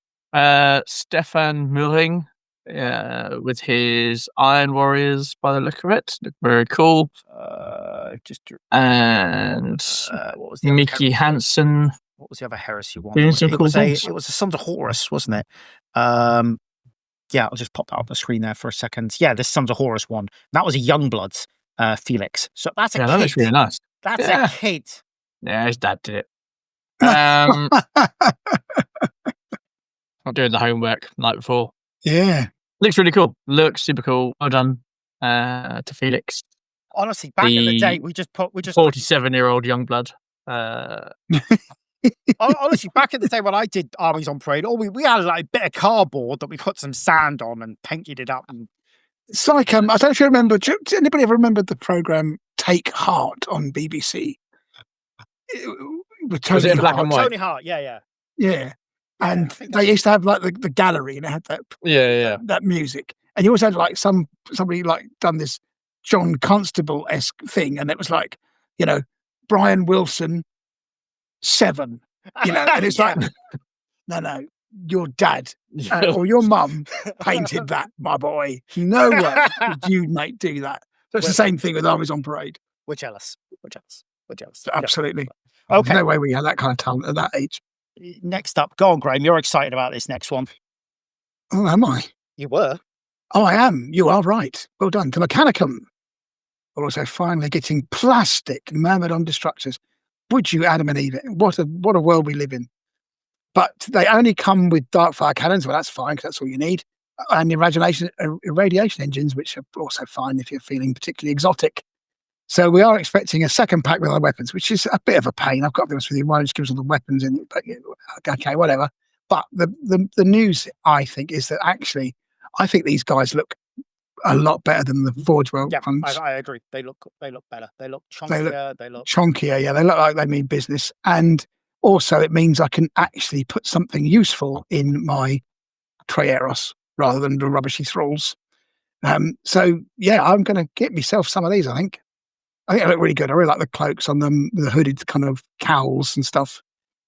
Stefan Muring, with his Iron Warriors by the look of it. Look very cool. And what was the Mickey Hansen. What was the other heresy one? It was a Sons of Horus, wasn't it? Yeah, I'll just pop that up the screen there for a second. Yeah, this Sons of Horus one. That was a Youngbloods Felix. So that's a kid. That looks really nice. That's a kid. Yeah, his dad did it. Not doing the homework the night before. Yeah. Looks really cool. Looks super cool. Well done to Felix. Honestly, back in the day, we just 47-year-old Youngblood. Honestly, back in the day when I did Armies on Parade, we had like a bit of cardboard that we put some sand on and painted it up. And it's like I don't know if you remember. Does anybody ever remember the program Take Heart on BBC? Was it in black and white? Tony Hart, yeah. And they used to have like the gallery, and it had that that music. And you always had like somebody like done this John Constable-esque thing, and it was like, Brian Wilson 7, and it's like, no, your dad or your mum painted that, my boy. No way would you, mate, do that. So it's the same thing with Armies on Parade. We're jealous. Absolutely. Okay. No way we had that kind of talent at that age. Next up, go on, Graham. You're excited about this next one. Oh, am I? You were. Oh, I am. You are right. Well done. The Mechanicum. We're also finally getting plastic Myrmidon Destructors. Would you, Adam and Eve? What a world we live in. But they only come with Darkfire cannons. Well, that's fine, because that's all you need. And irradiation engines, which are also fine if you're feeling particularly exotic. So we are expecting a second pack with our weapons, which is a bit of a pain. I've got to be honest with you. One just gives all the weapons in it, but okay, whatever. But the news, I think, is that actually, I think these guys look a lot better than the Forge World ones. I agree. They look better. They look chunkier. They look chunkier. Yeah, they look like they mean business. And also, it means I can actually put something useful in my Traeros rather than the rubbishy thralls. So yeah, I'm going to get myself some of these. I think they look really good. I really like the cloaks on them, the hooded kind of cowls and stuff.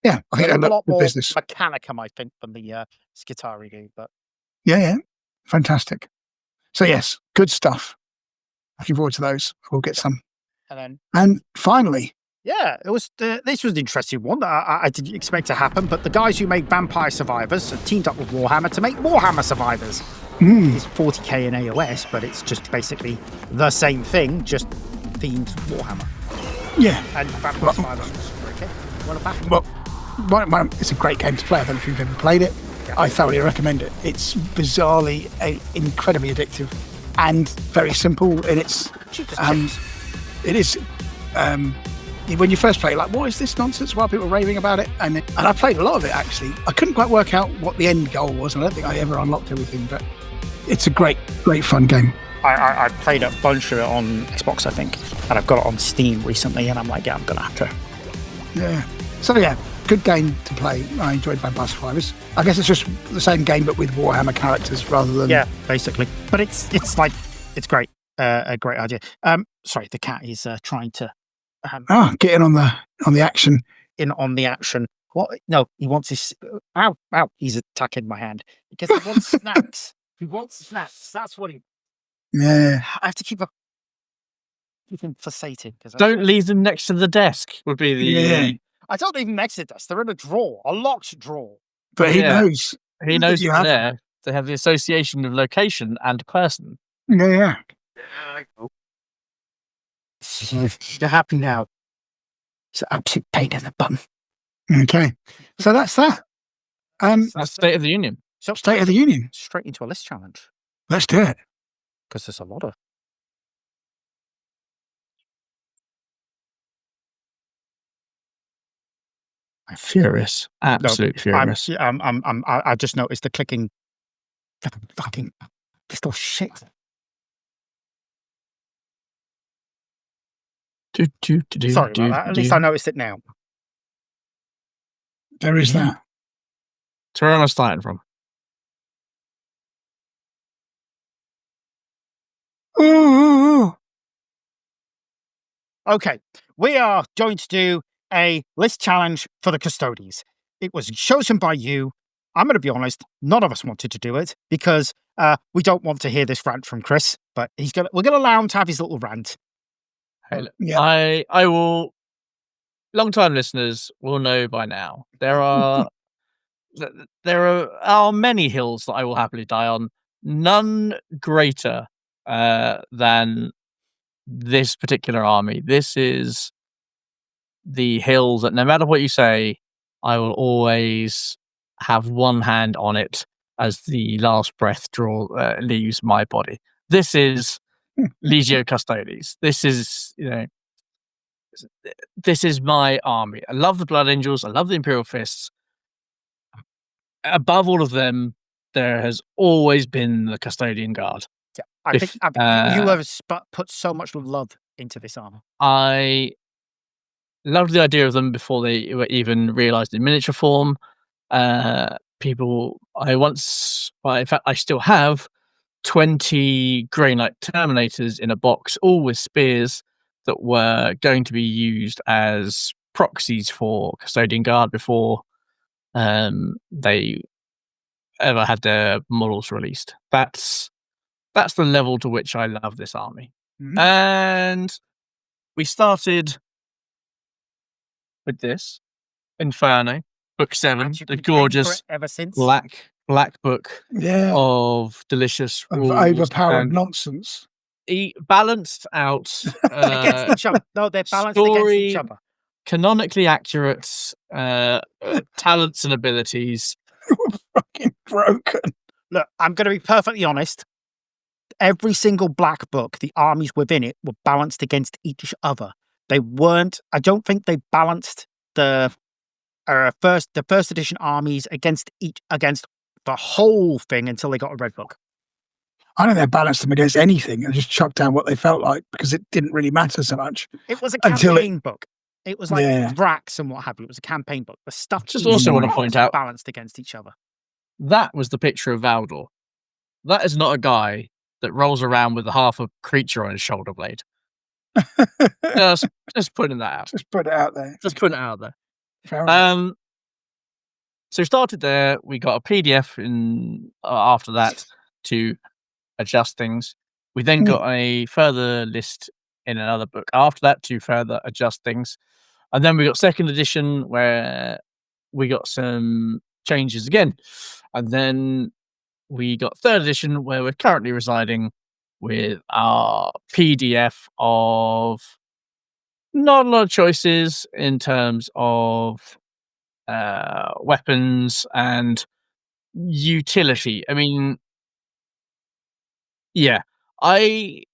Yeah, I think they look a lot more business. Mechanicum, I think, than the Skitarii do. But yeah, fantastic. So yes, good stuff. Looking forward to those. We'll get some. And finally, yeah, it was. This was an interesting one that I didn't expect to happen. But the guys who make Vampire Survivors have teamed up with Warhammer to make Warhammer Survivors. It's 40k in AOS, but it's just basically the same thing, just themed Warhammer. Yeah, and Vampire Survivors was okay. Want to back? Well, it's a great game to play. I don't know if you've ever played it. I thoroughly recommend it. It's bizarrely, incredibly addictive, and very simple in its. It is when you first play, like, what is this nonsense? Why are people raving about it? And I played a lot of it, actually. I couldn't quite work out what the end goal was, and I don't think I ever unlocked everything, but it's a great, great fun game. I played a bunch of it on Xbox, I think, and I've got it on Steam recently, and I'm like, yeah, I'm going to have to. Yeah. So, yeah, good game to play. I enjoyed Vampire Survivors. I guess it's just the same game, but with Warhammer characters rather than... Yeah, basically. But it's great. A great idea. Sorry, the cat is trying to... get in on the action. On the action. What? No, he wants his... Ow. He's attacking my hand. Because he wants snacks. He wants snacks. That's what he... Yeah. I have to keep him fossated. Don't leave them next to the desk, would be the... Yeah. I don't leave them next to the desk. They're in a drawer. A locked drawer. But he knows. He knows they're there. They have the association of location and person. Yeah. You're happy now. It's an absolute pain in the bum. Okay. So that's that. That's State of the Union. So State of the Union. Straight into a list challenge. Let's do it. Because there's a lot of... I'm furious. Absolute furious. I just noticed the clicking. Fucking pistol shit. Sorry about that. At least I noticed it now. There is that. So where am I starting from? Ooh. Okay, we are going to do a list challenge for the Custodes. It was chosen by you. I'm going to be honest, none of us wanted to do it because we don't want to hear this rant from Chris, but we're going to allow him to have his little rant. Hey, I will... Long-time listeners will know by now. There are many hills that I will happily die on. None greater than this particular army. This is the hill that no matter what you say, I will always have one hand on it as the last breath leaves my body. This is Legio Custodes. This is, this is my army. I love the Blood Angels. I love the Imperial Fists. Above all of them, there has always been the Custodian Guard. Yeah, I think you have put so much love into this armor. I loved the idea of them before they were even realized in miniature form. In fact, I still have 20 Grey Knight Terminators in a box, all with spears that were going to be used as proxies for Custodian Guard before they ever had their models released. That's the level to which I love this army. Mm-hmm. And we started with this Inferno, Book 7, the gorgeous black book of delicious rules, overpowered nonsense. Balanced out against each other. No, they're balanced against each other. Canonically accurate talents and abilities. Fucking broken. Look, I'm going to be perfectly honest. Every single black book, the armies within it were balanced against each other. They weren't. I don't think they balanced the first edition armies against the whole thing until they got a red book. I think they balanced them against anything and just chucked down what they felt like because it didn't really matter so much. It was a campaign book. It was like Vrax and what have you. It was a campaign book. The stuff just also want to point out balanced against each other. That was the picture of Valdor. That is not a guy that rolls around with half a creature on his shoulder blade. just putting that out. Just put it out there. Just putting it out there. Fair enough. So we started there. We got a PDF after that to adjust things. We then got a further list in another book after that to further adjust things. And then we got second edition where we got some changes again. And then we got third edition where we're currently residing with our PDF of not a lot of choices in terms of weapons and utility. I mean, yeah, I'm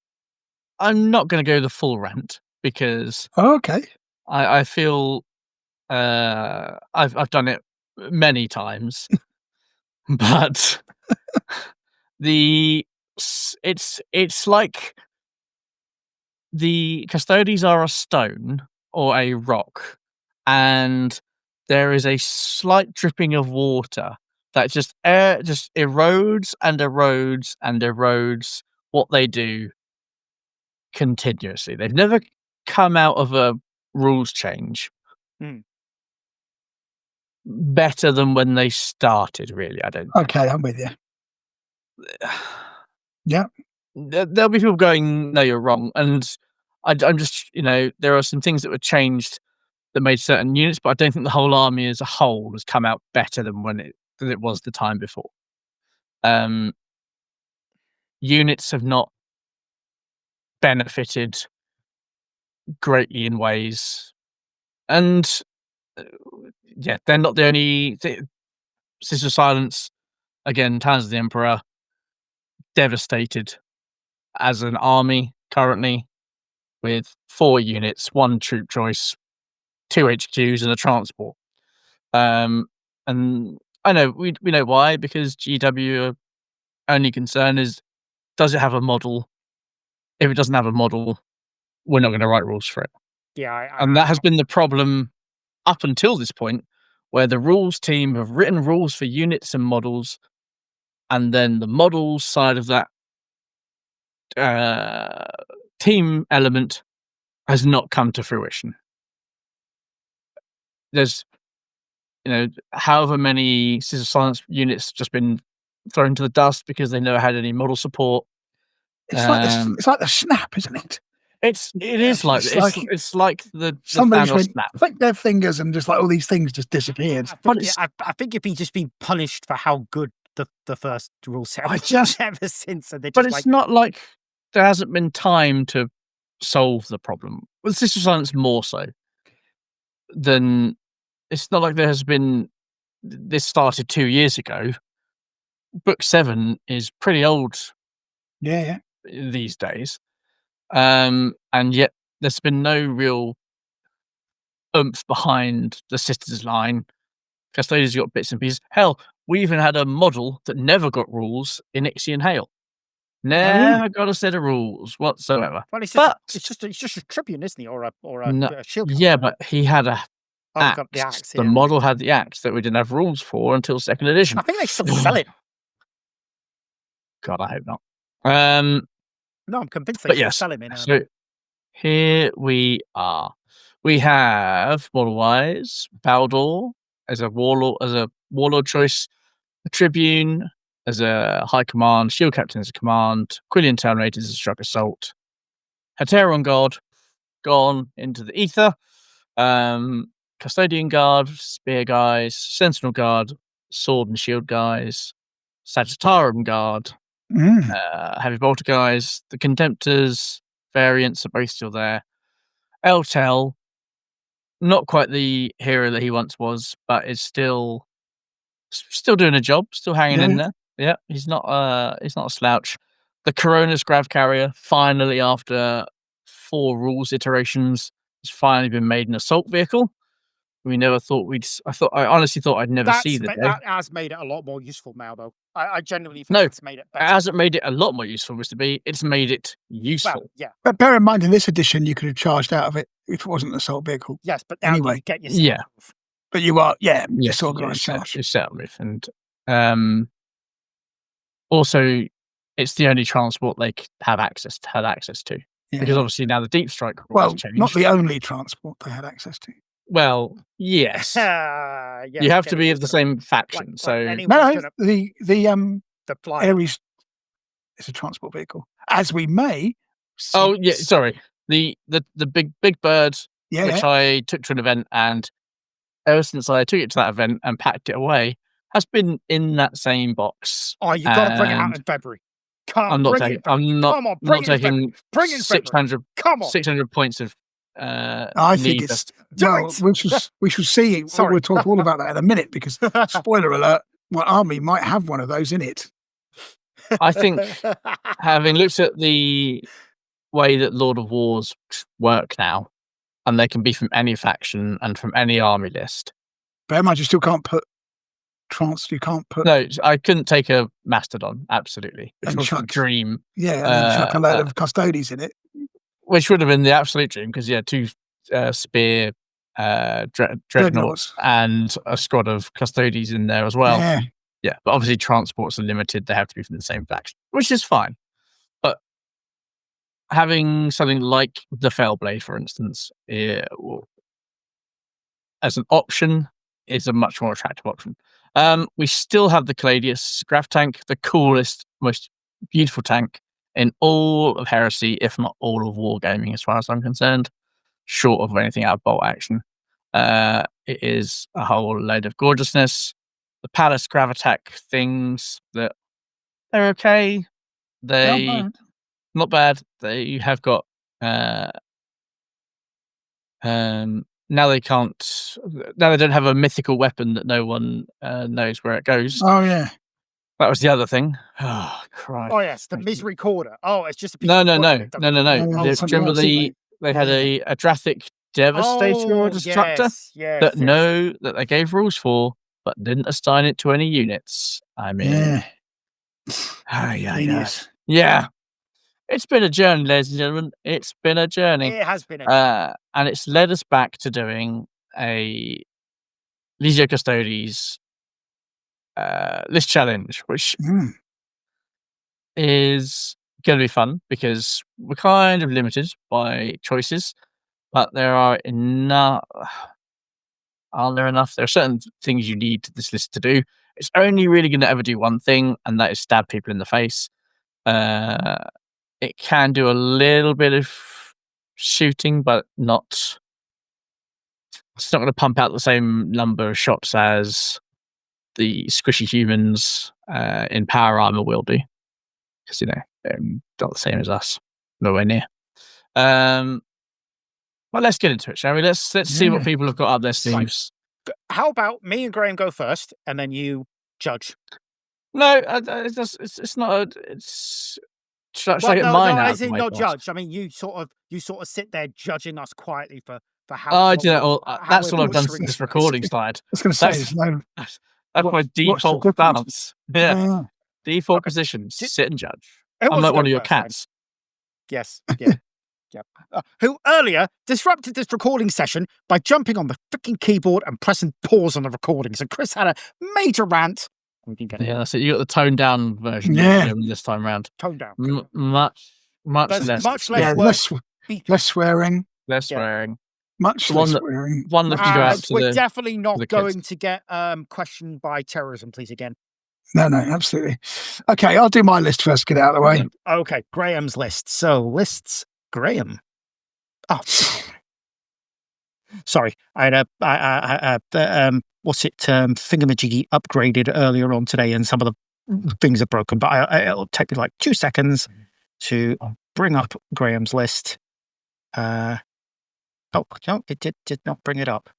not going to go the full rant because I feel I've done it many times, but it's like the Custodes are a stone or a rock, and there is a slight dripping of water that just erodes and erodes and erodes what they do continuously. They've never come out of a rules change better than when they started, really, I don't think. Okay, I'm with you. Yeah. There'll be people going, "No, you're wrong," and I'm just, there are some things that were changed that made certain units, but I don't think the whole army as a whole has come out better than than it was the time before. Units have not benefited greatly in ways, and they're not the only Sister Silence, again, Talons of the Emperor, devastated as an army currently with 4 units, 1 troop choice, 2 HQs, and a transport. And I know we know why, because GW only concern is, does it have a model? If it doesn't have a model, we're not going to write rules for it. Yeah, and that has been the problem up until this point, where the rules team have written rules for units and models, and then the models side of that team element has not come to fruition. There's, however many Scissor Silence units just been thrown to the dust because they never had any model support. It's like the snap, isn't it? It's like the somebody's Thanos snap. Click their fingers and just like all these things just disappeared. I think if he's just been punished for how good the first rule set was ever since, so but it's not like there hasn't been time to solve the problem. With Sister Silence more so than, it's not like there has been. This started 2 years ago. Book 7 is pretty old. Yeah. These days. And yet there's been no real oomph behind the Sisters line. Custodes got bits and pieces. Hell, we even had a model that never got rules in Ixion Hail. Never got a set of rules whatsoever. Well, it's just a Tribune, isn't he, or a shield? Yeah, but he had a axe. The model had the axe that we didn't have rules for until 2nd edition. I think they still sell it. God, I hope not. No, I'm convinced they still sell him in. So here we are. We have model-wise Baldor as a warlord choice, a Tribune as a high command, Shield Captain as a command, Quillian Town Raiders as a struck assault, Heteron Guard gone into the ether, Custodian Guard, Spear guys, Sentinel Guard, Sword and Shield guys, Sagittarium Guard, Heavy Bolter guys, the Contemptors variants are both still there. Eltel, not quite the hero that he once was, but is still doing a job, still hanging in there. Yeah, he's not a slouch. The Corona's Grav Carrier, finally after 4 rules iterations, has finally been made an assault vehicle. We never thought I honestly thought I'd never see the day. That has made it a lot more useful now, though. I genuinely think it's made it better. It hasn't made it a lot more useful, Mr. B. It's made it useful. Well, yeah. But bear in mind, in this edition, you could have charged out of it if it wasn't an assault vehicle. Yes, but now anyway, you get yourself. But you are, yes, disorganized charge. You're set with, and also, it's the only transport they had access to. Yeah. Because obviously now the Deep Strike rules have changed. Not the only transport they had access to. Well, yes. You have to be of the same faction. The Ares is a transport vehicle. As we may. Oh yeah, sorry. The big bird, which I took to an event, and ever since I took it to that event and packed it away, has been in that same box. Oh, you got to bring it out in February. I'm not taking 600 points of. I think it's. We shall see. We'll talk all about that in a minute, because spoiler alert, my army might have one of those in it. I think, having looked at the way that Lord of Wars work now, and they can be from any faction and from any army list. Bear in mind, you still can't put you can't put. No, I couldn't take a Mastodon, absolutely. Which was a dream. Yeah, and then chuck a load of Custodes in it. Which would have been the absolute dream, because you had 2 spear dreadnoughts and a squad of Custodes in there as well. Yeah, but obviously transports are limited. They have to be from the same faction, which is fine. But having something like the Fellblade, for instance, as an option, is a much more attractive option. We still have the Caladius Graph Tank, the coolest, most beautiful tank in all of Heresy, if not all of Wargaming, as far as I'm concerned, short of anything out of bolt action. It is a whole load of gorgeousness. The Palace Gravitac things, they're okay. Not bad. They have got now they can't. Now they don't have a mythical weapon that no one knows where it goes. Oh yeah, that was the other thing. Oh Christ! Oh yes, the Misericorder. Oh, it's just a piece no. Remember they had a Drathic Devastator or Destructor that they gave rules for, but didn't assign it to any units. I mean, yeah. It's been a journey, ladies and gentlemen. It's been a journey. It has been and it's led us back to doing a Legio Custodes list challenge, which is going to be fun because we're kind of limited by choices, but there are enough. Aren't there enough? There are certain things you need this list to do. It's only really going to ever do one thing, and that is stab people in the face. It can do a little bit of shooting, but not. It's not going to pump out the same number of shots as the squishy humans in power armor will do, because they're not the same as us, nowhere near. Well, let's get into it, shall we? Let's see what people have got up their sleeves. How about me and Graham go first, and then you judge? No, it's not. Should I get mine out? As in not judge. I mean, you sort of sit there judging us quietly for how. Oh, that's all I've done since this recording started. I was going to say, that's my default balance. Yeah, default position. Sit and judge. I'm like one of your cats. Yes. Yeah. Who earlier disrupted this recording session by jumping on the freaking keyboard and pressing pause on the recording. So Chris had a major rant. Yeah, that's it. You got the toned down version this time round. Toned down. Much less. Less swearing. Less swearing. Much less swearing. One that can go out to we're definitely not going to get questioned by terrorism, please, again. No, absolutely. Okay, I'll do my list first, get it out of the way. Okay, Graham's list. So, lists, Graham. Oh, sorry. I had thingamajiggy upgraded earlier on today, and some of the things are broken, but it'll take me like 2 seconds to bring up Graham's list. Oh, no, it did not bring it up.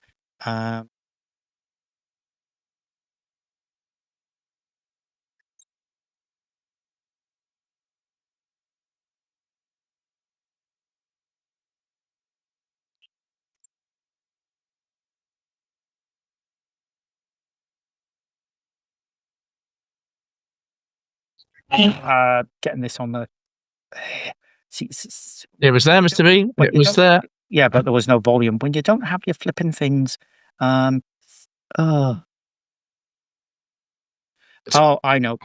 Getting this on the. It was there, Mr. B. It was there. Yeah, but there was no volume. When you don't have your flipping things. Oh, I know.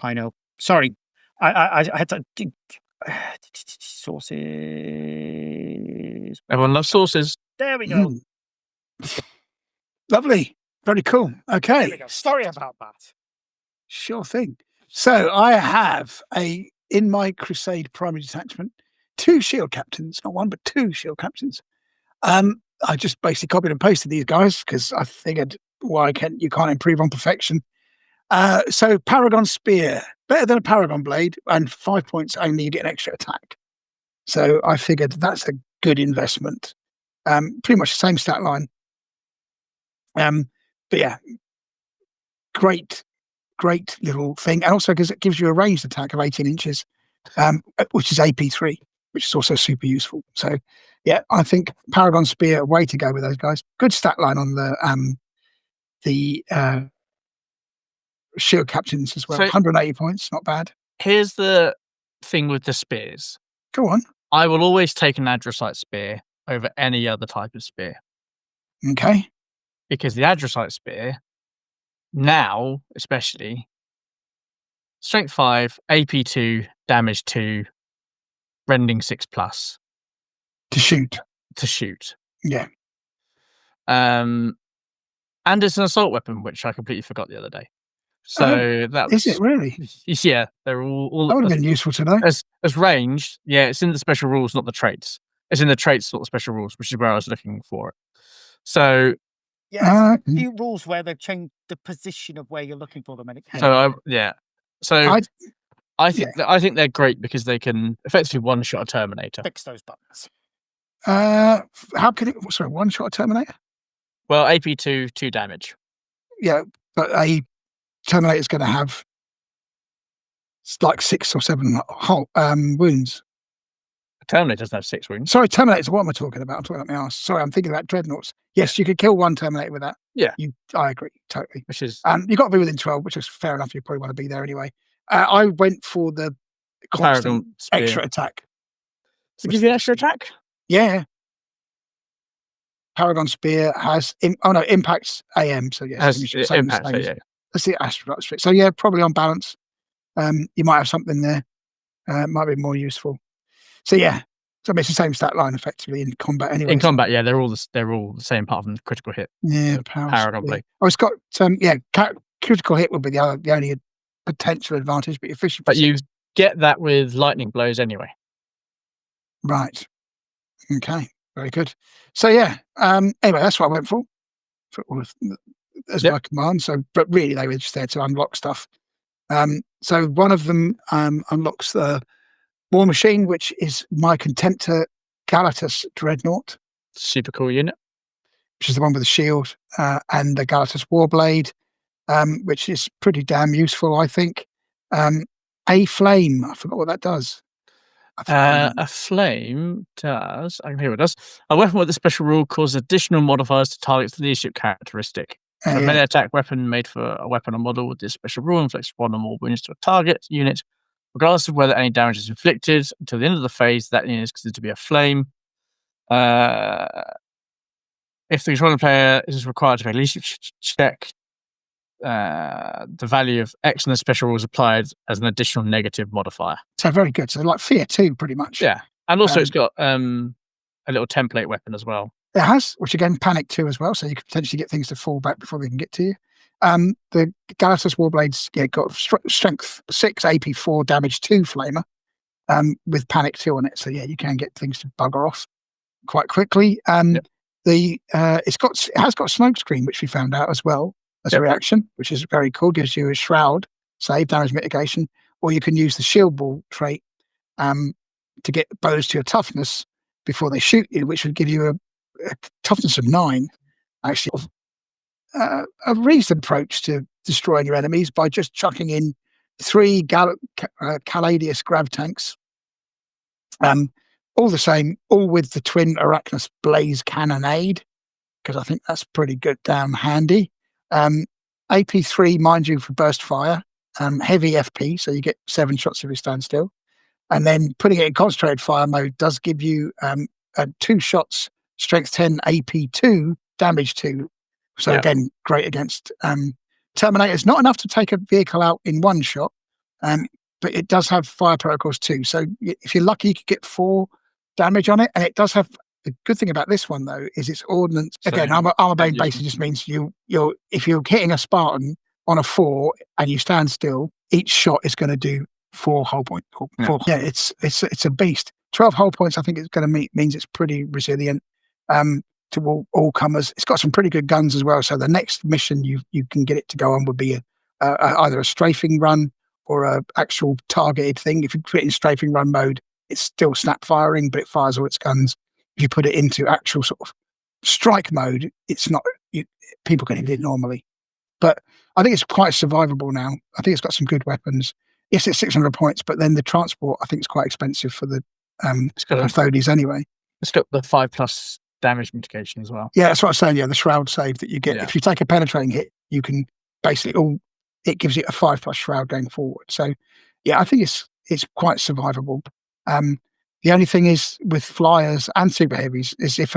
Sorry. I had to. Sources. Everyone loves sources. There we go. Lovely. Very cool. Okay. There we go. Sorry about that. Sure thing. So I have in my Crusade primary detachment, 2 shield captains, not one, but 2 shield captains. I just basically copied and pasted these guys because I figured you can't improve on perfection. So Paragon Spear, better than a Paragon Blade, and 5 points only, you get an extra attack. So I figured that's a good investment. Pretty much the same stat line. But yeah, great little thing. And also because it gives you a ranged attack of 18 inches, which is AP3, which is also super useful. So Yeah, I think Paragon Spear, way to go with those guys. Good stat line on the shield captains as well. So- 180 points, not bad. Here's the thing with the spears. Go on. I will always take an Adrosite spear over any other type of spear. Okay. Because the Adrosite spear, now especially, strength 5, AP 2, damage 2, rending 6+. To shoot. Yeah. And it's an assault weapon, which I completely forgot the other day. So that is it really? Yeah, they're all that would have been useful to know. As ranged, yeah, it's in the special rules, not the traits. It's in the traits, not the special rules, which is where I was looking for it. So yeah, there's a few rules where they've changed the position of where you're looking for them, and it can. I think they're great because they can effectively one-shot a Terminator. Fix those buttons. How can it? Sorry, one-shot a Terminator? Well, AP 2 damage. Yeah, but a Terminator's going to have like 6 or 7 wounds. A Terminator doesn't have 6 wounds. Sorry, Terminators. What am I talking about? I'm talking about my arse. Sorry, I'm thinking about Dreadnoughts. Yes, you could kill one Terminator with that. Yeah, I agree totally. Which is you've got to be within 12, which is fair enough. You probably want to be there anyway. I went for the constant extra attack. To give you an extra attack? Yeah. Paragon Spear has impacts AM. So yes, impacts. Yeah. Let's see astronaut spear. So yeah, probably on balance. You might have something there. It might be more useful. So yeah, so it's the same stat line effectively in combat anyway. In combat, yeah, they're all the same apart from the critical hit. Yeah, Paragon Blade. Oh, it's got critical hit would be the only potential advantage, but efficient. But you get that with lightning blows anyway. Right. Okay. Very good. So yeah. Anyway, that's what I went for as my command. So, but really, they were just there to unlock stuff. So one of them unlocks the War Machine, which is my Contemptor Galatas Dreadnought. Super cool unit. Which is the one with the shield and the Galatas Warblade, which is pretty damn useful, I think. A Flame, I forgot what that does. A flame does. I can hear what it does. A weapon with a special rule causes additional modifiers to target's leadership characteristic. A melee attack weapon made for a weapon or model with this special rule inflicts 1 or more wounds to a target unit, regardless of whether any damage is inflicted. Until the end of the phase, that unit is considered to be a flame. If the controlling player is required to make a leadership check, the value of X and the special rule is applied as an additional negative modifier. So very good. So like Fear 2, pretty much. Yeah. And also it's got a little template weapon as well. It has, which again, Panic 2 as well, so you could potentially get things to fall back before they can get to you. The Galatas Warblades got strength 6, AP 4, damage 2 flamer with Panic 2 on it. So yeah, you can get things to bugger off quite quickly. It has got Smokescreen, which we found out as well as a reaction, which is very cool. Gives you a shroud, save, damage mitigation, or you can use the Shield Ball trait to get bonus to your toughness before they shoot you, which would give you a toughness of 9. Actually, a reasoned approach to destroying your enemies by just chucking in 3 Caladius grav tanks. All the same, all with the twin Arachnus Blaze Cannonade, because I think that's pretty good, damn handy. AP3, mind you, for burst fire, heavy FP, so you get 7 shots if you stand still. And then putting it in concentrated fire mode does give you 2 shots, strength 10, AP2, damage 2. So again, great against Terminators. Not enough to take a vehicle out in one shot, but it does have fire protocols too. So if you're lucky, you could get 4 damage on it. And it does have, the good thing about this one though, is its ordnance. Again, armor bane basically just means if you're hitting a Spartan on a 4 and you stand still, each shot is going to do 4 hull points. It's a beast. 12 hull points, I think it's going to means it's pretty resilient to all comers. It's got some pretty good guns as well. So the next mission you can get it to go on would be either a strafing run or a actual targeted thing. If you put it in strafing run mode, it's still snap firing, but it fires all its guns. If you put it into actual sort of strike mode, it's not. People can hit it normally, but I think it's quite survivable now. I think it's got some good weapons. Yes, it's 600 points, but then the transport I think is quite expensive for the Custodes anyway. It's got the 5+ damage mitigation as well. Yeah, that's what I'm saying. Yeah, the shroud save that you get if you take a penetrating hit, you can basically it gives you a 5+ shroud going forward. So, yeah, I think it's quite survivable. The only thing is with flyers and super heavies is if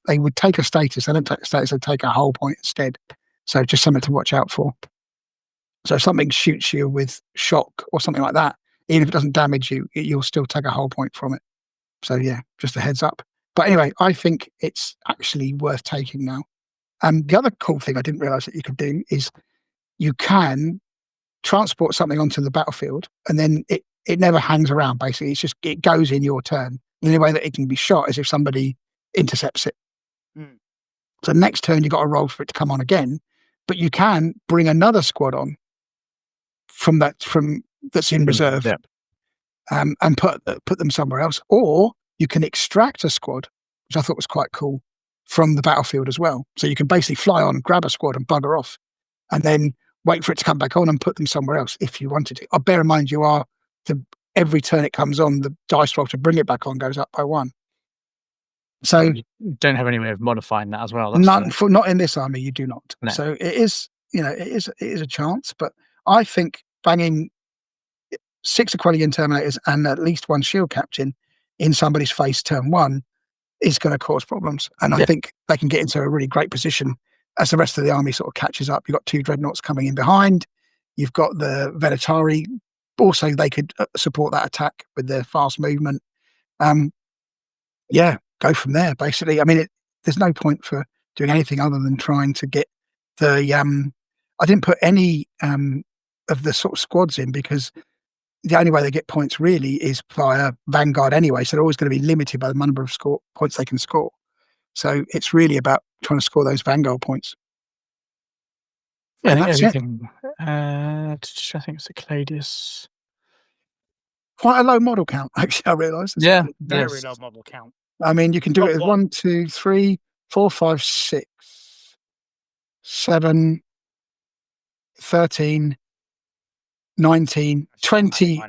they would take a status, they don't take a status, they take a whole point instead. So just something to watch out for. So if something shoots you with shock or something like that, even if it doesn't damage you, you'll still take a whole point from it. So yeah, just a heads up. But anyway, I think it's actually worth taking now. The other cool thing I didn't realize that you could do is you can transport something onto the battlefield and then it never hangs around. Basically, it goes in your turn. The only way that it can be shot is if somebody intercepts it. So next turn you've got to roll for it to come on again, but you can bring another squad on from that's in reserve, and put them somewhere else, or you can extract a squad, which I thought was quite cool, from the battlefield as well. So you can basically fly on, grab a squad, and bugger off, and then wait for it to come back on and put them somewhere else if you wanted to. Bear in mind, every turn it comes on, the dice roll to bring it back on goes up by 1. So you don't have any way of modifying that as well. Not in this army, you do not. No. So it is a chance, but I think banging 6 Aquilian Terminators and at least 1 Shield Captain in somebody's face turn 1 is going to cause problems. And I think they can get into a really great position as the rest of the army sort of catches up. You've got 2 Dreadnoughts coming in behind. You've got the Venatari. Also, they could support that attack with their fast movement. Go from there, basically. I mean, there's no point for doing anything other than trying to get the... I didn't put any of the sort of squads in because the only way they get points really is via Vanguard anyway, so they're always going to be limited by the number of points they can score. So it's really about trying to score those Vanguard points. Yeah, I think everything. I think it's a Cladius. Quite a low model count, actually, I realise. Yeah, very low model count. I mean, you can do it with 1, 2, 3, 4, 5, 6, 7, 13, 19, 20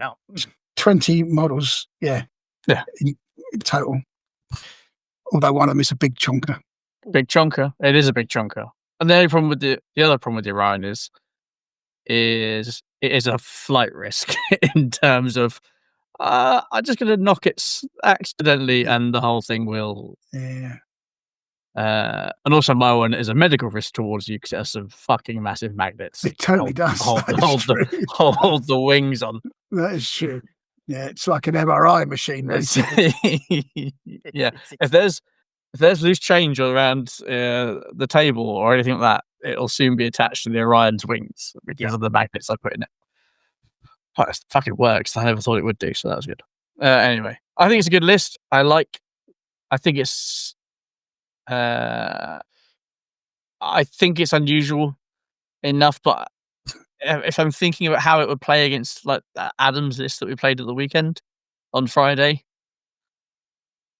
models, in total. Although one of them is a big chonker. Big chonker. It is a big chonker. And the only problem with the other problem with the Orion is it is a flight risk in terms of I'm just going to knock it accidentally and the whole thing will. Yeah. And also my one is a medical risk towards you because it has some fucking massive magnets. It totally does. Hold the wings on. That is true. Yeah, it's like an MRI machine. Yeah. If there's loose change around the table or anything like that, it'll soon be attached to the Orion's wings because of the magnets I put in it. Oh, it fucking works. I never thought it would do, so that was good. Anyway, I think it's a good list. I think it's unusual enough, but if I'm thinking about how it would play against like Adam's list that we played at the weekend on Friday,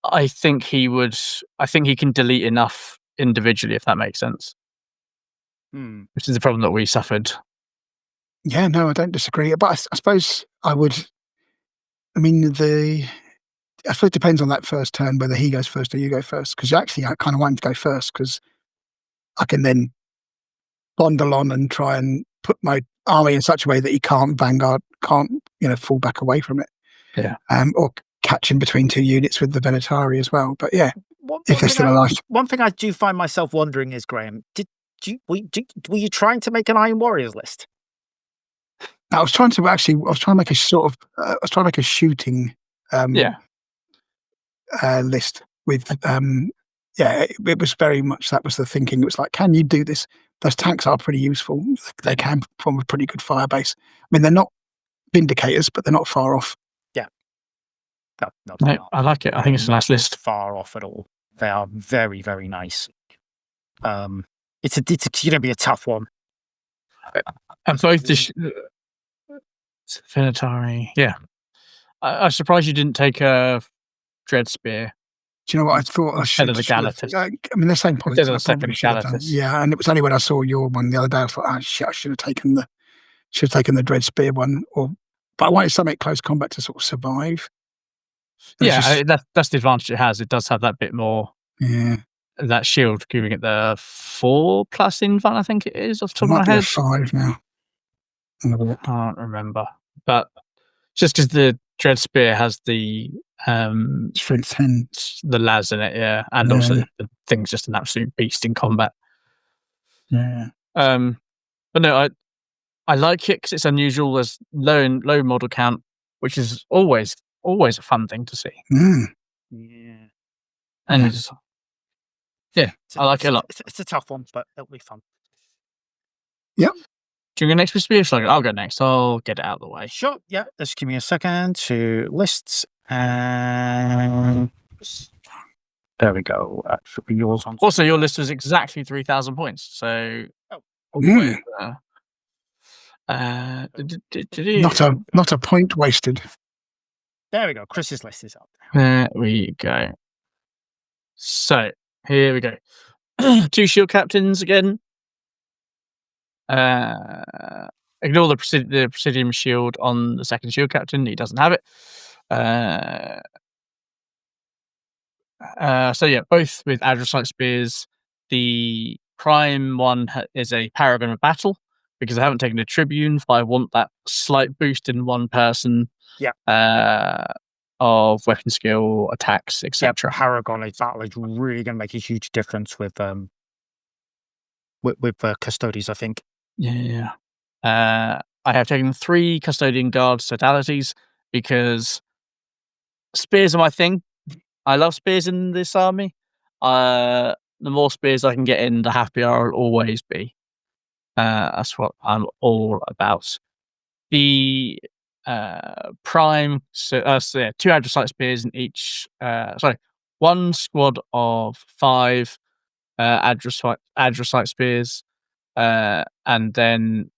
I think he can delete enough individually, if that makes sense. Which is the problem that we suffered. Yeah, no, I don't disagree. But I suppose I would. I mean, I suppose it depends on that first turn whether he goes first or you go first. Because actually, I kind of want him to go first because I can then bundle on and try and put my army in such a way that he can't fall back away from it. Yeah. Or catch in between 2 units with the Venatari as well. But yeah, if they're still alive. One thing I do find myself wondering is, Graham, were you trying to make an Iron Warriors list? I was trying to make a sort of. I was trying to make a shooting. List with. It was very much that was the thinking. It was like, can you do this? Those tanks are pretty useful. They can form a pretty good fire base. I mean, they're not Vindicators, but they're not far off. Yeah. No, I like it. I think it's a nice list. Far off at all. They are very, very nice. It's going to be a tough one. And both the Venatari, yeah. I'm surprised you didn't take a Dread Spear. Do you know what I thought? I should have the Galatas. I mean, the same point. The second Galatas. Yeah, and it was only when I saw your one the other day I thought, I should have taken the Dread Spear one. But I wanted something close combat to sort of survive. Yeah, that's the advantage it has. It does have that bit more. Yeah. That shield, giving it the 4+ invuln, I think it is, off the top of my Might be a head. 5 now. I can't remember. But just because the Dread Spear has the Strength 10. the las in it, yeah. And also the thing's just an absolute beast in combat. Yeah. But no, I like it because it's unusual. There's low model count, which is always a fun thing to see. Mm. Yeah. And I like it a lot. It's a tough one, but it'll be fun. Yep. Do you go next with Spear? I'll go next. I'll get it out of the way. Sure. Yeah. Just give me a second to lists and there we go. Should be yours on. Also, your list was exactly 3,000 points. So, not a point wasted. There we go. Chris's list is up. There we go. So here we go. 2 shield captains again. Ignore the Presidium shield on the second shield captain. He doesn't have it. So yeah, both with Adrosite spears. The prime one is a Paragon of Battle because I haven't taken a Tribune, but I want that slight boost in one person. Yeah. Of weapon skill, attacks, etc. Yeah, Paragon of Battle is really going to make a huge difference with Custodes, I think. Yeah. I have taken 3 Custodian Guard Sodalities because spears are my thing. I love spears in this army. The more spears I can get in, the happier I'll always be. That's what I'm all about. The prime, 2 Adrosite spears in each. 1 squad of 5 Adrosite spears, and then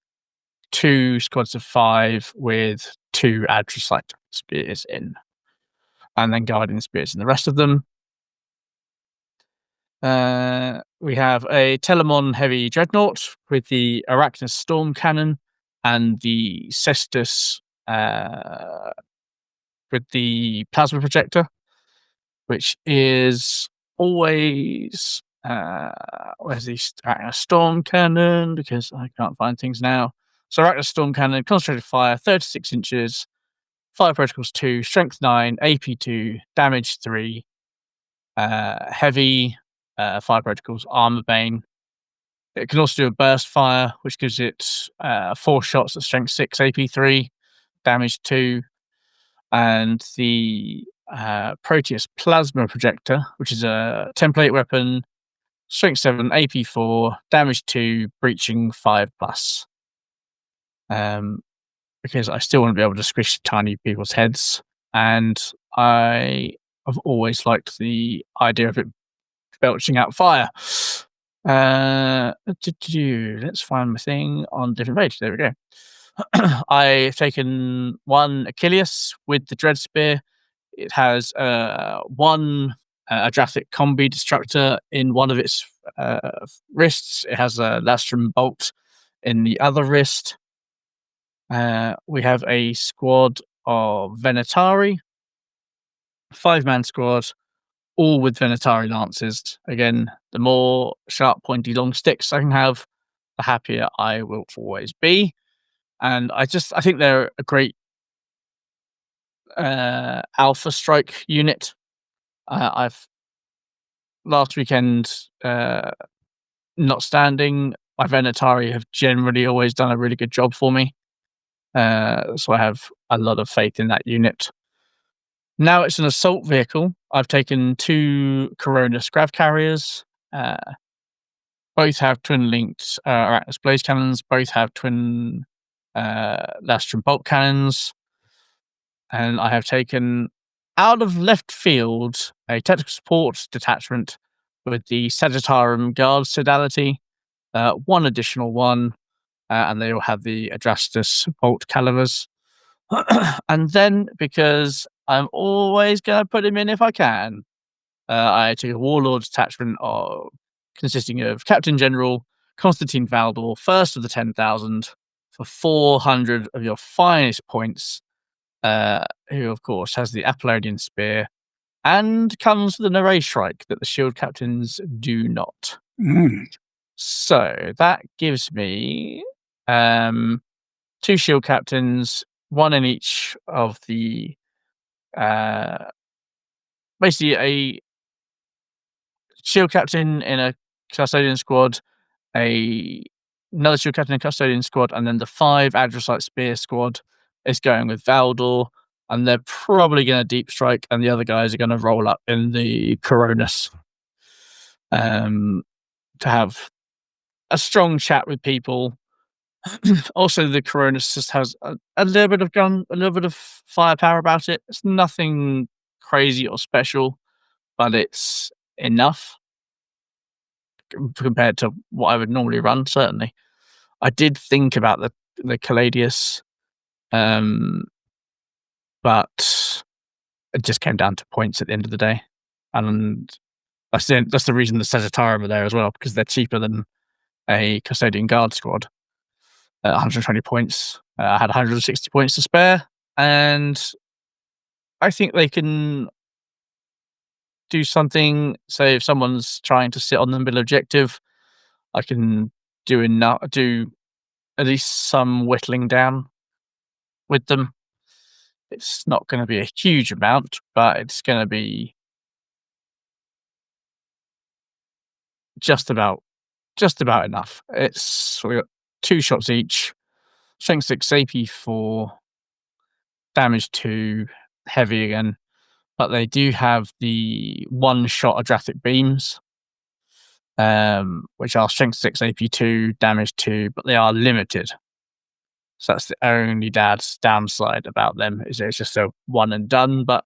2 squads of 5 with 2 Adrosite spears in, and then Guardian spears in the rest of them. We have a Telemon heavy dreadnought with the Arachnus storm cannon and the Cestus with the plasma projector, which is always where's the Arachnus storm cannon, because I can't find things now. So Arachnus storm cannon, concentrated fire, 36 inches, fire protocols 2, strength 9, AP 2, damage 3, heavy fire protocols, armor bane. It can also do a burst fire, which gives it 4 shots at strength 6, AP 3, damage 2, and the Proteus plasma projector, which is a template weapon, strength 7, AP 4, damage 2, breaching 5+. Because I still want to be able to squish tiny people's heads, and I have always liked the idea of it belching out fire. Let's find my thing on different page. There we go. I've taken 1 Achilles with the Dread Spear. It has 1 Adrathic Combi Destructor in one of its wrists. It has a Lastrum Bolt in the other wrist. We have a squad of Venatari, 5-man squad, all with Venatari lances. Again, the more sharp, pointy, long sticks I can have, the happier I will always be. And I think they're a great alpha strike unit. I've last weekend not standing. My Venatari have generally always done a really good job for me. So I have a lot of faith in that unit. Now it's an assault vehicle. I've taken 2 Corona Scrav carriers. Both have twin-linked Arachnus Blaze cannons. Both have twin Lastrum Bolt cannons. And I have taken, out of left field, a technical support detachment with the Sagittarium Guard Sodality. 1 additional one. And they all have the Adrastus Bolt calibers. And then, because I'm always going to put him in if I can, I took a Warlord detachment consisting of Captain General Constantine Valdor, first of the 10,000, for 400 of your finest points. who of course has the Apollonian spear and comes with an array strike that the shield captains do not. So that gives me 2 shield captains, 1 in each of the basically a shield captain in a custodian squad, another shield captain in a custodian squad, and then the 5 Adrosite spear squad is going with Valdor, and they're probably going to deep strike, and the other guys are going to roll up in the Coronis to have a strong chat with people. Also, the Coronis just has a little bit of gun, a little bit of firepower about it. It's nothing crazy or special, but it's enough compared to what I would normally run, certainly. I did think about the Caladius, but it just came down to points at the end of the day. And that's the reason the Sagittarium are there as well, because they're cheaper than a Custodian Guard squad. 120 points. I had 160 points to spare, and I think they can do something. Say if someone's trying to sit on the middle objective, I can do at least some whittling down with them. It's not going to be a huge amount, but it's going to be just about enough. We got 2 shots each, strength 6, AP 4, damage 2, heavy again. But they do have the 1-shot Adrastic beams, which are strength 6, AP 2, damage 2, but they are limited. So that's the only downside about them, is it's just a one and done. But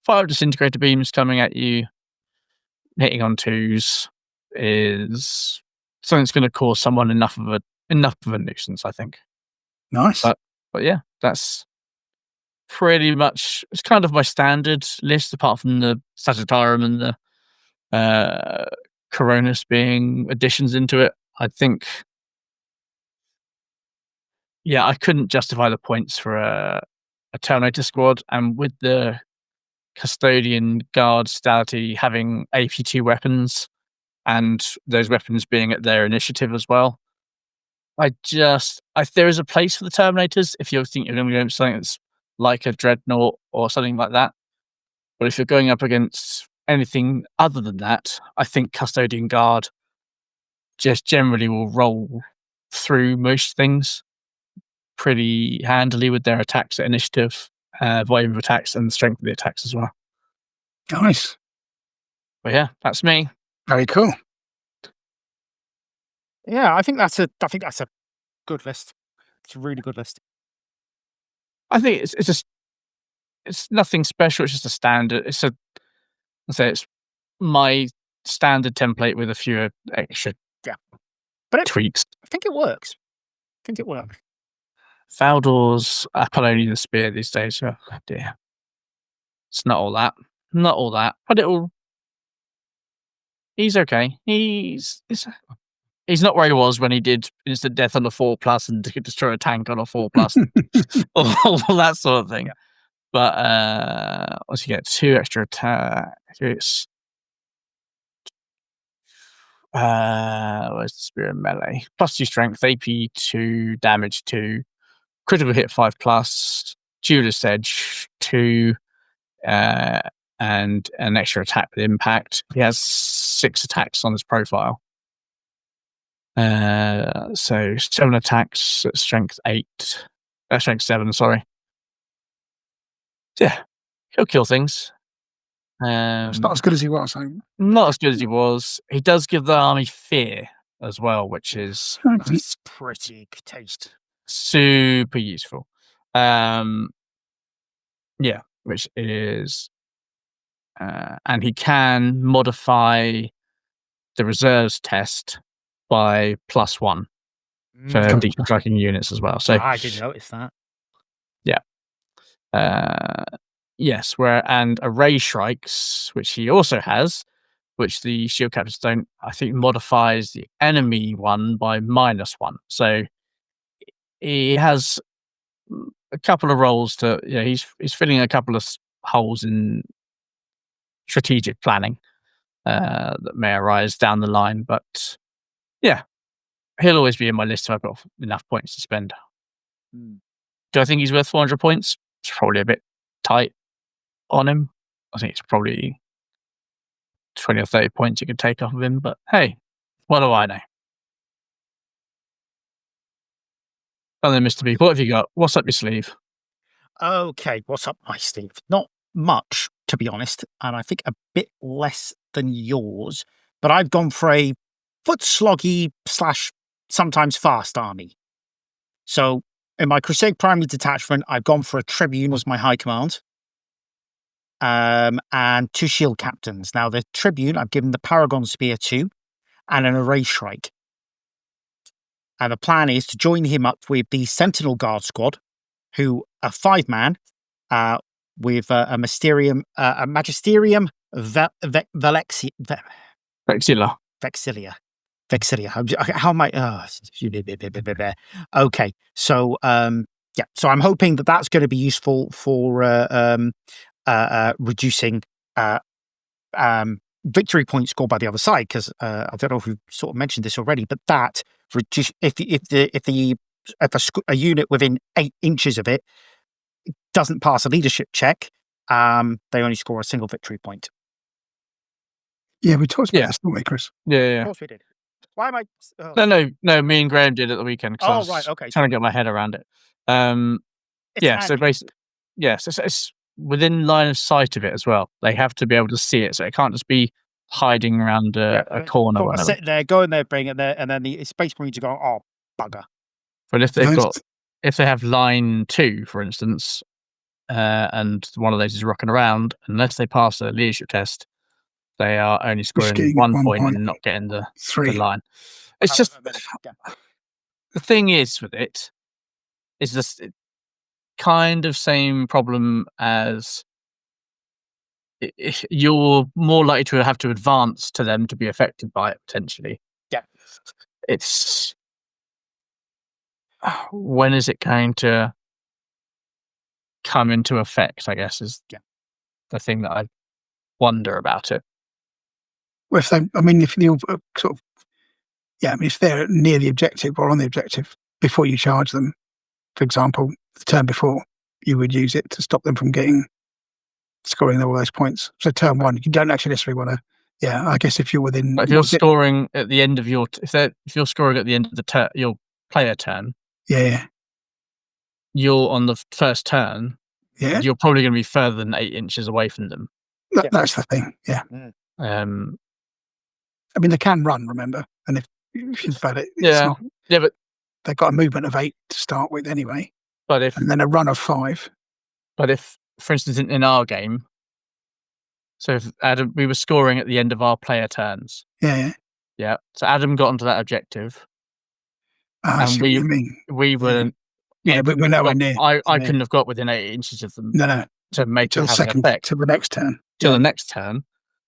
5 disintegrator beams coming at you, hitting on 2s, is something that's going to cause someone enough of a nuisance, I think. Nice. But yeah, that's pretty much, it's kind of my standard list, apart from the Sagittarium and the Coronis being additions into it. I think, yeah, I couldn't justify the points for a Terminator squad, and with the Custodian Guard Stality having AP2 weapons, and those weapons being at their initiative as well, there is a place for the Terminators if you think you're going to go something that's like a Dreadnought or something like that. But if you're going up against anything other than that, I think Custodian Guard just generally will roll through most things pretty handily with their attacks at initiative, volume of attacks, and the strength of the attacks as well. Nice. But yeah, that's me. Very cool. Yeah, I think that's a good list. It's a really good list. I think it's nothing special. It's just a standard. It's my standard template with a few extra tweaks. I think it works. Valdor's Apollonian spear these days. Oh dear, it's not all that. But he's okay. He's not where he was when he did instant death on a 4+ and could destroy a tank on a 4+, all that sort of thing. Yeah. But once you get 2 extra attacks, where's the spear and melee? +2 strength, AP 2, damage 2, critical hit 5+, Duelist Edge 2, and an extra attack with impact. He has 6 attacks on his profile. So 7 attacks at strength 7, sorry. Yeah, he'll kill things. It's not as good as he was. Not as good as he was. He does give the army fear as well, which is that's pretty taste. Super useful. Yeah, which is, and he can modify the reserves test by +1 for deep striking units as well. So I didn't notice that. Yeah. Yes, and array strikes, which he also has, which the shield captains don't, I think, modifies the enemy one by -1. So he has a couple of roles to. Yeah, he's filling a couple of holes in strategic planning that may arise down the line. But yeah, he'll always be in my list if I've got enough points to spend. Do I think he's worth 400 points? It's probably a bit tight on him. I think it's probably 20 or 30 points you could take off of him. But hey, what do I know? And then, Mr. B, what have you got? What's up your sleeve? Okay, what's up my sleeve? Not much, to be honest, and I think a bit less than yours. But I've gone for a foot sloggy / sometimes fast army. So in my Crusade Primary Detachment, I've gone for a Tribune as my high command. And 2 shield captains. Now the Tribune, I've given the Paragon Spear 2 and an Array Shrike. And the plan is to join him up with the Sentinel Guard Squad, who are 5-man, with a Magisterium Vexilia. How am I? Okay, so yeah, so I'm hoping that that's going to be useful for reducing victory points scored by the other side, because I don't know if we've sort of mentioned this already, but that reduce if a unit within 8 inches of it doesn't pass a leadership check, they only score a single victory point. Yeah, we talked about this, didn't we, Chris? Yeah. Of course we did. Why am I? No. Me and Graham did at the weekend. Oh, right. Okay. Trying to get my head around it. Yeah. So basically, yes, it's within line of sight of it as well. They have to be able to see it, so it can't just be hiding around a corner. Or sitting there, going there, bringing it there, and then the Space Marines are going, "Oh, bugger!" But if they have line 2, for instance, and one of those is rocking around, unless they pass a leadership test, they are only scoring 1 point and not getting the 3 line. It's just the thing is with it is this kind of same problem as you're more likely to have to advance to them to be affected by it potentially. Yeah, it's when is it going to come into effect? I guess is the thing that I wonder about it. Well, if you're sort of, if they're near the objective or on the objective before you charge them, for example, the turn before, you would use it to stop them from scoring all those points. So turn 1, you don't actually necessarily want to. Yeah, I guess if you're within, but if you're scoring at the end of your, if you're scoring at the end of the your player turn, you're on the first turn. Yeah, you're probably going to be further than 8 inches away from them. That's the thing. Yeah. I mean, they can run, remember, and if you think about it, but they've got a movement of 8 to start with anyway. And then a run of 5. But if, for instance, in our game, so if Adam, we were scoring at the end of our player turns. Yeah. So Adam got onto that objective, and we were. Yeah, but we're nowhere near. I couldn't have got within 8 inches of them. No. To make it have an effect to the next turn. Till the next turn,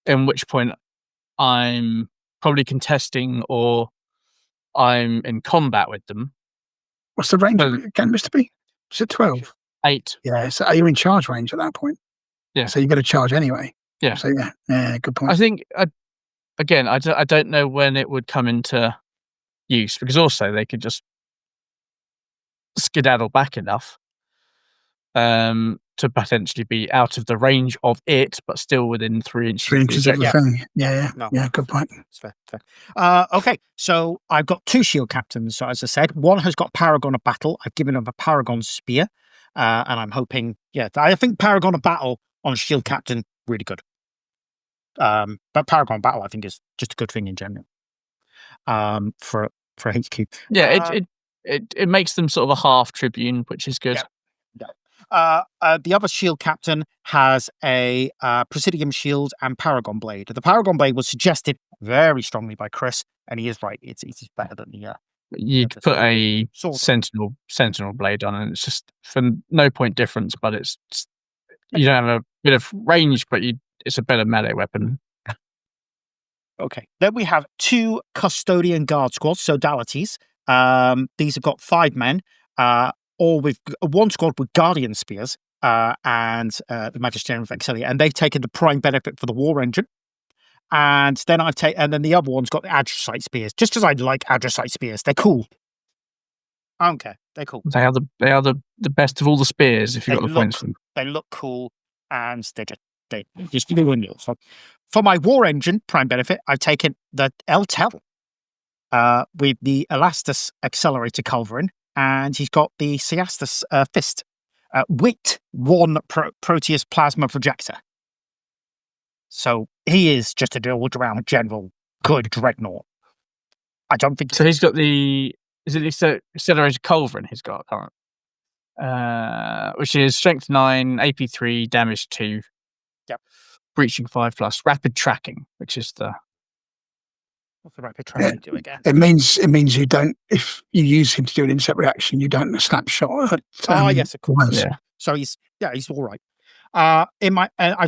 in which point I'm probably contesting or I'm in combat with them. What's the range again, Mr. B? Is it 12? 8. Yeah, so you're in charge range at that point. Yeah. So you've got to charge anyway. Yeah. So yeah, good point. I think, again, I don't know when it would come into use, because also they could just skedaddle back enough to potentially be out of the range of it, but still within 3 inches. 3 inches of the thing. Yeah, good point. That's fair. Okay, so I've got 2 shield captains. So as I said, one has got Paragon of Battle. I've given him a Paragon Spear, and I'm hoping, I think Paragon of Battle on shield captain really good. But Paragon of Battle, I think, is just a good thing in general. For HQ. Yeah, it makes them sort of a half Tribune, which is good. The other shield captain has a Presidium Shield and Paragon Blade. The Paragon Blade was suggested very strongly by Chris, and he is right. It's better than the. You'd put a Sentinel Blade on, and it's just for no point difference, but it's you don't have a bit of range, but it's a better melee weapon. Okay, then we have 2 Custodian Guard Squads, Sodalities. These have got 5 men. all with one squad with Guardian Spears and the Magisterium of Exilia, and they've taken the prime benefit for the War Engine. And then the other one's got the Adricite Spears, just because I like Adricite Spears. They're cool. I don't care. They're cool. They are the best of all the spears. If you got the points for them, they look cool, and they just doing it. So for my War Engine prime benefit, I've taken the Eltel with the Elastus Accelerator Culverin, and he's got the Siastus Fist with one Proteus Plasma Projector. So he is just a all-round general good dreadnought. I don't think so. He's got the Accelerated Culverin. He's got which is Strength 9, AP 3, Damage 2. Yep. Breaching 5+, Rapid Tracking, which is the. What's the Rapid Tracking do again? It means you don't. If you use him to do an insect reaction, you don't snapshot. Yes, of course. Yeah. So he's all right. I've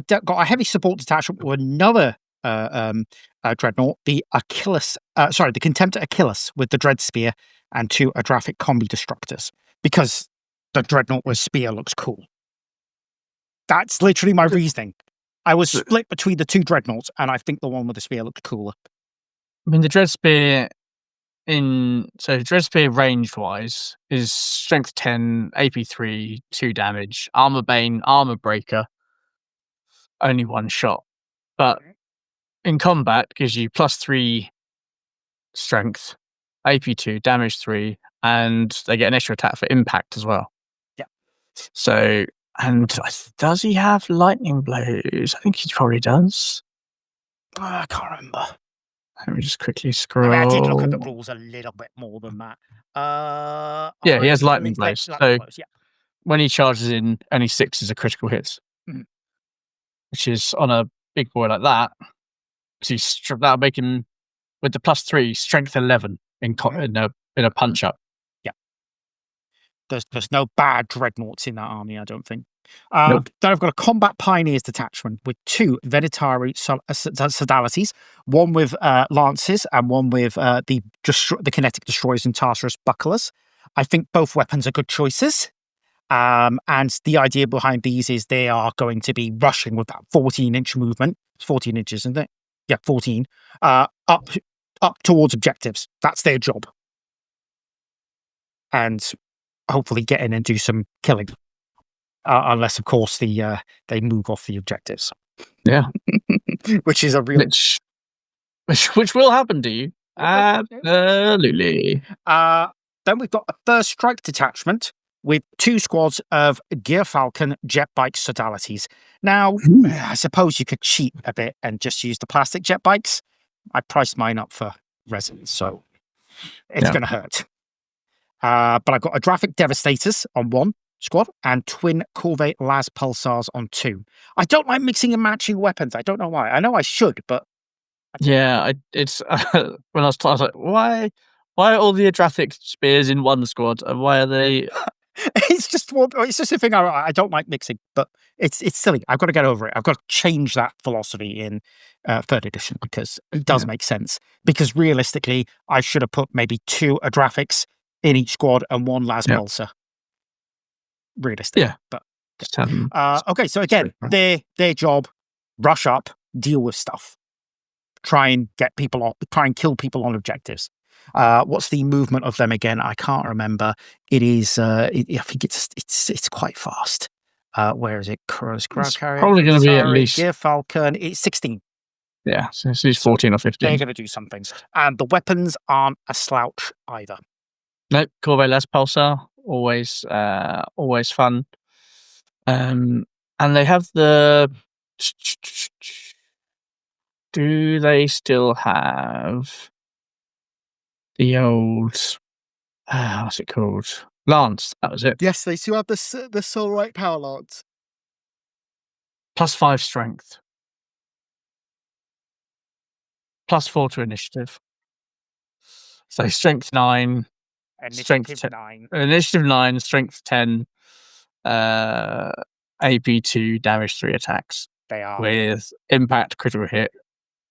got a heavy support detachment with another dreadnought, the Contemptor Achilles with the Dread Spear and 2 Adrafic Combi Destructors, because the dreadnought with spear looks cool. That's literally my reasoning. I was split between the 2 dreadnoughts, and I think the one with the spear looked cooler. I mean, the Dread Spear Dread Spear range wise is Strength 10, AP 3, 2 damage, Armor Bane, Armor Breaker, only 1 shot. But in combat, gives you +3 strength, AP 2, damage 3, and they get an extra attack for impact as well. Yeah. So, and does he have lightning blows? I think he probably does. I can't remember. Let me just quickly scroll. I did look at the rules a little bit more than that. Yeah, he has lightning blows. Yeah. When he charges in, only 6 is a critical hit, which is on a big boy like that. So that'll make him with the +3 strength 11 in a punch up. Yeah, there's no bad dreadnoughts in that army, I don't think. Nope. Then I've got a Combat Pioneers detachment with 2 Venetari Sodalities, one with lances and one with the Kinetic Destroyers and Tartarus Bucklers. I think both weapons are good choices. And the idea behind these is they are going to be rushing with that 14-inch movement. It's 14 inches, isn't it? Yeah, 14. Up towards objectives. That's their job. And hopefully get in and do some killing. Unless, of course, they move off the objectives. Yeah. Which is a real... Which will happen to you. Absolutely. Then we've got a First Strike detachment with 2 squads of Gear Falcon jet bike sodalities. Now, I suppose you could cheat a bit and just use the plastic jet bikes. I priced mine up for resin, so it's going to hurt. But I've got Adrafic Devastators on 1 squad and twin Corvette Las Pulsars on 2. I don't like mixing and matching weapons. I don't know why. I know I should, but it's when I was like, why are all the Adrafic spears in 1 squad, and why are they? It's just a thing I don't like mixing, but it's silly. I've got to get over it. I've got to change that philosophy in 3rd edition, because it does make sense. Because realistically, I should have put maybe 2 Adrafics in each squad and 1 Las Pulsar. Realistic. Yeah. But okay, so again, their job, rush up, deal with stuff. Try and kill people on objectives. What's the movement of them again? I can't remember. It is I think it's quite fast. Where is it? It's probably going to be at least Gear Falcon. It's 16. Yeah, so it's 14 or 15. They're going to do some things. And the weapons aren't a slouch either. Nope, Corvette Les Pulsar, always fun. And they have the... Do they still have the old... what's it called? Lance, that was it. Yes, they still have the Soulright Power Lance. +5 strength. +4 to initiative. So strength 9, Initiative 9. Initiative 9, strength 10, AP 2, damage 3 attacks. They are with impact, critical hit.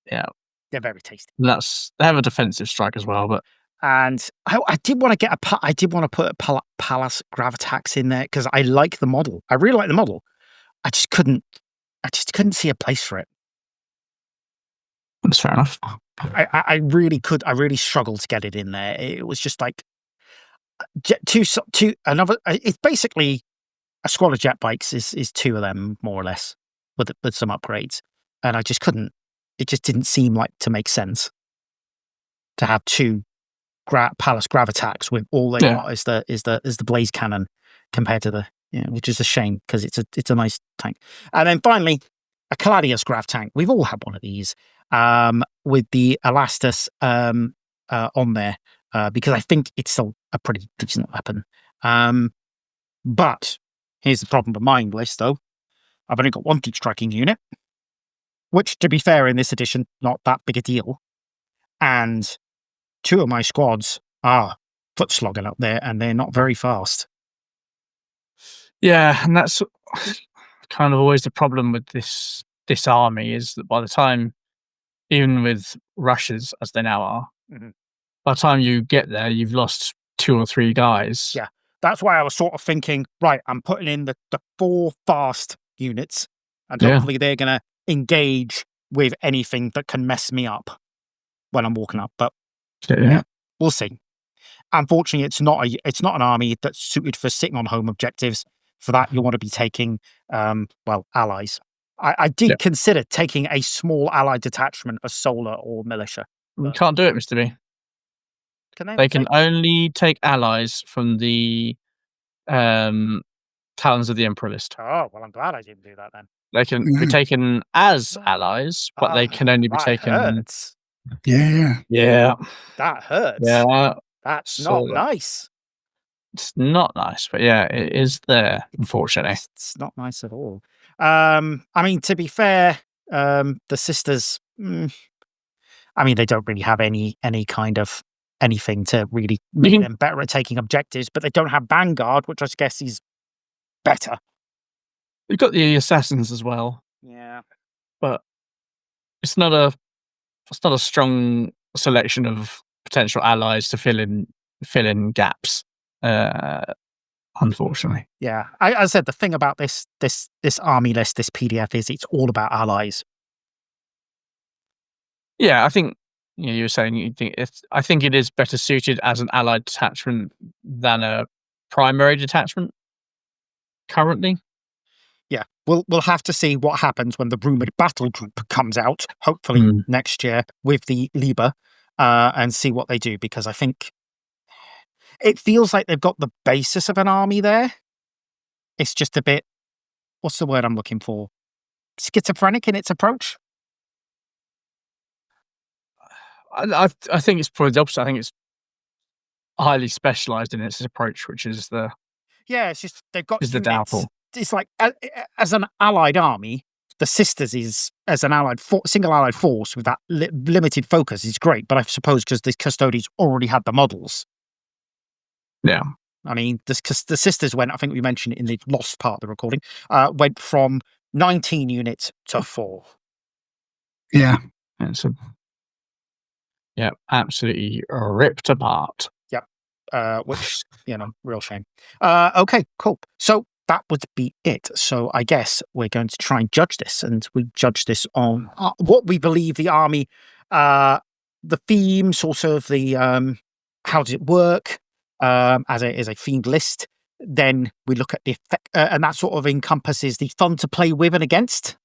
Yeah, they're very tasty. And they have a defensive strike as well, but And I did want to put a Pallas Gravitax in there because I like the model. I really like the model. I just couldn't see a place for it. That's fair enough. I really struggled to get it in there. It was just like another. It's basically a squad of jet bikes is two of them more or less with some upgrades, and I just couldn't. It just didn't seem like to make sense to have two Pallas Gravitax with all they got is the blaze cannon compared to which is a shame because it's a nice tank. And then finally, a Caladius Grav tank. We've all had one of these with the Elastus on there because I think it's still a pretty decent weapon. But here's the problem with my list, though. I've only got one deep striking unit, which, to be fair, in this edition, not that big a deal. And two of my squads are foot slogging up there, and they're not very fast. Yeah, and that's kind of always the problem with this army is that by the time, even with rushes as they now are, by the time you get there, you've lost 2 or 3 guys. Yeah, that's why I was sort of thinking, right, I'm putting in the 4 fast units, and hopefully they're going to engage with anything that can mess me up when I'm walking up. But we'll see. Unfortunately, it's not an army that's suited for sitting on home objectives. For that, you want to be taking allies. I did consider taking a small allied detachment of solar or militia. You can't do it, Mr. B. Can they can only take allies from the Talons of the Emperor list. Oh, well, I'm glad I didn't do that then. They can be taken as allies, but they can only be taken. Hurts. Yeah. That hurts. Yeah. That's not nice. It's not nice, but yeah, it is there, unfortunately. It's not nice at all. I mean, to be fair, the sisters, I mean, they don't really have any kind of anything to really make them better at taking objectives, but they don't have Vanguard, which I guess is better. You've got the assassins as well. Yeah. But it's not a strong selection of potential allies to fill in gaps. Unfortunately. Yeah. I said the thing about this army list, this PDF is it's all about allies. Yeah, I think you were saying I think it is better suited as an allied detachment than a primary detachment currently. Yeah, we'll have to see what happens when the rumored battle group comes out, hopefully next year with the Liber, and see what they do, because I think it feels like they've got the basis of an army there. It's just a bit, what's the word I'm looking for? Schizophrenic in its approach? I think it's probably the opposite. I think it's highly specialised in its approach, which is the... Yeah, it's just, they've got... Is the downfall. It's like, as an allied army, the Sisters is, as an single allied force with that limited focus, is great, but I suppose because the Custodes already had the models. Yeah. I mean, the Sisters went, I think we mentioned it in the lost part of the recording, went from 19 units to 4. Yeah. Yeah, absolutely ripped apart. Yep. Which, real shame. Okay, cool. So that would be it. So I guess we're going to try and judge this, and we judge this on what we believe the army, the theme, sort of the how does it work as a themed list. Then we look at the effect, and that sort of encompasses the fun to play with and against.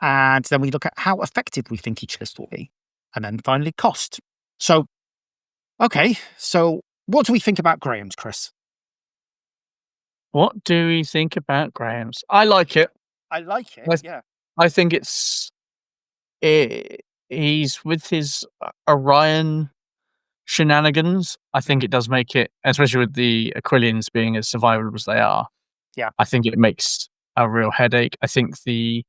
And then we look at how effective we think each list will be. And then finally, cost. So, okay. So, what do we think about Graham's, Chris? What do we think about Graham's? I like it. I like it, yeah. I think he's with his Orion shenanigans. I think it does make it, especially with the Aquilians being as survivable as they are. Yeah. I think it makes a real headache. I think the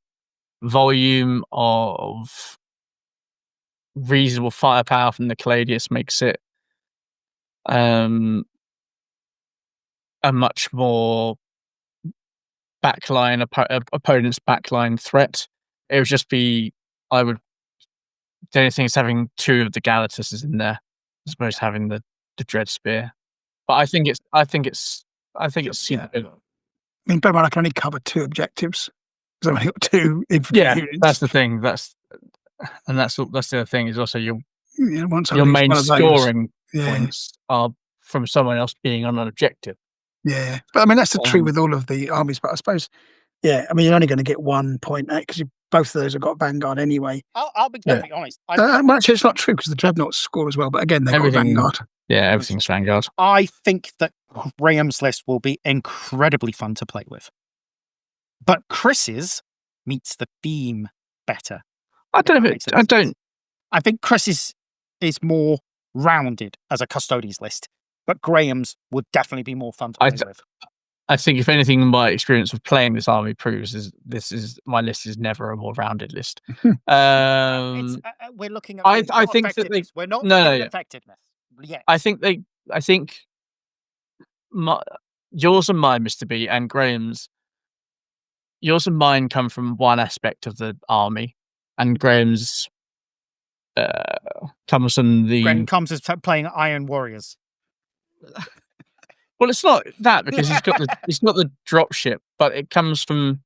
volume of reasonable firepower from the Caladius makes it a much more opponent's backline threat. It would just be, the only thing is having 2 of the Galatuses in there as opposed to having the dread spear. But I think it's Yeah. I mean, bear in mind, I can only cover 2 objectives. So I've only got 2 infantry units. That's the thing. That's the other thing is also your once I your lose main one of those, scoring points are from someone else being on an objective. Yeah, but I mean that's true with all of the armies. But I suppose, I mean you're only going to get 1 point because both of those have got Vanguard anyway. I'll be perfectly honest. Well, actually, it's not true because the Dreadnoughts score as well. But again, they've got Vanguard. Yeah, everything's Vanguard. I think that Graham's list will be incredibly fun to play with, but Chris's meets the theme better. I think Chris's is more rounded as a Custodes list, but Graham's would definitely be more fun to play with. I think, if anything, my experience of playing this army proves is my list is never a more rounded list. We're looking at. I think that we're not effectiveness. Yeah, I think yours and mine, Mr. B, and Graham's. Yours and mine come from one aspect of the army, and Graham's comes from the. Graham comes as playing Iron Warriors. Well, it's not that because he's got the drop ship, but it comes from.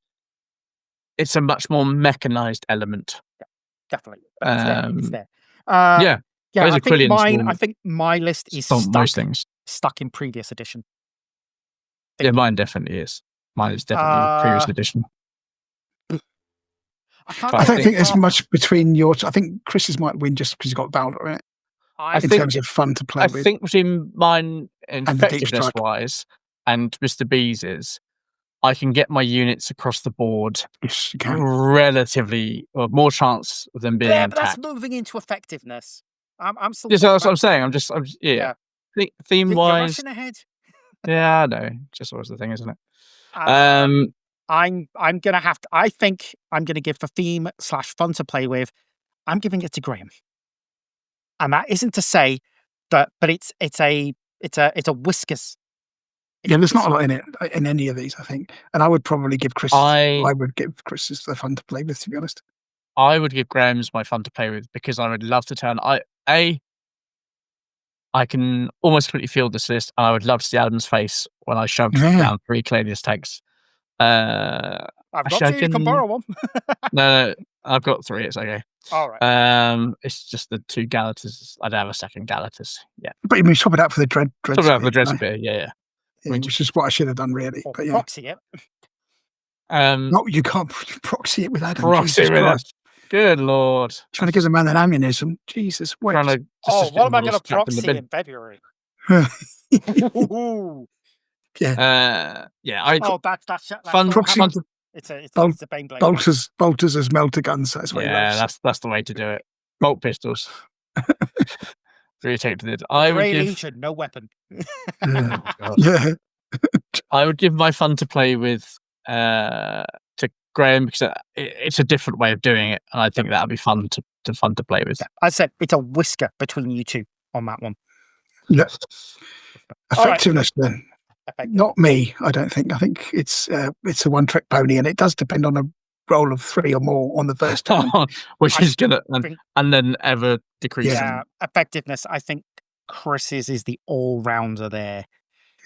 It's a much more mechanized element. Yeah, definitely. It's there. I think my list is stuck in previous edition. Yeah, mine definitely is. Mine is definitely previous edition. I don't think there's much between yours. I think Chris's might win just because he's got Baldur in it. In terms of fun to play with. I think between mine and effectiveness wise and Mr. B's I can get my units across the board relatively, or more chance of them being attacked. But that's moving into effectiveness. I'm still. That's what I'm saying. Theme wise. You're rushing ahead. Yeah, I know. Just always the thing, isn't it? I'm gonna have to. I think I'm gonna give for theme / fun to play with. I'm giving it to Graham, and that isn't to say that, but it's a whiskers. There's not a lot in it in any of these, I think, and I would probably give Chris. I would give Chris's the fun to play with, to be honest. I would give Graham's my fun to play with because I would love to turn. I can almost completely feel this list, and I would love to see Adam's face when I shoved down 3 Cladius tanks. I've got 2, you can borrow one. No, I've got 3, it's okay. All right. It's just the 2 Galatas. I'd have a second Galatas, yeah. But you mean swap it out for the Dread Swap it out for the Dread Spear, yeah. Which is what I should have done, really. But yeah. Proxy it. No, you can't proxy it with Adam. Proxy it with us. Good Lord. Trying to give a man an ammunition. Jesus. What am I going to proxy in February? Yeah. That's fun. Proxy. It's a Baneblade. Bolters as melter guns. That's what he loves. That's the way to do it. Bolt pistols. Irritated it. Legion, no weapon. Yeah. I would give my fun to play with to Graham because it's a different way of doing it, and I think that'll be fun to play with. I said it's a whisker between you two on that one. Yeah. Effectiveness then. Not me, I don't think. I think it's a one-trick pony, and it does depend on a roll of 3 or more on the first time, which is gonna and then ever decreasing. Yeah, effectiveness. I think Chris's is the all-rounder there.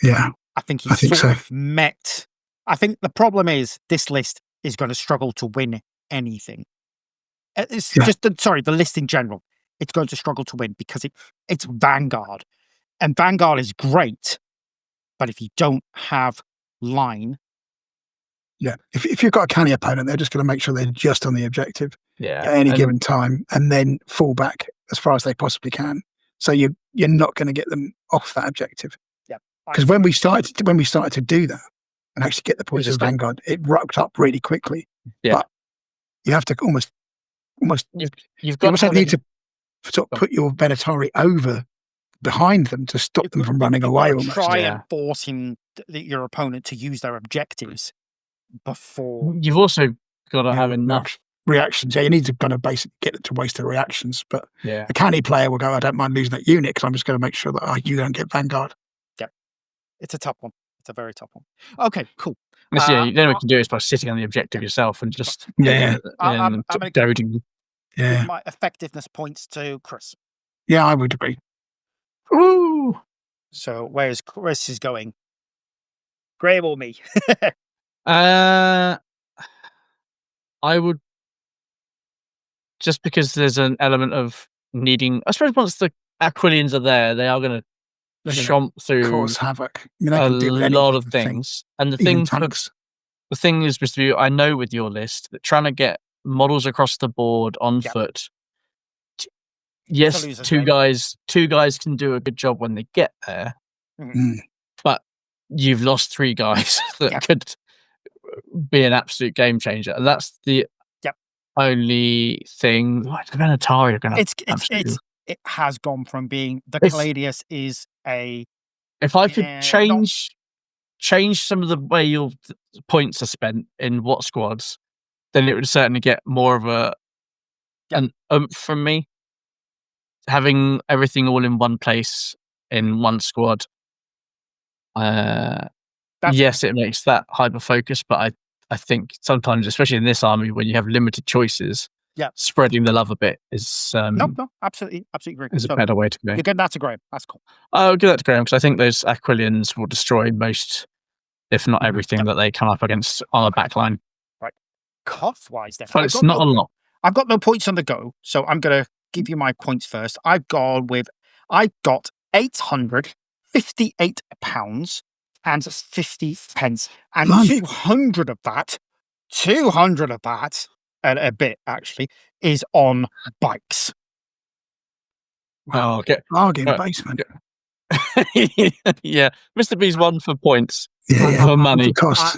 Yeah, I think he's sort of met. I think the problem is this list is going to struggle to win anything. The list in general. It's going to struggle to win because it's Vanguard, and Vanguard is great, but if you don't have line. Yeah, if you've got a canny opponent, they're just going to make sure they're just on the objective at any given time, and then fall back as far as they possibly can. So you're not going to get them off that objective. Yeah, because when we started to do that and actually get the points of Vanguard, it rocked up really quickly. Yeah, but you have to almost you've got to need to sort of put your Venatori over behind them to stop them from running away. Almost. Try and force your opponent to use their objectives. Before you've also got to have enough reactions. Yeah, you need to kind of basically get them to waste their reactions. But a canny player will go, I don't mind losing that unit because I'm just going to make sure that you don't get Vanguard. Yeah, it's a tough one. It's a very tough one. Okay, cool. Then what you can do is by sitting on the objective yourself and just doting. Give my effectiveness points to Chris. Yeah, I would agree. Ooh. So where's Chris is going? Graham or me? I would, just because there's an element of needing. I suppose once the Aquilians are there, they are going to chomp through cause havoc. I mean, they a can do lot of anything, things. And the even thing tanks. the thing is, Mr. View, I know with your list that trying to get models across the board on foot. Yes, two guys can do a good job when they get there, but you've lost 3 guys that could be an absolute game changer, and that's the only thing. The Venatari are going to. It has gone from being the Caladius is a. If I could change some of the way your points are spent in what squads, then it would certainly get more of an oomph from me. Having everything all in one place in one squad, yes, it makes that hyper focus, but I think sometimes, especially in this army, when you have limited choices, spreading the love a bit is no, absolutely agree. Is a better way to go. You're getting that to Graham. That's cool. I'll give that to Graham because I think those Aquilians will destroy most, if not everything, that they come up against on a backline. Right. Cost-wise, then. But it's not a lot. I've got no points on the go, so I'm going to give you my points first. I got £858 and 50 pence, and 200 of that, and a bit actually, is on bikes. Wow, bargain basement. Yeah, Mr. B's won for points. For money. Cost.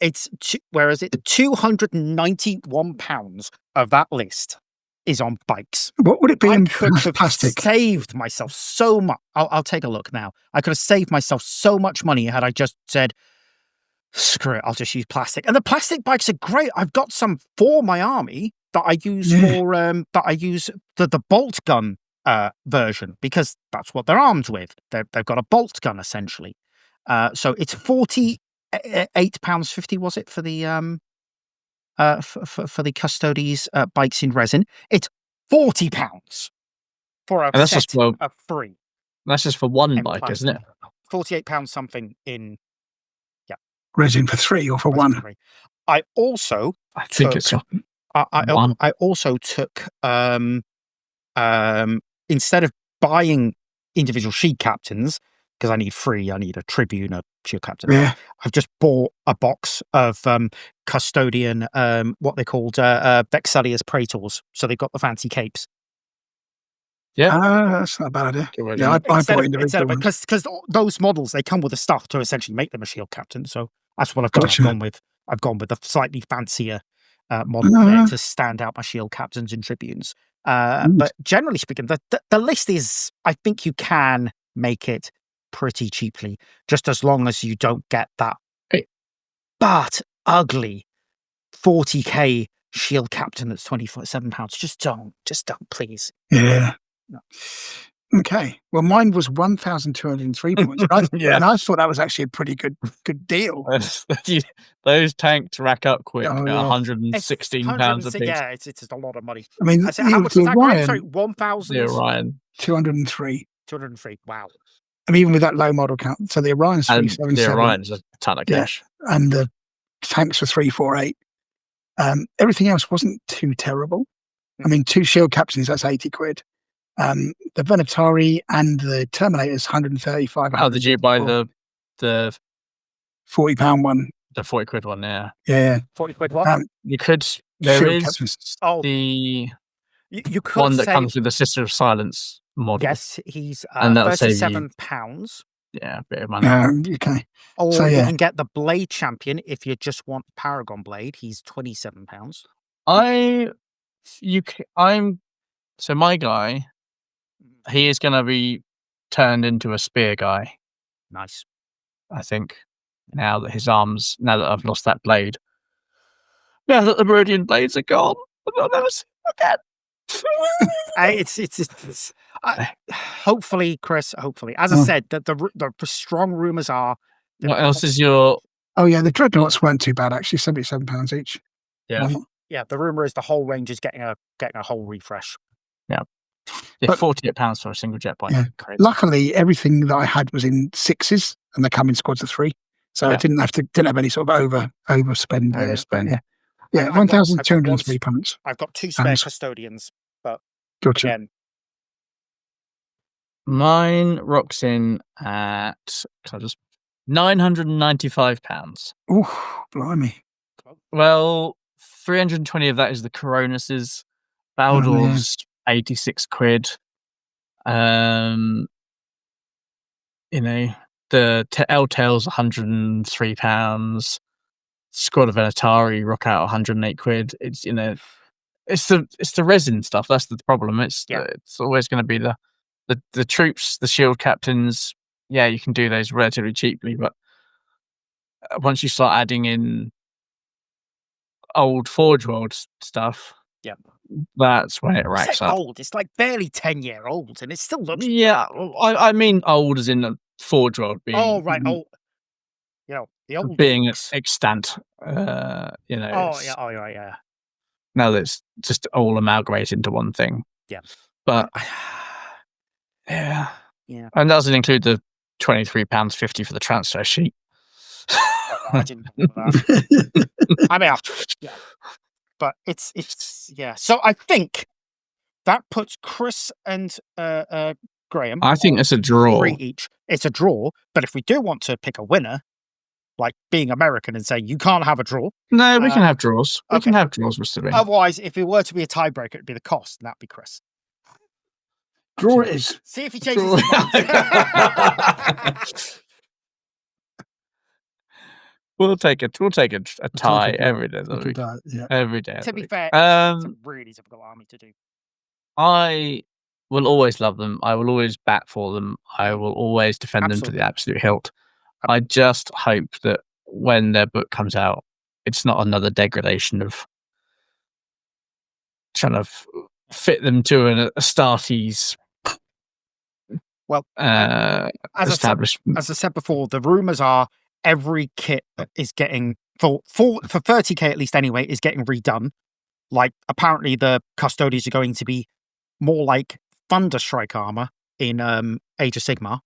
It's where is it? £291 of that list is on bikes. What would it be in plastic? Saved myself so much. I'll take a look now. I could have saved myself so much money had I just said, screw it, I'll just use plastic. And the plastic bikes are great. I've got some for my army that I use the bolt gun version, because that's what they're armed with. They've got a bolt gun essentially. So it's £48.50, was it, for the for the Custodes bikes in resin? It's £40 for a set of 3. That's just for one bike, isn't it? £48 something in resin for 3 or for 1. I also think it's one. I also took instead of buying individual sheet captains, because I need 3, I need a tribune, a shield captain. Yeah. I've just bought a box of custodian, what they called Vexilius Praetors. So they've got the fancy capes. Yeah, that's not a bad idea. Yeah, I bought individual ones. Because those models, they come with the stuff to essentially make them a shield captain. So that's what I've done. I've gone with a slightly fancier model there to stand out my shield captains and tribunes. But generally speaking, the list is, I think you can make it pretty cheaply, just as long as you don't get that but ugly 40k shield captain that's £27. Just don't, please. Yeah. No. Okay. Well, mine was 1,203 points. And I thought that was actually a pretty good deal. Those tanks rack up quick at £116 a piece. Yeah, it's just a lot of money. I mean, how much is that? Orion, sorry, 1,000. The Orion. 203. 203. Wow. I mean, even with that low model count. So the Orion's 377. The Orion's a ton of cash. Yeah. And the tanks were 348. Everything else wasn't too terrible. I mean, 2 shield captains, that's 80 quid. The Venatari and the Terminators, 135. Oh, did you buy the £40 one? The 40 quid one, yeah. Yeah. 40 quid one? You could. There is captains. the you could one that comes with the Sister of Silence model. Yes, he's and that'll £37. Yeah, a bit of money. Okay. Or you can get the Blade Champion if you just want Paragon Blade. He's £27. So my guy, he is going to be turned into a spear guy. Nice. I think now that I've lost that blade, now that the Meridian blades are gone, I'll never see them again. Hopefully, Chris. Hopefully, as I said, the strong rumors are. What else is your? Oh yeah, the Dreadnoughts weren't too bad actually. £77 each. Yeah, yeah. The rumor is the whole range is getting a whole refresh. Yeah. Yeah, £48 for a single jet bike. Yeah. Crazy. Luckily, everything that I had was in 6s, and they come in squads of 3, so I didn't have any sort of overspend there. Overspend. Yeah, £1,203. I've got 2 spare custodians, but Gotcha. again, mine rocks in at £995. Ooh, blimey. Well, 320 of that is the Coronuses. Baldor's 86 quid. You know, the L-Tail's £103. Squad of Atari rock out 108 quid. It's, you know, it's the resin stuff. That's the problem. It's always going to be the troops, the shield captains. Yeah, you can do those relatively cheaply, but once you start adding in old Forge World stuff, that's when it racks up. Old. It's like barely 10-year-old, and it still looks. Yeah, I mean old as in the Forge World being. Oh right, old. You know, the old being extant. You know. Oh yeah. Now that it's just all amalgamated into one thing. Yeah, but yeah, and that doesn't include the £23.50 for the transfer sheet. I didn't know that. I mean, but it's So I think that puts Chris and Graham. I think it's a draw. 3 each. It's a draw, but if we do want to pick a winner, like being American and saying you can't have a draw. No, we can have draws. We can have draws, Mr. Bean. Otherwise, if it were to be a tiebreaker, it'd be the cost, and that'd be Chris. Draw it is. See if he changes his mind. We'll take a tie every day of the week. Every day. To be fair, it's a really difficult army to do. I will always love them. I will always bat for them. I will always defend them to the absolute hilt. I just hope that when their book comes out, it's not another degradation of trying to fit them to a Astartes. Well, establishment. As I said before, the rumors are every kit is getting for 30k at least anyway is getting redone. Like apparently the Custodes are going to be more like Thunderstrike armor in Age of Sigmar.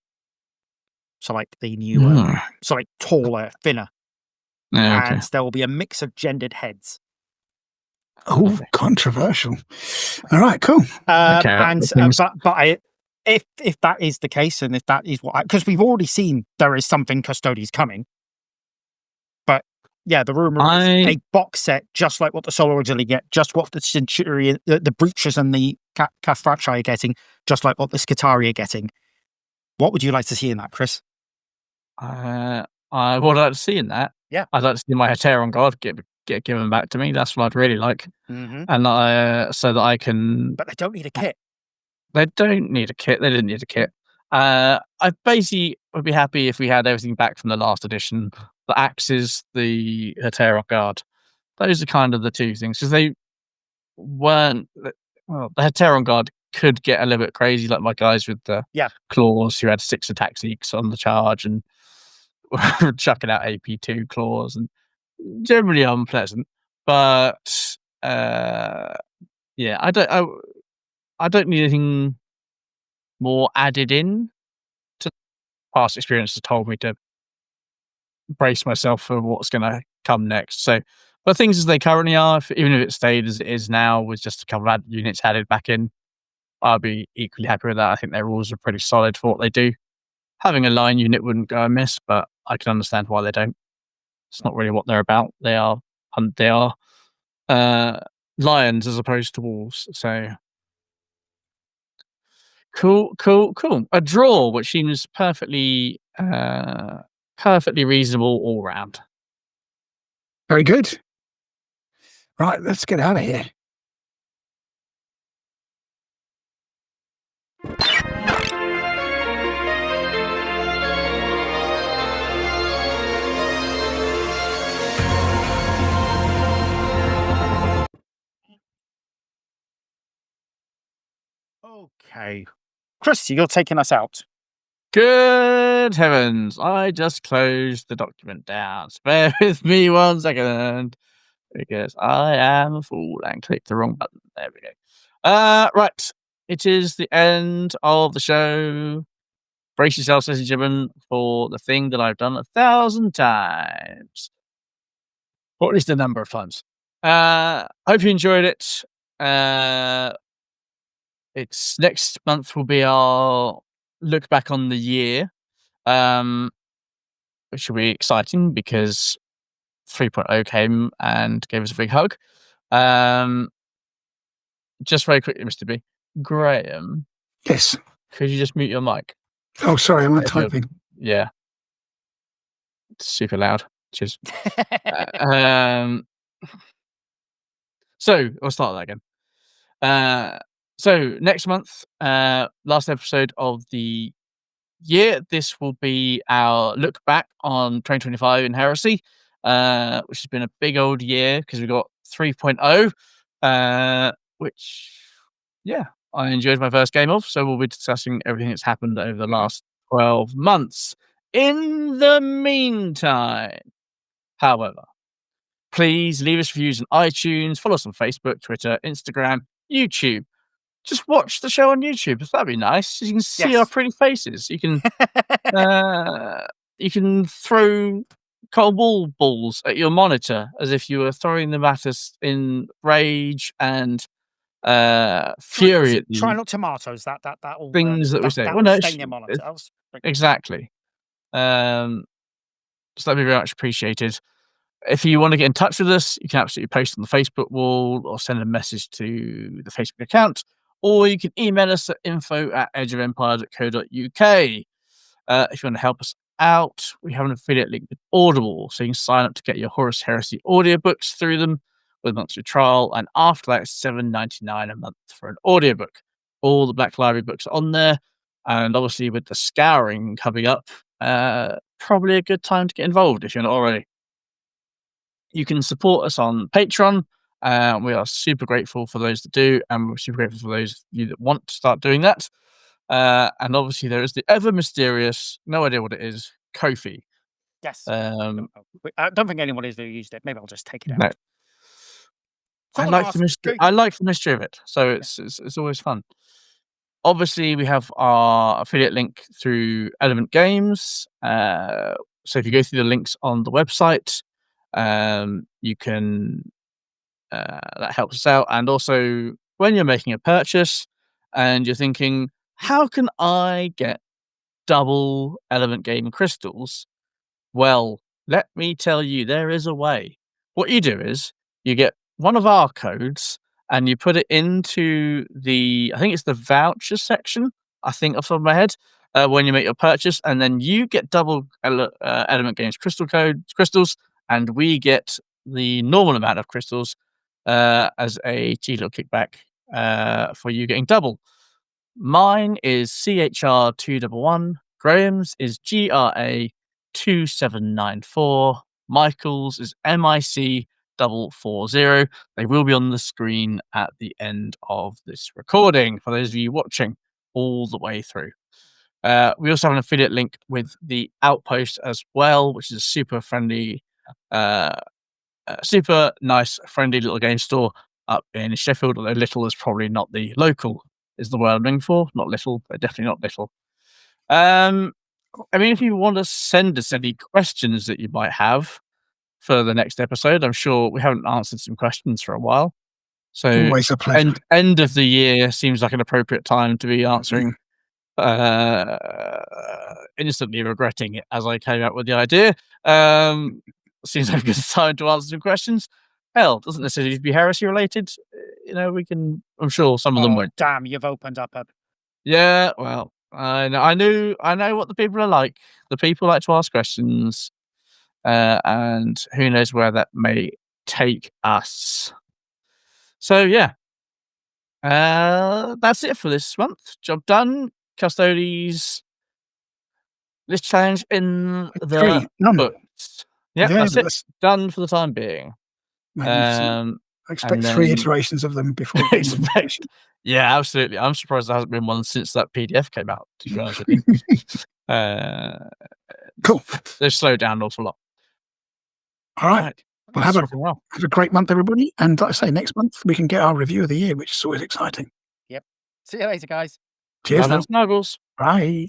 So like the new, so like taller, thinner, and there will be a mix of gendered heads. Oh, controversial! All right, cool. If that is the case, and if that is what, because we've already seen there is something Custodes coming, but yeah, the rumor is a box set just like what the Solar Auxiliary get, just what the Centurion, the Breaches and the Carat-ay are getting, just like what the Scutari are getting. What would you like to see in that, Chris? I would like to see in that. Yeah, I'd like to see my Heteron God get given back to me. That's what I'd really like, and so that I can. But they don't need a kit. They don't need a kit. They didn't need a kit. I basically would be happy if we had everything back from the last edition. The axes, the Heteron Guard. Those are kind of the two things because they weren't. Well, the Heteron Guard could get a little bit crazy, like my guys with the claws who had 6 attack seeks on the charge and were chucking out AP2 claws and generally unpleasant. But I don't need anything more added in. To past experience has told me to brace myself for what's going to come next. So, but things as they currently are, even if it stayed as it is now with just a couple of units added back in, I'll be equally happy with that. I think their rules are pretty solid for what they do. Having a line unit wouldn't go amiss, but I can understand why they don't. It's not really what they're about. They are lions as opposed to wolves. So cool. A draw, which seems perfectly reasonable all round. Very good. Right, let's get out of here. Okay. Chris, you're taking us out. Good heavens. I just closed the document down. Spare with me 1 second. Because I am a fool and clicked the wrong button. There we go. Right. it is the end of the show. Brace yourselves, ladies and gentlemen, for the thing that I've done 1,000 times. Or at least a number of times. Hope you enjoyed it. It's next month will be our look back on the year, which will be exciting because 3.0 came and gave us a big hug. Just very quickly, Mr. B. Graham. Yes. Could you just mute your mic? Oh, sorry, I'm not typing. Yeah. It's super loud. Cheers. So I'll start that again. So next month, last episode of the year, this will be our look back on 2025 in Heresy, which has been a big old year because we got 3.0, which, yeah, I enjoyed my first game of. So we'll be discussing everything that's happened over the last 12 months. In the meantime, however, please leave us reviews on iTunes, follow us on Facebook, Twitter, Instagram, YouTube. Just watch the show on YouTube. That'd be nice. You can see our pretty faces. You can throw cobble balls at your monitor as if you were throwing them at us in rage and fury. Try not tomatoes. That all things that we say. Well, no, stain your monitor. Exactly. So that'd be very much appreciated. If you want to get in touch with us, you can absolutely post on the Facebook wall or send a message to the Facebook account, or you can email us at info@edgeofempire.co.uk. If you want to help us out, we have an affiliate link with Audible, so you can sign up to get your Horus Heresy audiobooks through them with a monthly trial, and after that, it's $7.99 a month for an audiobook. All the Black Library books are on there, and obviously with the scouring coming up, probably a good time to get involved if you're not already. You can support us on Patreon. We are super grateful for those that do, and we're super grateful for those of you that want to start doing that. And obviously, there is the ever mysterious, no idea what it is, Ko-fi. Yes. I don't think anyone has used it. Maybe I'll just take it out. No. I like the mystery of it, so it's always fun. Obviously, we have our affiliate link through Element Games. So if you go through the links on the website, you can that helps us out. And also, when you're making a purchase and you're thinking, how can I get double Element Game crystals? Well, let me tell you, there is a way. What you do is you get one of our codes and you put it into I think it's the voucher section, I think off the top of my head, when you make your purchase, and then you get double Element Games crystals, and we get the normal amount of crystals as a cheeky little kickback for you getting double. Mine is CHR211. Graham's is GRA2794. Michael's is MIC440. They will be on the screen at the end of this recording for those of you watching all the way through. We also have an affiliate link with the Outpost as well, which is a super friendly, super nice, friendly little game store up in Sheffield. Although little is probably not the local, is the word I'm looking for. Not little, but definitely not little. I mean, if you want to send us any questions that you might have for the next episode, I'm sure we haven't answered some questions for a while. So always a pleasure. End of the year seems like an appropriate time to be answering. Instantly regretting it as I came up with the idea. Seems like a good time to answer some questions. Hell, doesn't necessarily need to be heresy related. You know, we can. I'm sure some of them won't. Damn, you've opened up a. Yeah, well, I know what the people are like. The people like to ask questions, and who knows where that may take us. So yeah, that's it for this month. Job done. Custodes. This challenge in the books. Yeah, that's it. Done for the time being. I expect 3 iterations of them before. Yeah, absolutely. I'm surprised there hasn't been one since that PDF came out, to be honest with you. Cool. They've slowed down an awful lot. All right. Well, have a great month, everybody. And like I say, next month we can get our review of the year, which is always exciting. Yep. See you later, guys. Cheers, Bye, now. Snuggles. Bye.